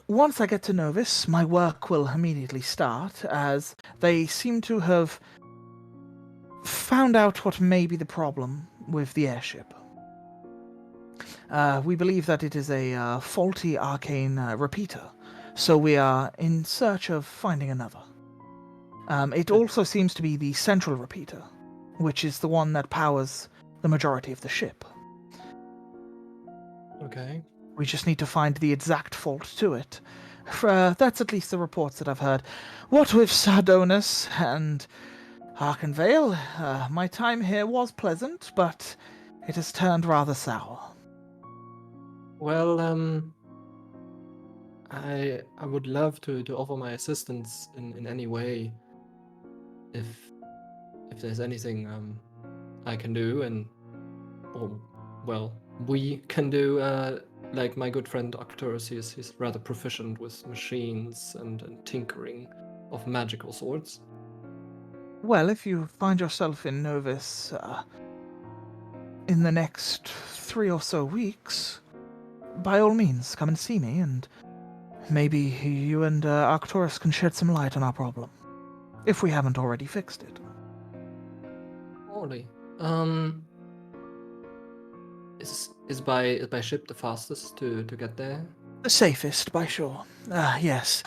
Once I get to Novus, my work will immediately start, as they seem to have found out what may be the problem with the airship. We believe that it is a faulty arcane repeater, so we are in search of finding another. It also seems to be the central repeater, which is the one that powers the majority of the ship. Okay. We just need to find the exact fault to it. That's at least the reports that I've heard. What with Sardonis and Arkenvale, my time here was pleasant, but it has turned rather sour. Well, I would love to offer my assistance in any way, if there's anything I can do, or well, we can do. Like my good friend Arcturus, he's rather proficient with machines and tinkering of magical sorts. Well, if you find yourself in Novus in the next 3 or so weeks, by all means, come and see me, and maybe you and Arcturus can shed some light on our problem, if we haven't already fixed it. Surely. Is by ship the fastest to get there? The safest, by sure. Yes.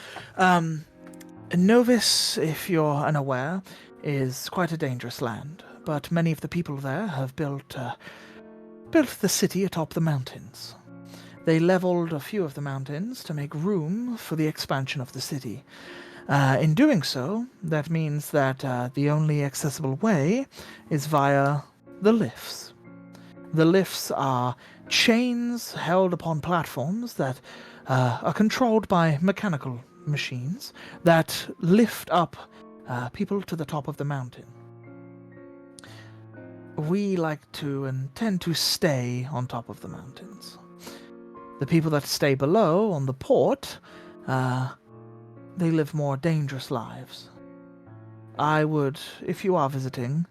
Novus, if you're unaware, is quite a dangerous land, but many of the people there have built the city atop the mountains. They leveled a few of the mountains to make room for the expansion of the city. In doing so, that means that the only accessible way is via the lifts. The lifts are chains held upon platforms that are controlled by mechanical machines that lift up people to the top of the mountain. We like to and tend to stay on top of the mountains. The people that stay below on the port, they live more dangerous lives. I would, if you are visiting,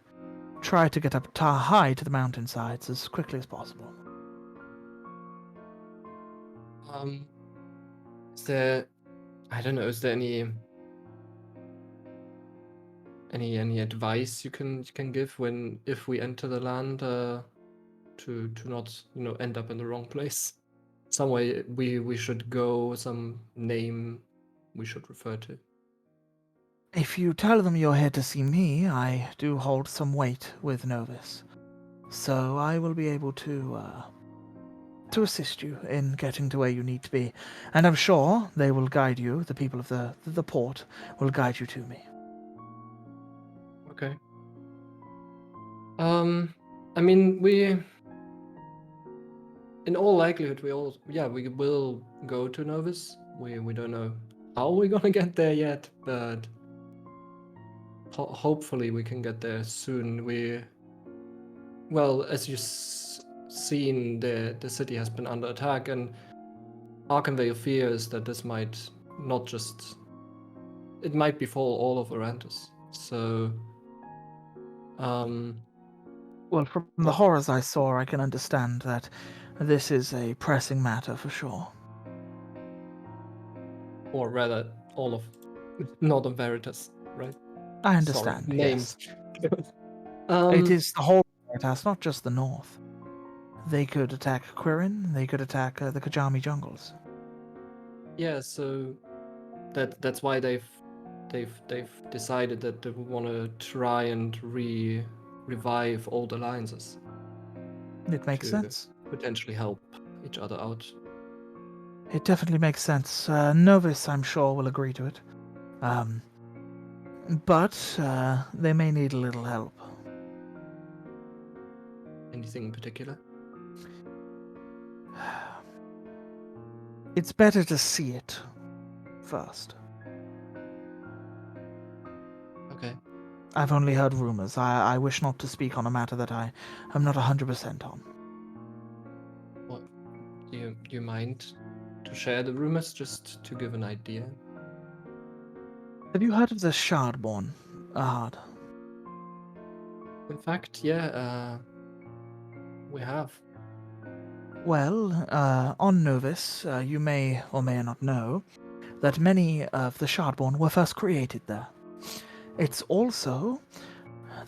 try to get up high to the mountainsides as quickly as possible. Is there, I don't know, is there any advice you can give if we enter the land to not end up in the wrong place? Some way we should go, some name we should refer to. If you tell them you're here to see me, I do hold some weight with Novus, so I will be able to assist you in getting to where you need to be, and I'm sure they will guide you. The people of the port will guide you to me. Okay. I mean, in all likelihood, we will go to Novus. We don't know how we're gonna get there yet, but hopefully we can get there soon. Well, as you've seen, the city has been under attack, and Arkenvale fears that this might not just... It might befall all of Veritas. So... Well, from the horrors I saw, I can understand that this is a pressing matter for sure. Or rather, all of Northern Veritas, right? I understand. Sorry, names. Yes. It is the whole Veritas, not just the north. They could attack Quirin. They could attack the Kajami jungles. Yeah, so that's why they've decided that they want to try and revive old alliances. It makes sense. Potentially help each other out. It definitely makes sense. Novus, I'm sure, will agree to it. But they may need a little help. Anything in particular? It's better to see it first. Okay. I've only heard rumors. I wish not to speak on a matter that I am not 100% on. What? Do you mind to share the rumors just to give an idea? Have you heard of the Shardborn, Ahad? In fact, yeah, we have. Well, on Novus, you may or may not know that many of the Shardborn were first created there. It's also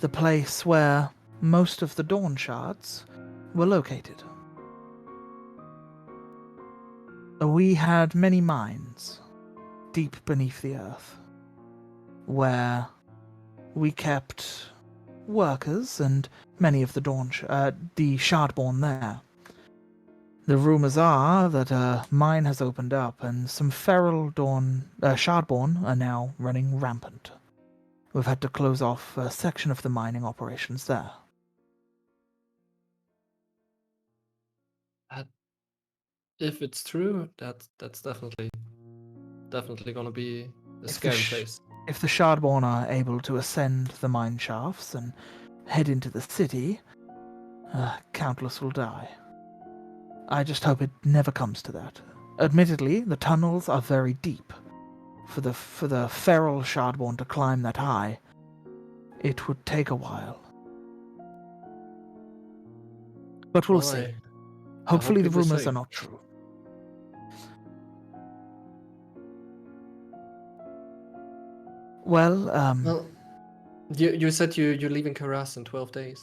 the place where most of the Dawn Shards were located. We had many mines deep beneath the earth where we kept workers and many of the the Shardborn there. The rumors are that a mine has opened up and some feral Shardborn are now running rampant. We've had to close off a section of the mining operations there. If it's true, that's definitely gonna be a If the scary place. If the Shardborn are able to ascend the mine shafts and head into the city, countless will die. I just hope it never comes to that. Admittedly, the tunnels are very deep. For the feral Shardborn to climb that high, it would take a while. But we'll Well, see. I Hopefully hope the it was rumors are safe. not true. Well, Well, you said you're leaving Karas in 12 days.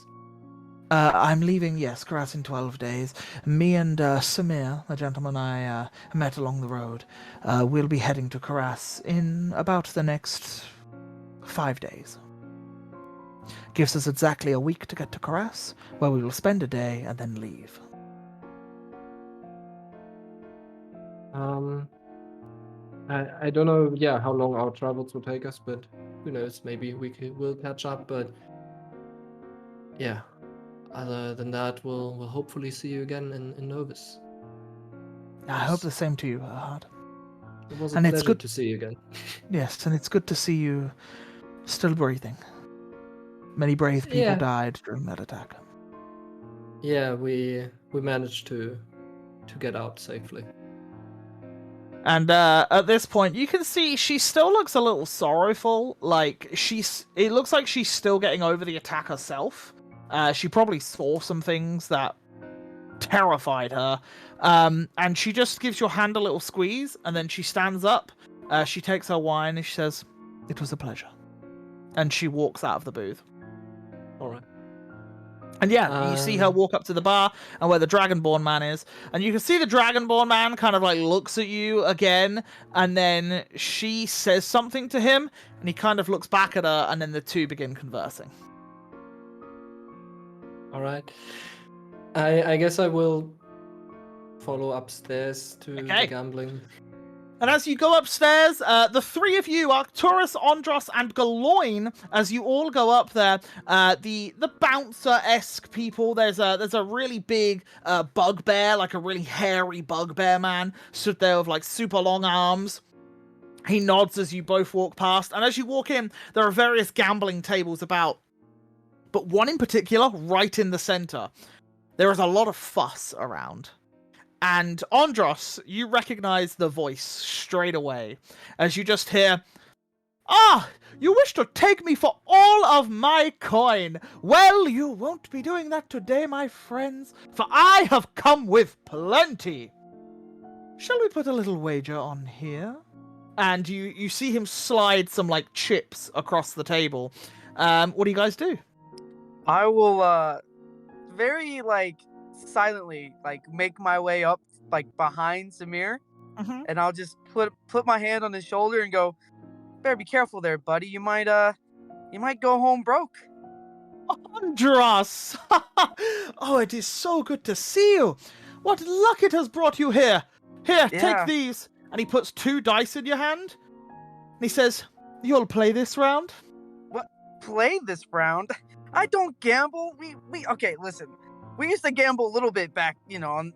I'm leaving, yes, Karas in 12 days. Me and Samir, the gentleman I met along the road, we'll be heading to Karas in about the next 5 days. Gives us exactly a week to get to Karas, where we will spend a day and then leave. I don't know, yeah, how long our travels will take us, but who knows, maybe we'll catch up, but yeah. Other than that, we'll hopefully see you again in Novus. I hope the same to you, Ahad. It was a And it's pleasure good to see you again. Yes, and it's good to see you still breathing. Many brave people Yeah. died during that attack. Yeah, we managed to get out safely. And at this point, you can see she still looks a little sorrowful. Like it looks like she's still getting over the attack herself. She probably saw some things that terrified her. And she just gives your hand a little squeeze, and then she stands up. She takes her wine and she says, "It was a pleasure." And she walks out of the booth. All right. And yeah, you see her walk up to the bar and where the Dragonborn man is, and you can see the Dragonborn man kind of like looks at you again, and then she says something to him, and he kind of looks back at her, and then the two begin conversing. All right. I guess I will follow upstairs to Okay. the gambling. And as you go upstairs, the three of you, Arcturus, Andros, and Galoin, as you all go up there, the bouncer-esque people, there's a really big bugbear, like a really hairy bugbear man, stood there with like super long arms. He nods as you both walk past, and as you walk in, there are various gambling tables about, but one in particular, right in the center. There is a lot of fuss around. And Andros, you recognize the voice straight away, as you just hear, "Ah, you wish to take me for all of my coin. Well, you won't be doing that today, my friends, for I have come with plenty. Shall we put a little wager on here?" And you see him slide some, like, chips across the table. What do you guys do? I will, very, silently, make my way up, behind Samir, Mm-hmm. and I'll just put my hand on his shoulder and go, "Better be careful there, buddy. You might go home broke." Andros! Oh, it is so good to see you. What luck it has brought you here. Here, Yeah. take these. And he puts 2 dice in your hand. And he says, "You'll play this round?" Play this round? I don't gamble. Okay, listen. we used to gamble a little bit back, on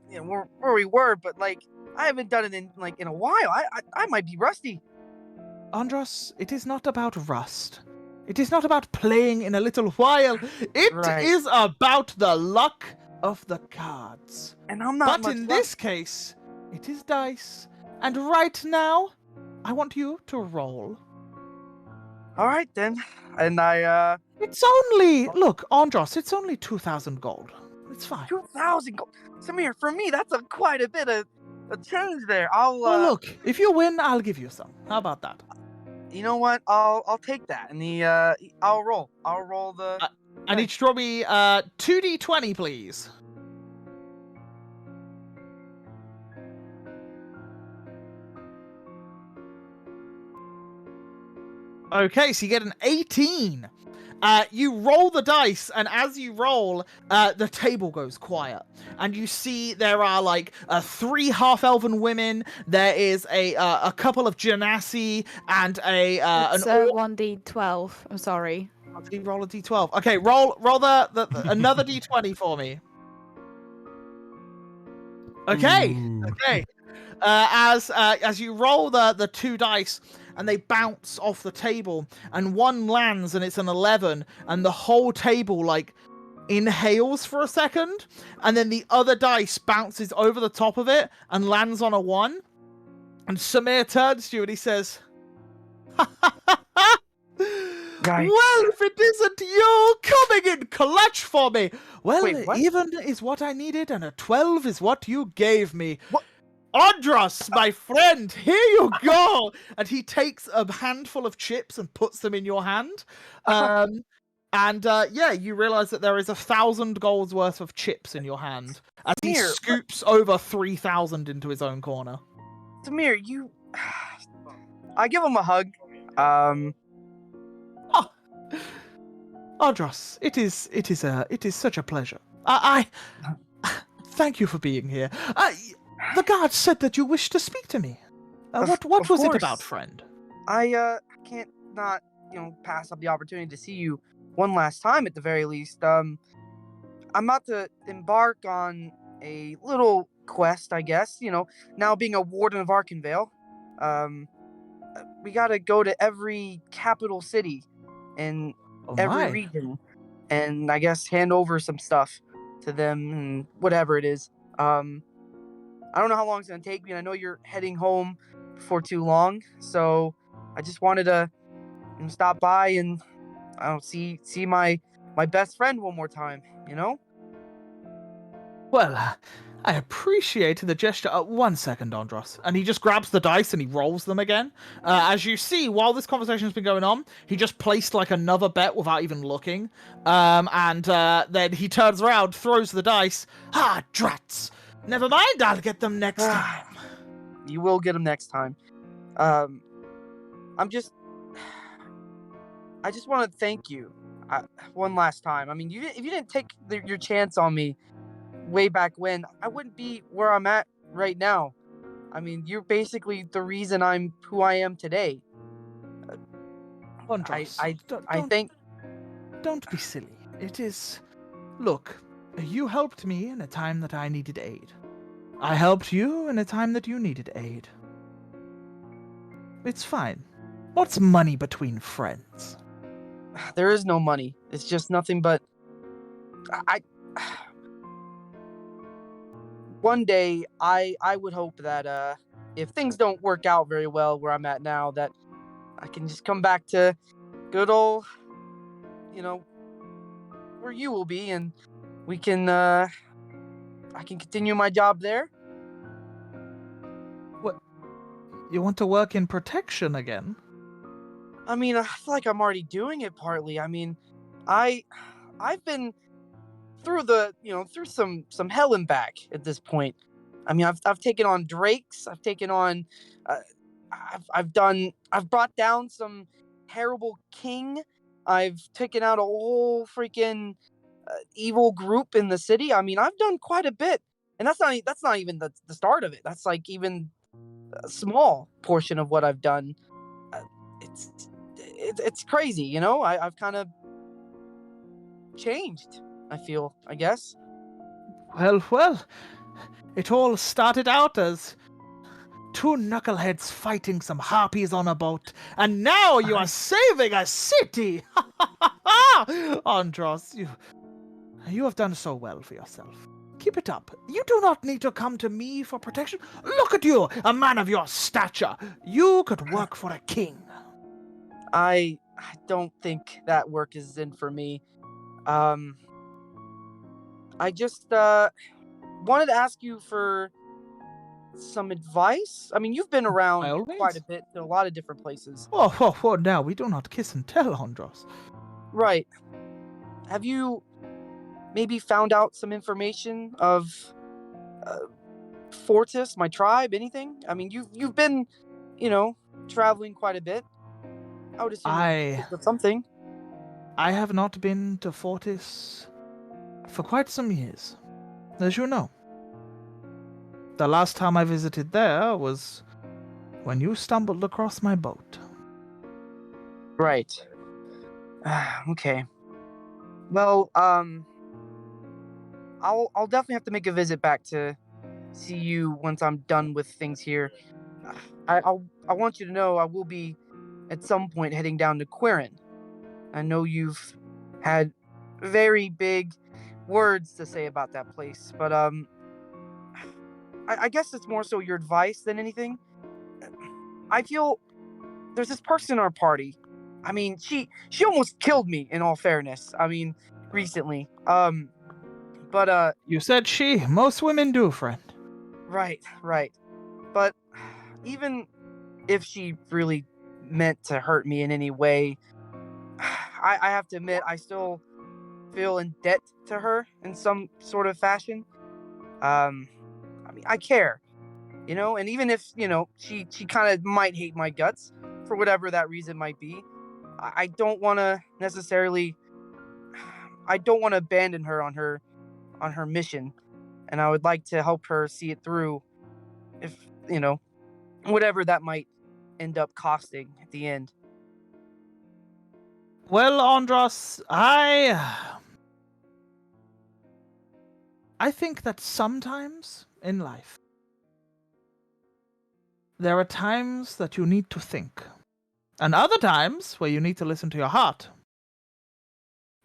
where we were, but like I haven't done it in a while. I might be rusty. Andros, it is not about rust. It is not about playing in a little while. It is Right. about the luck of the cards. And I'm not But much in luck. this case, it is dice. And right now, I want you to roll. All right then. And It's only, look, Andros, it's only 2,000 gold. It's fine. 2,000 gold. Samir, for me, that's quite a bit of a change there. I'll Well, look, if you win, I'll give you some. How about that? You know what? I'll take that. And I'll roll. I'll roll the. I need you to draw me 2d20, please. Okay, so you get an 18. You roll the dice, and as you roll, the table goes quiet. And you see there are like 3 half-elven women. There is a couple of genasi and It's an orc. 1d12. I'm sorry. Roll a d12. Okay, roll the another d20 for me. Okay. Ooh. Okay. As you roll the 2 dice and they bounce off the table and one lands and it's an 11 and the whole table like inhales for a second and then the other dice bounces over the top of it and lands on a 1 and Samir turns to you and he says, Yikes. well, if it isn't you coming in clutch for me. Well, Wait, what? even is what I needed, and a 12 is what you gave me. What? Andros, my friend, here you go. And he takes a handful of chips and puts them in your hand. Yeah, you realize that there is 1,000 gold's worth of chips in your hand as he Here, scoops over 3,000 into his own corner. Samir, you. I give him a hug. Andros, it is such a pleasure. I thank you for being here. The guard said that you wished to speak to me. What Of was it course. about, friend? I can't not pass up the opportunity to see you one last time at the very least. I'm about to embark on a little quest, I guess. Now being a warden of Arkenvale, we gotta go to every capital city in every region, and I guess hand over some stuff to them and whatever it is. I don't know how long it's gonna take me, and I know you're heading home before too long, so I just wanted to stop by and see my best friend one more time. Well, I appreciate the gesture. 1 second, Andros. And he just grabs the dice and he rolls them again. As you see, while this conversation has been going on, he just placed like another bet without even looking. Then he turns around, throws the dice. Ah, drats! Never mind, I'll get them next time. You will get them next time. I just want to thank you one last time. I mean, if you didn't take your chance on me way back when, I wouldn't be where I'm at right now. I mean, you're basically the reason I'm who I am today. Andros, I think. Don't be silly. It is... Look, you helped me in a time that I needed aid. I helped you in a time that you needed aid. It's fine. What's money between friends? There is no money. It's just nothing but... One day, I would hope that if things don't work out very well where I'm at now, that I can just come back to good old, where you will be, and we can, I can continue my job there. What? You want to work in protection again? I mean, I feel like I'm already doing it partly. I mean, I've been through through some hell and back at this point. I mean, I've taken on drakes. I've taken on, I've brought down some terrible king. I've taken out a whole freaking evil group in the city. I mean, I've done quite a bit, and that's not even the start of it. That's like even a small portion of what I've done. It's crazy, I've kind of changed. I feel, I guess. Well, it all started out as two knuckleheads fighting some harpies on a boat, and now you are saving a city! Andros, you have done so well for yourself. Keep it up. You do not need to come to me for protection. Look at you, a man of your stature. You could work for a king. I don't think that work is in for me. I just wanted to ask you for some advice. I mean, you've been around By all quite a means. bit to a lot of different places. Oh, now we do not kiss and tell, Andros. Right. Have you maybe found out some information of Fortis, my tribe, anything? I mean, you've been, traveling quite a bit. I would assume you picked up something. I have not been to Fortis for quite some years, as you know. The last time I visited there was when you stumbled across my boat. Right. Okay. Well, I'll definitely have to make a visit back to see you once I'm done with things here. I want you to know I will be at some point heading down to Quirin. I know you've had very big words to say about that place, but I guess it's more so your advice than anything. I feel there's this person in our party. I mean, she almost killed me, in all fairness. I mean, recently. But You said she. Most women do, friend. right. But even if she really meant to hurt me in any way, I have to admit I still feel in debt to her in some sort of fashion. I mean, I care, and even if, she kind of might hate my guts for whatever that reason might be, I don't want to necessarily, I don't want to abandon her on her mission, and I would like to help her see it through, if, whatever that might end up costing at the end. Well, Andros, I think that sometimes in life, there are times that you need to think, and other times where you need to listen to your heart.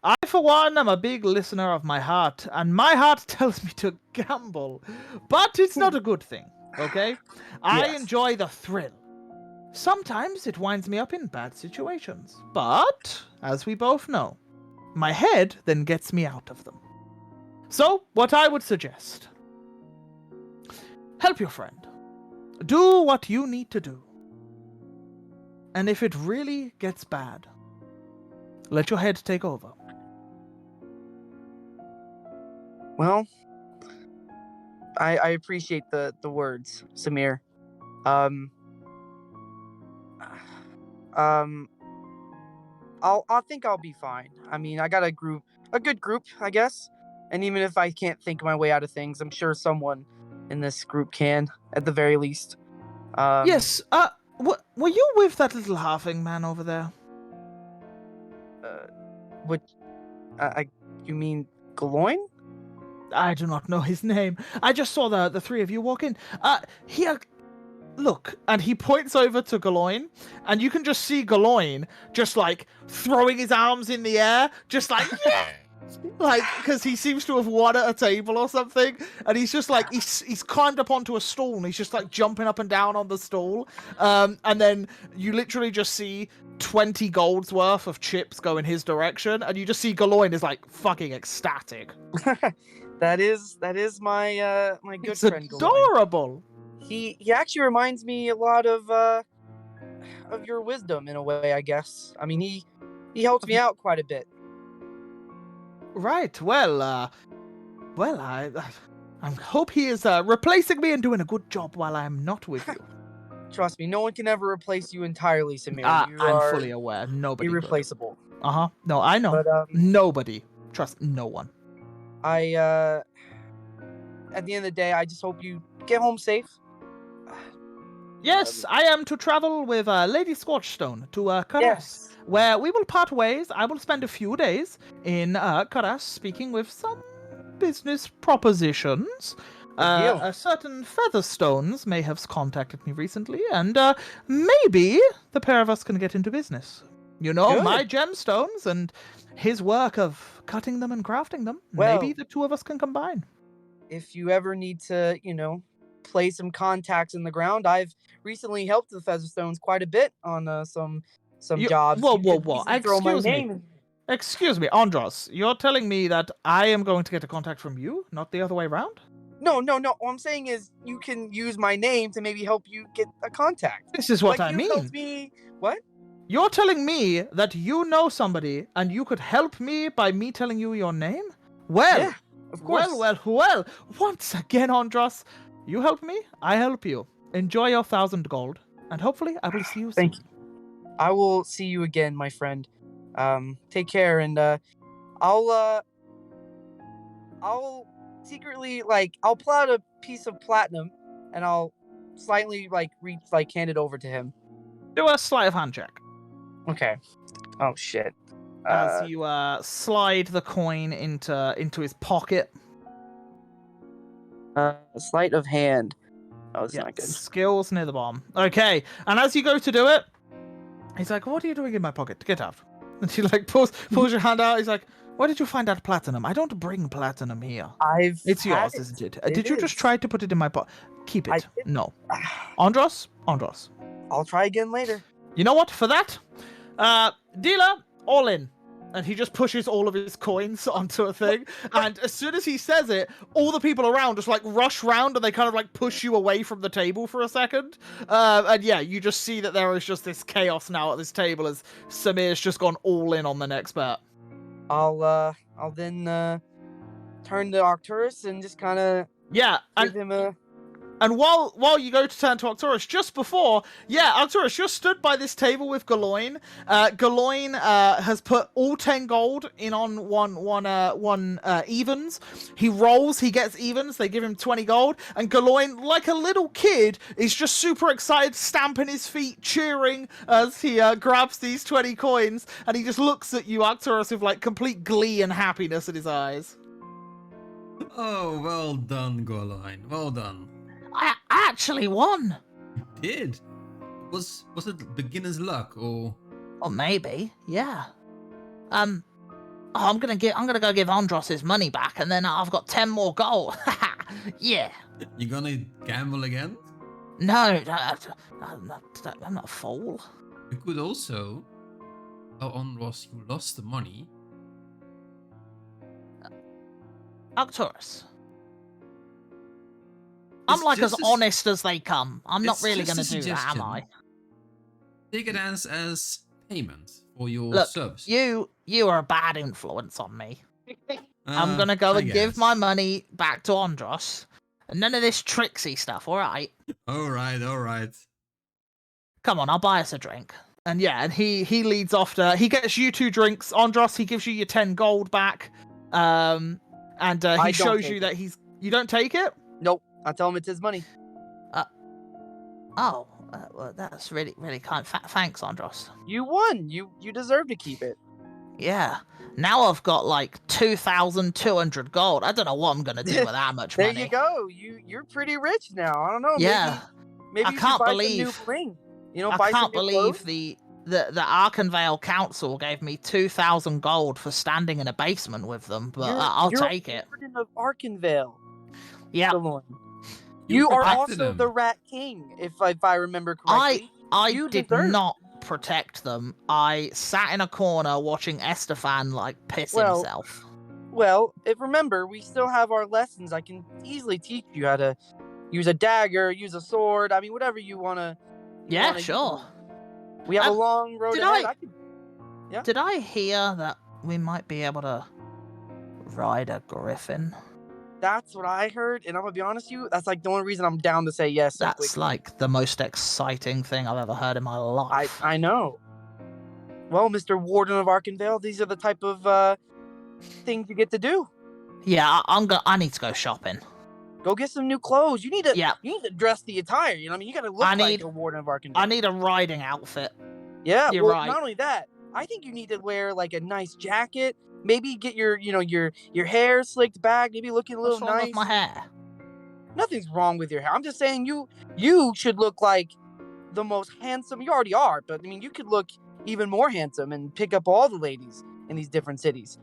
I, for one, am a big listener of my heart, and my heart tells me to gamble, but it's not a good thing, okay? I Yes. enjoy the thrill. Sometimes it winds me up in bad situations, but, as we both know, my head then gets me out of them. So, what I would suggest, help your friend. Do what you need to do. And if it really gets bad, let your head take over. Well, I appreciate the words, Samir. I think I'll be fine. I mean, I got a good group, I guess. And even if I can't think my way out of things, I'm sure someone in this group can, at the very least. Yes, were you with that little halfling man over there? What? You mean Galoin? I do not know his name. I just saw the three of you walk in. Here, look, and he points over to Galoin, and you can just see Galoin just like throwing his arms in the air, just like yeah, like because he seems to have won at a table or something, and he's just like he's climbed up onto a stool and he's just like jumping up and down on the stool, and then you literally just see 20 golds worth of chips go in his direction, and you just see Galoin is like fucking ecstatic. That is my my good It's friend Galoin. adorable. He actually reminds me a lot of your wisdom in a way, I guess. I mean, he helps me out quite a bit. Right. Well, I hope he is replacing me and doing a good job while I'm not with you. Trust me, no one can ever replace you entirely, Samir. You I'm are fully aware. Nobody. irreplaceable. No, I know. But Nobody. Trust no one. at the end of the day, I just hope you get home safe. Yes, I am to travel with Lady Scorchstone to Karas, Yes. where we will part ways. I will spend a few days in Karas speaking with some business propositions. deal. A certain Featherstones may have contacted me recently, and maybe the pair of us can get into business. You know, Good. my gemstones and his work of cutting them and crafting them. Maybe Well- the two of us can combine. If you ever need to, play some contacts in the ground, I've recently helped the Featherstones quite a bit on some jobs. Whoa, You whoa, could whoa. easily throw my Excuse me. name in. Excuse me, Andros, you're telling me that I am going to get a contact from you, not the other way around? No. What I'm saying is you can use my name to maybe help you get a contact. This is what like I you mean. helped me. What? You're telling me that you know somebody and you could help me by me telling you your name? Well, Yeah, of course. well. Once again, Andros, you help me, I help you. Enjoy your 1,000 gold, and hopefully I will see you soon. Thank you. I will see you again, my friend. Take care, and I'll secretly I'll pull out a piece of platinum, and I'll slightly hand it over to him. Do a sleight of hand check. Okay. Oh shit. As you slide the coin into his pocket. Sleight of hand. Oh, it's Yeah, not good. skills near the bottom. Okay, and as you go to do it, he's like, "What are you doing in my pocket? Get out!" And he pulls your hand out. He's like, "Where did you find that platinum? I don't bring platinum here. It's had yours, it. isn't it? It Did you just is. try to put it in my pocket? Keep I it. did. No. Andros. I'll try again later. You know what? For that, dealer, all in." And he just pushes all of his coins onto a thing. And as soon as he says it, all the people around just rush round and they kind of push you away from the table for a second. And yeah, you just see that there is just this chaos now at this table as Samir's just gone all in on the next bet. I'll then turn to Arcturus and just kind of Yeah, give him a. and while you go to turn to Arcturus, just before, Arcturus, you're stood by this table with Galoin. Galoin has put all 10 gold in on one evens. He rolls, he gets evens, they give him 20 gold, and Galoin, like a little kid, is just super excited, stamping his feet, cheering as he grabs these 20 coins, and he just looks at you, Arcturus, with complete glee and happiness in his eyes. Oh, well done, Gorline. Well done. I actually won. You did. Was it beginner's luck or? Or maybe, yeah. I'm gonna go give Andros his money back, and then I've got 10 more gold. Yeah. You gonna gamble again? No, I'm not a fool. You could also. Oh, Andros, you lost the money. Arcturus. I'm It's as just honest as they come. I'm not it's really just gonna a do that, am suggestion. I? Take it as payment for your Look, service. you are a bad influence on me. I'm Uh, gonna go I and give guess. my money back to Andros. And none of this tricksy stuff, alright? All right. Come on, I'll buy us a drink. And he leads off to, he gets you 2 drinks. Andros, he gives you your 10 gold back. And I he don't shows take you it. that you don't take it? Nope. I tell him it's his money. Oh, well, that's really, really kind. Thanks, Andros. You won. You deserve to keep it. Yeah. Now I've got 2,200 gold. I don't know what I'm gonna do with that much There money. you go. You're pretty rich now. I don't know. Yeah. Maybe I you can't should buy believe- some new bling. I buy some can't new believe clothes. the Arkenvale Council gave me 2,000 gold for standing in a basement with them, but I'll You're take it. Warden of Arkenvale. Yeah. Stallone. You You are protected also them. the Rat King, if I remember correctly. I You did deserve- not protect them. I sat in a corner watching Estefan piss Well, himself. Well, if remember, we still have our lessons. I can easily teach you how to use a dagger, use a sword. I mean, whatever you wanna. Yeah, sure. We have a long road did ahead. I- Did I hear that we might be able to ride a griffin? That's what I heard, and I'm gonna be honest with you. That's the only reason I'm down to say yes. So That's quickly. the most exciting thing I've ever heard in my life. I know. Well, Mr. Warden of Arkenvale, these are the type of things you get to do. Yeah, I need to go shopping. Go get some new clothes. You need to. Yeah. You need to dress the attire. You know, what I mean, you gotta look I like need- a Warden of Arkenvale. I need a riding outfit. Yeah. You're well, right. not only that, I think you need to wear a nice jacket, maybe get your hair slicked back, maybe looking a little What's wrong nice. with my hair? Nothing's wrong with your hair. I'm just saying you should look like the most handsome. You already are, but I mean, you could look even more handsome and pick up all the ladies in these different cities.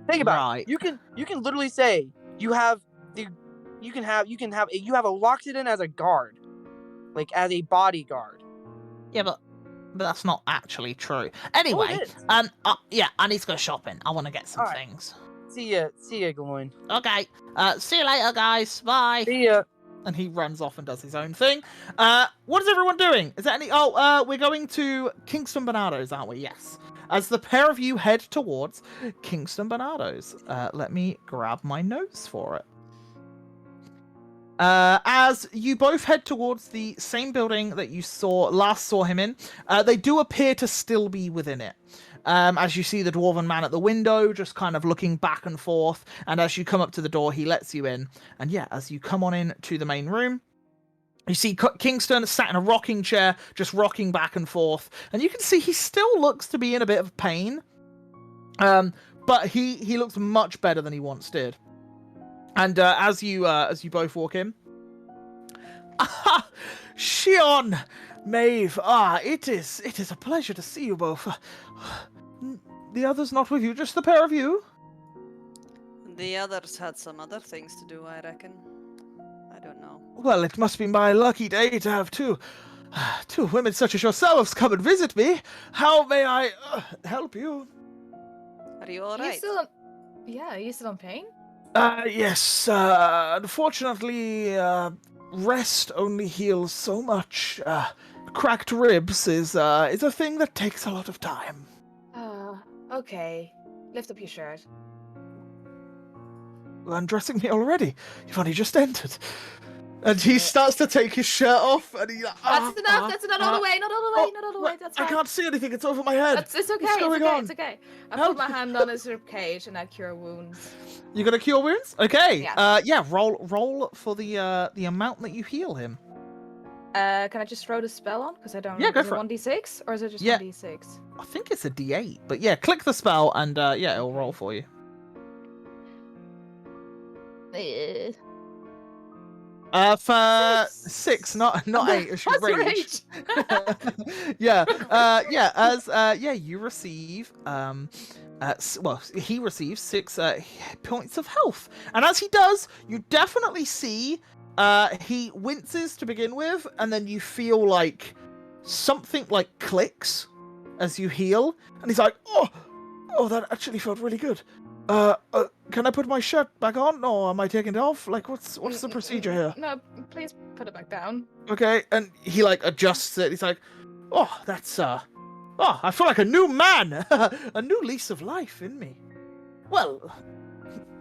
Think about Right. it. You can literally say you have a Loxodon as a guard, like as a bodyguard. Yeah, but that's not actually true. Anyway, it is. yeah, I need to go shopping. I want to get some All right. things. See ya, Gloin. Okay. See you later, guys. Bye. See ya. And he runs off and does his own thing. What is everyone doing? Is there any? We're going to Kingston Bernardo's, aren't we? Yes. As the pair of you head towards Kingston Bernardo's, let me grab my notes for it. As you both head towards the same building that you last saw him in, they do appear to still be within it. As you see the dwarven man at the window, just kind of looking back and forth, and as you come up to the door, he lets you in. And yeah, as you come on in to the main room, you see Kingston sat in a rocking chair, just rocking back and forth, and you can see he still looks to be in a bit of pain. But he looks much better than he once did. And as you both walk in, Shion, Maeve, it is a pleasure to see you both. The others not with you, just the pair of you? The others had some other things to do, I reckon. I don't know. Well, it must be my lucky day to have two women such as yourselves come and visit me. How may I help you? Are you Are alright? you still in pain? Yes, unfortunately, rest only heals so much. Cracked ribs is a thing that takes a lot of time. Okay. Lift up your shirt. Undressing me already? You've only just entered. And he starts to take his shirt off, and he's like, That's enough. That's not all the way. Not all the way. Not all the way. That's fine. I can't see anything. It's over my head. It's okay. What's going on? It's okay. I Help. put my hand on his rib cage and I cure wounds. You're gonna cure wounds? Okay. Yeah. Roll for the amount that you heal him. Can I just throw the spell on? Because I don't know. Yeah, go Is for it it. 1d6 or is it just Yeah. 1d6? I think it's a D8, but yeah, click the spell and yeah, it'll roll for you. For 6, not 8. It's your That's rage. rage. Yeah, you receive he receives 6 points of health, and as he does, you definitely see he winces to begin with, and then you feel like something like clicks as you heal, and he's like, oh, that actually felt really good. Can I put my shirt back on, or am I taking it off? Like, what's the procedure here? No, please put it back down. Okay, and he like adjusts it. He's like, oh, that's I feel like a new man, a new lease of life in me. Well,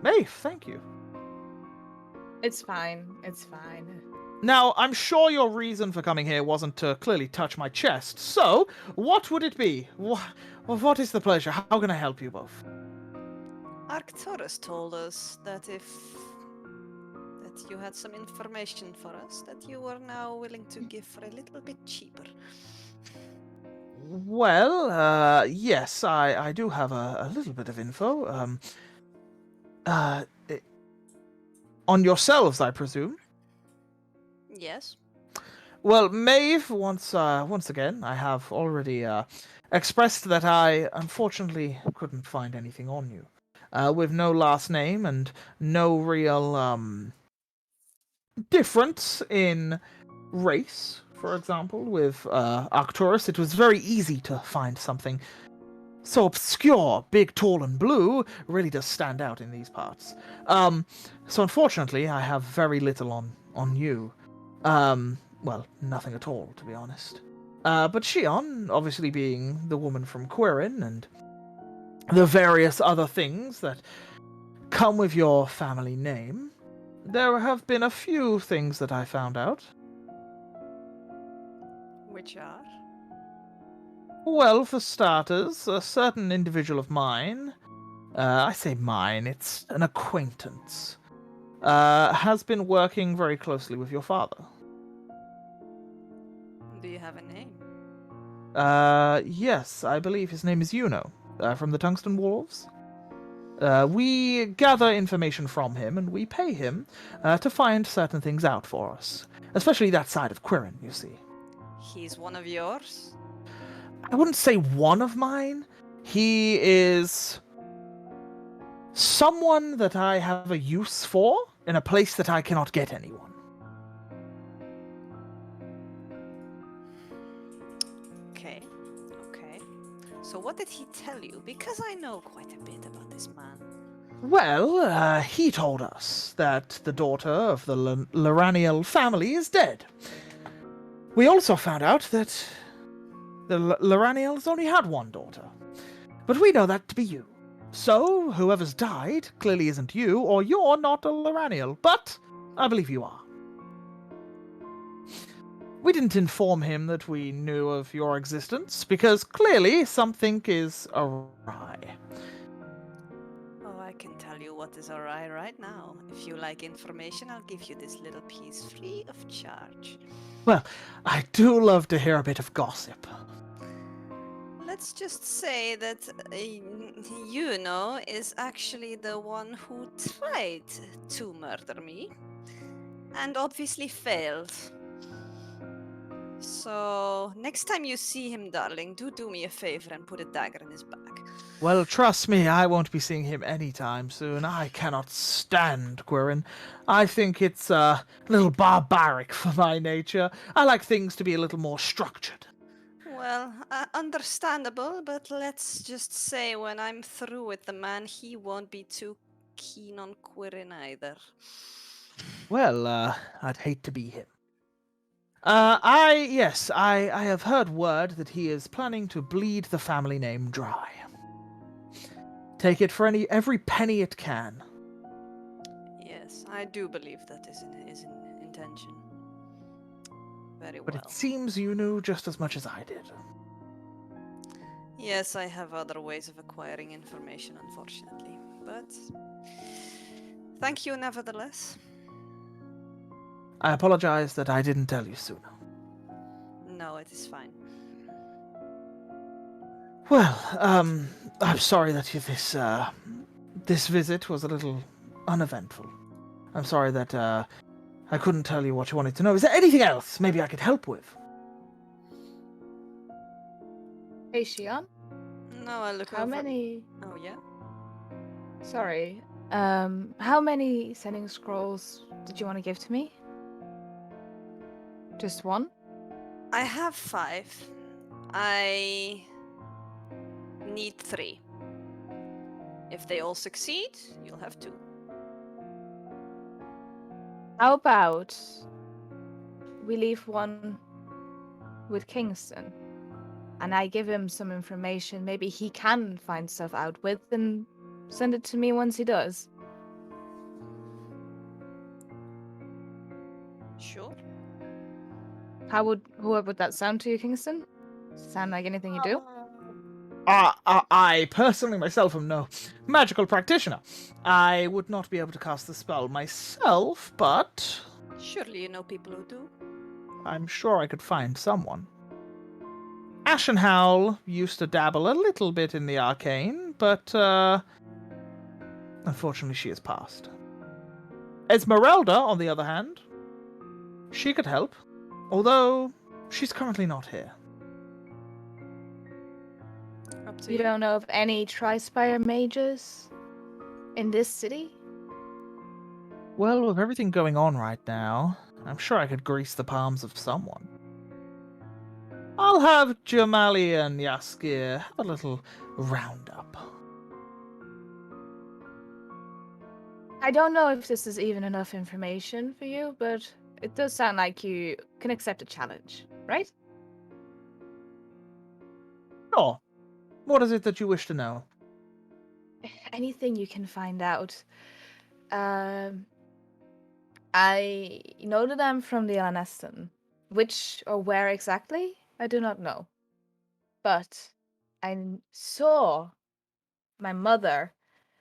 Maeve, thank you. It's fine. It's fine. Now, I'm sure your reason for coming here wasn't to clearly touch my chest. So, what would it be? What is the pleasure? How can I help you both? Arcturus told us that you had some information for us that you were now willing to give for a little bit cheaper. Well, yes, I do have a little bit of info. On yourselves, I presume. Yes. Well, Maeve, once again, I have already expressed that I unfortunately couldn't find anything on you. With no last name and no real difference in race, for example. With Arcturus, it was very easy to find something so obscure. Big, tall, and blue really does stand out in these parts. So unfortunately, I have very little on you. Well, nothing at all, to be honest. But Shion, obviously being the woman from Quirin, and the various other things that come with your family name, there have been a few things that I found out. Which are? Well, for starters, a certain individual of mine, I say mine, it's an acquaintance, has been working very closely with your father. Do you have a name? Yes, I believe his name is Yuno. from the Tungsten Wolves. We gather information from him, and we pay him to find certain things out for us. Especially that side of Quirin, you see. He's one of yours? I wouldn't say one of mine. He is someone that I have a use for in a place that I cannot get anyone. Okay. So what did he tell you? Because I know quite a bit about this man. Well, he told us that the daughter of the Loraniel family is dead. We also found out that the Loraniels only had one daughter. But we know that to be you. So, whoever's died clearly isn't you, or you're not a Loraniel, but I believe you are. We didn't inform him that we knew of your existence, because clearly something is awry. Oh, I can tell you what is awry right now. If you like information, I'll give you this little piece free of charge. Well, I do love to hear a bit of gossip. Let's just say that is actually the one who tried to murder me and obviously failed. So, next time you see him, darling, do me a favor and put a dagger in his back. Well, trust me, I won't be seeing him anytime soon. I cannot stand Quirin. I think it's a little barbaric for my nature. I like things to be a little more structured. Well, understandable, but let's just say when I'm through with the man, he won't be too keen on Quirin either. Well, I'd hate to be him. I have heard word that he is planning to bleed the family name dry. Take it for every penny it can. Yes, I do believe that is his intention. Very well. But it seems you knew just as much as I did. Yes, I have other ways of acquiring information, unfortunately. But thank you nevertheless. I apologize that I didn't tell you sooner. No, it is fine. Well, I'm sorry that this visit was a little uneventful. I'm sorry that I couldn't tell you what you wanted to know. Is there anything else maybe I could help with? Hey, Shion. No, I look How over. many? Oh yeah. Sorry. How many sending scrolls did you want to give to me? Just one? I have 5. I need 3. If they all succeed, you'll have 2. How about we leave one with Kingston? And I give him some information. Maybe he can find stuff out with and send it to me once he does. Sure. How would that sound to you, Kingston? Sound like anything you do? I personally myself am no magical practitioner. I would not be able to cast the spell myself, but Surely you know people who do. I'm sure I could find someone. Ashenhowl used to dabble a little bit in the arcane, but unfortunately she has passed. Esmeralda, on the other hand, she could help, although she's currently not here. Up to You don't know of any Trispire mages in this city? Well, with everything going on right now, I'm sure I could grease the palms of someone. I'll have Jamali and Yaskir have a little roundup. I don't know if this is even enough information for you, but it does sound like you can accept a challenge, right? Sure. What is it that you wish to know? Anything you can find out. I know that I'm from the Alanestan. Which or where exactly, I do not know. But I saw my mother,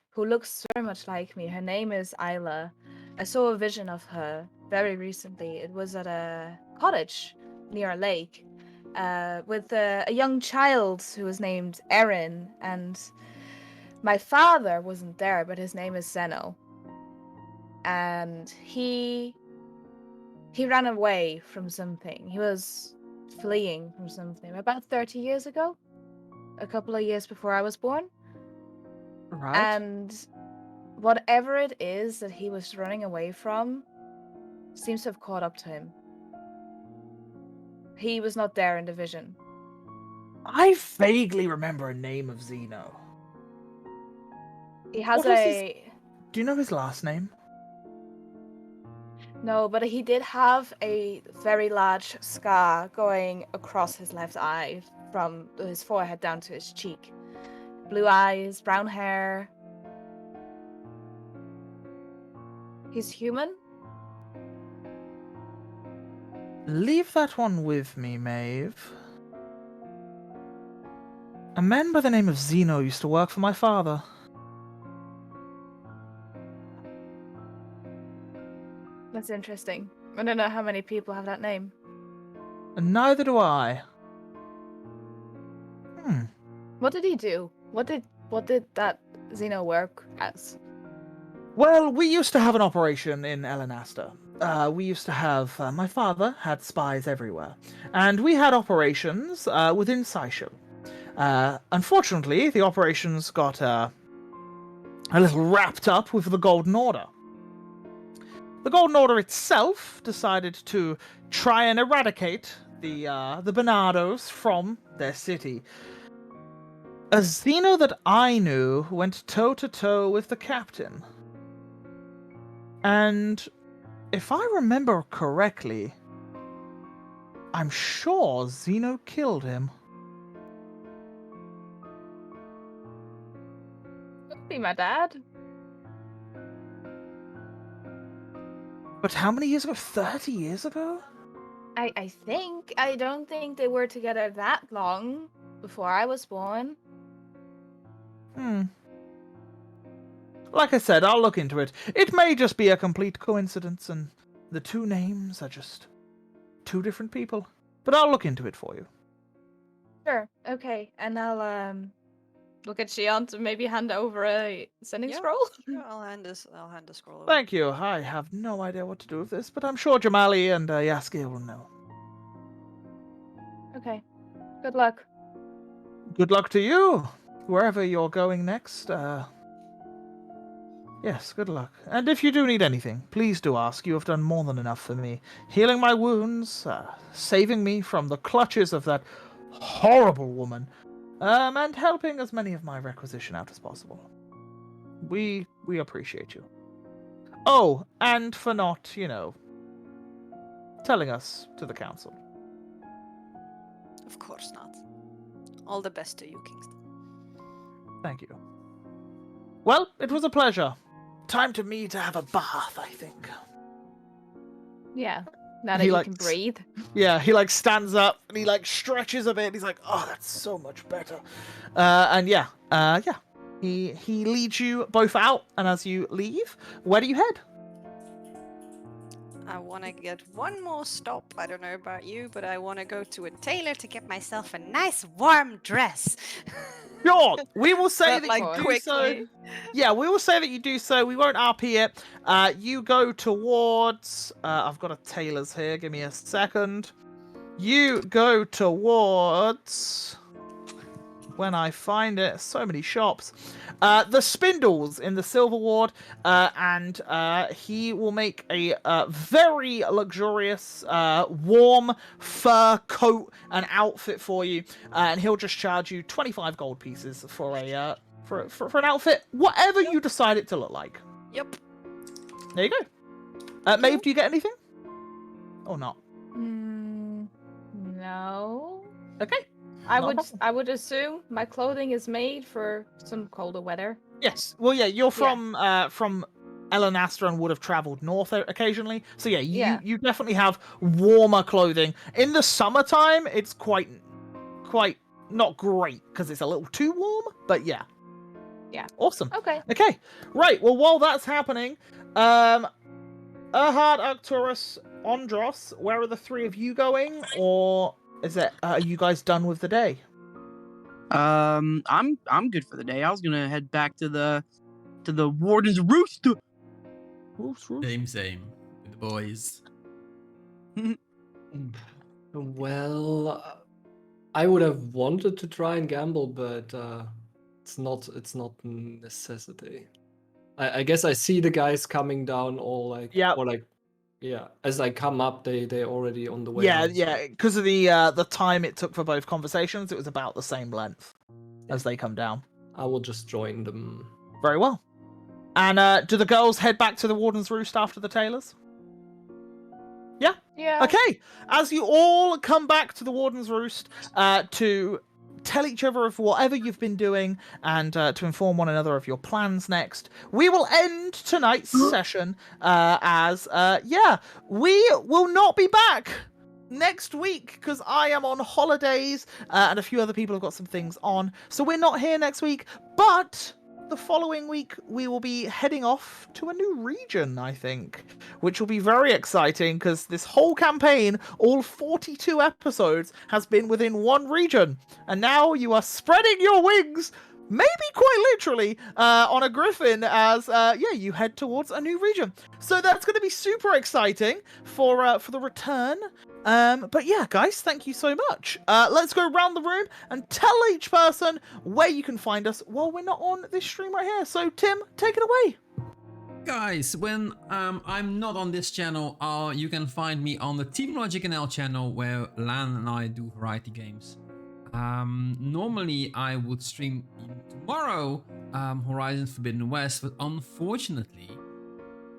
who looks very much like me. Her name is Isla. I saw a vision of her very recently. It was at a cottage near a lake. with a young child who was named Erin, and my father wasn't there, but his name is Zeno. And he ran away from something. He was fleeing from something about 30 years ago, a couple of years before I was born. Right. And whatever it is that he was running away from seems to have caught up to him. He was not there in the vision. I vaguely remember a name of Zeno. He has What was a... Do you know his last name? No, but he did have a very large scar going across his left eye from his forehead down to his cheek. Blue eyes, brown hair. He's human? Leave that one with me, Maeve. A man by the name of Zeno used to work for my father. That's interesting. I don't know how many people have that name. And neither do I. What did he do? What did that Zeno work as? Well, we used to have an operation in Elenasta. We used to have... my father had spies everywhere. And we had operations within Seychelles. Unfortunately, the operations got a little wrapped up with the Golden Order. The Golden Order itself decided to try and eradicate the Bernardos from their city. A Zeno that I knew went toe-to-toe with the captain. And if I remember correctly, I'm sure Zeno killed him. Could be my dad. But how many years ago? 30 years ago? I think. I don't think they were together that long before I was born. Like I said, I'll look into it. It may just be a complete coincidence, and the two names are just two different people. But I'll look into it for you. Sure. Okay. And I'll look at Shion to maybe hand over a sending Yeah. scroll. Yeah, I'll hand the scroll over. Thank you. I have no idea what to do with this, but I'm sure Jamali and Yaskia will know. Okay. Good luck. Good luck to you, wherever you're going next. Yes, good luck. And if you do need anything, please do ask. You have done more than enough for me. Healing my wounds, saving me from the clutches of that horrible woman, and helping as many of my requisition out as possible. We appreciate you. Oh, and for not, telling us to the council. Of course not. All the best to you, Kingston. Thank you. Well, it was a pleasure. Time to me to have a bath, I think. Yeah. Now that He you likes- can breathe. Yeah, he stands up and he stretches a bit. He's like, oh, that's so much better. And yeah. He leads you both out, and as you leave, where do you head? I want to get one more stop. I don't know about you, but I want to go to a tailor to get myself a nice warm dress. Sure, we will say But, that you do so. quickly. Yeah, we will say that you do so. We won't RP it. You go towards... I've got a tailor's here. Give me a second. You go towards... When I find it, so many shops. The Spindles in the Silver Ward, and he will make a very luxurious, warm fur coat and outfit for you, and he'll just charge you 25 gold pieces for a for an outfit, whatever you decide it to look like. Yep. There you go. Maeve, do you get anything? Or not? No. Okay. I Not a would problem. I would assume my clothing is made for some colder weather. Yes. Well, yeah, you're from Elenastra and would have travelled north occasionally. So yeah, you definitely have warmer clothing. In the summertime, it's quite not great because it's a little too warm, but yeah. Yeah. Awesome. Okay. Okay. Right. Well, while that's happening, Erhard, Arcturus, Ondros, where are the three of you going? Or Is it? Are you guys done with the day? I'm good for the day. I was gonna head back to the Warden's Roost. Same. With the boys. Well, I would have wanted to try and gamble, but it's not a necessity. I guess I see the guys coming down all like Yep. or like yeah. As I come up, they're already on the way. Yeah, out, so- yeah. Because of the time it took for both conversations, it was about the same length as they come down. I will just join them. Very well. And do the girls head back to the Warden's Roost after the tailors? Yeah. Okay, as you all come back to the Warden's Roost to tell each other of whatever you've been doing and to inform one another of your plans next, we will end tonight's session we will not be back next week because I am on holidays and a few other people have got some things on. So we're not here next week, but the following week we will be heading off to a new region, I think, which will be very exciting because this whole campaign, all 42 episodes, has been within one region, and now you are spreading your wings, maybe quite literally, on a griffin as you head towards a new region. So that's going to be super exciting for the return. But yeah, guys, thank you so much. Let's go around the room and tell each person where you can find us while we're not on this stream right here. So Tim, take it away. Guys, when I'm not on this channel, you can find me on the Team Logic NL channel where Lan and I do variety games. Normally I would stream tomorrow Horizon Forbidden West, but unfortunately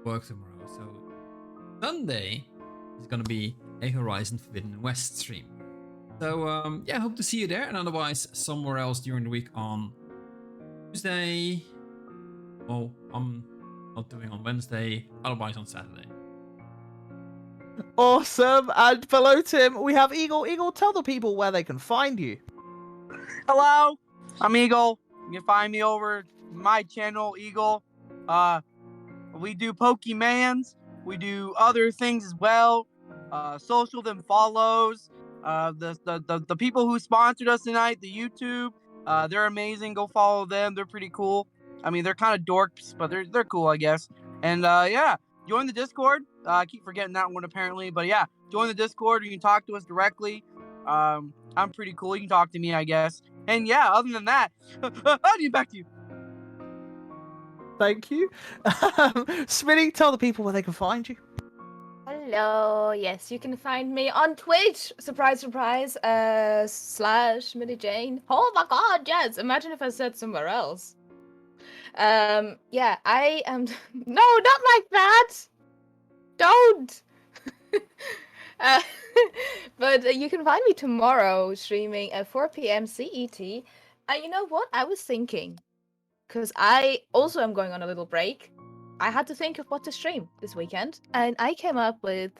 work tomorrow. So Sunday is gonna be a Horizon Forbidden West stream. So yeah, hope to see you there, and otherwise somewhere else during the week on Tuesday. Well, I'm not doing on Wednesday, otherwise on Saturday. Awesome. And below Tim, we have Eagle. Eagle, tell the people where they can find you. Hello, I'm Eagle. You can find me over my channel, Eagle. We do Pokemans. We do other things as well. Social them follows. The people who sponsored us tonight, the YouTube, they're amazing. Go follow them. They're pretty cool. I mean, they're kind of dorks, but they're cool, I guess. And yeah, join the Discord. I keep forgetting that one apparently, but yeah, join the Discord. You can talk to us directly. I'm pretty cool. You can talk to me, I guess. And yeah, other than that, I'll get back to you. Thank you. Smitty, tell the people where they can find you. Hello. Yes, you can find me on Twitch. Surprise, surprise. /Millie Jane. Oh my God, yes. Imagine if I said somewhere else. Yeah, I am. No, not like that. Don't. But you can find me tomorrow streaming at 4 p.m. CET. And you know what? I was thinking, because I also am going on a little break. I had to think of what to stream this weekend, and I came up with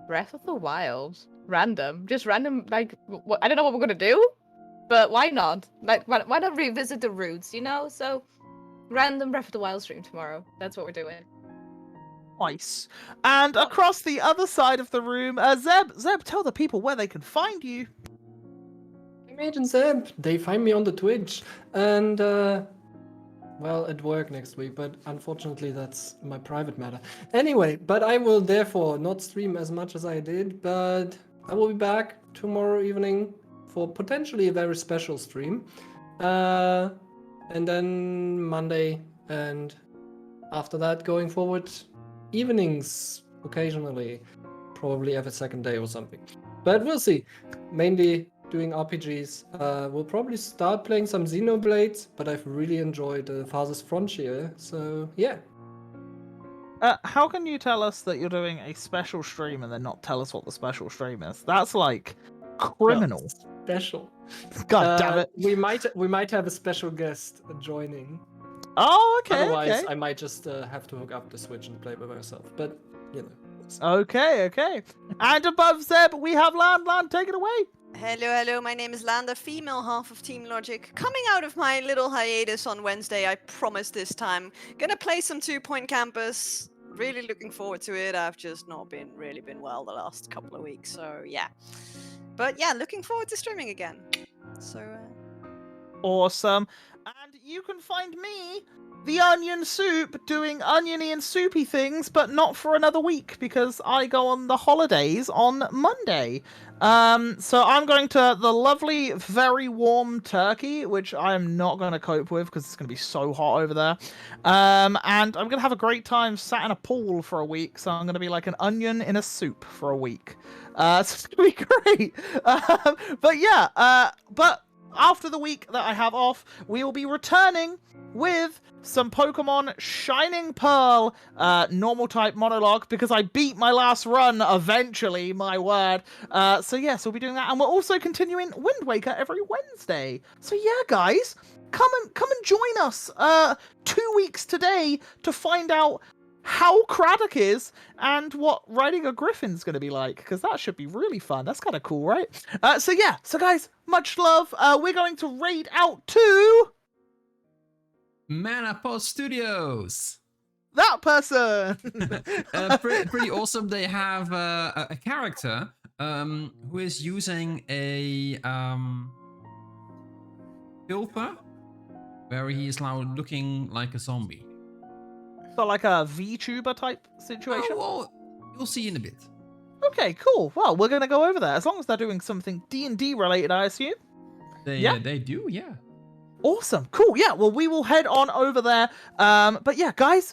Breath of the Wild. Just random, like, I don't know what we're gonna do, but why not? Like, why not revisit the roots, you know? So, random Breath of the Wild stream tomorrow. That's what we're doing. Nice. And across the other side of the room, Zeb, tell the people where they can find you. I'm Agent Zeb. They find me on the Twitch and well, at work next week, but unfortunately that's my private matter. Anyway, but I will therefore not stream as much as I did, but I will be back tomorrow evening for potentially a very special stream. And then Monday, and after that going forward, evenings occasionally, probably every second day or something. But we'll see. Mainly doing RPGs. We'll probably start playing some Xenoblades, but I've really enjoyed the Farthest Frontier, so yeah. How can you tell us that you're doing a special stream and then not tell us what the special stream is? That's like criminal. Well, special. God damn it. We might have a special guest joining. Oh, okay. Otherwise, okay. I might just have to hook up the Switch and play by myself. But you know. Okay. And above Zeb, we have Lan. Lan, take it away. Hello, my name is Lan, the female half of Team Logic. Coming out of my little hiatus on Wednesday, I promise this time. Gonna play some 2 Point Campus. Really looking forward to it. I've just not really been well the last couple of weeks, so yeah. But yeah, looking forward to streaming again. So. Awesome. And you can find me, the Onion Soup, doing oniony and soupy things, but not for another week because I go on the holidays on Monday. So I'm going to the lovely, very warm Turkey, which I am not going to cope with because it's going to be so hot over there. And I'm going to have a great time sat in a pool for a week. So I'm going to be like an onion in a soup for a week. So it's going to be great. But yeah, but after the week that I have off, we will be returning with some Pokemon Shining Pearl normal type monologue because I beat my last run eventually, my word. So yes, we'll be doing that, and we're also continuing Wind Waker every Wednesday. So yeah, guys, come and join us 2 weeks today to find out how Craddock is and what riding a Griffin's going to be like, because that should be really fun. That's kind of cool, right? So yeah, so guys, much love. We're going to raid out to Manapod Studios. That person. Pretty awesome. They have a character who is using a filter where he is now looking like a zombie. So like a VTuber type situation? Oh, well, you'll see in a bit. Okay, cool. Well, we're going to go over there. As long as they're doing something D&D related, I assume. They do, yeah. Awesome. Cool. Yeah, well, we will head on over there. But yeah, guys,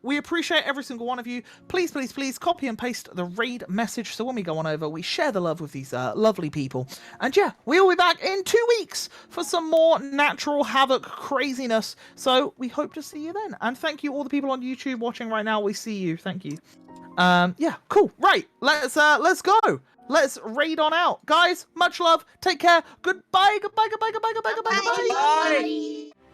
we appreciate every single one of you. Please, please, please copy and paste the raid message so when we go on over, we share the love with these lovely people. And yeah, we'll be back in 2 weeks for some more Natural Havoc craziness. So we hope to see you then. And thank you all the people on YouTube watching right now. We see you. Thank you. Yeah, cool. Right. Let's go. Let's raid on out. Guys, much love. Take care. Goodbye. Goodbye. Goodbye. Goodbye. Goodbye. Goodbye. Goodbye. Bye.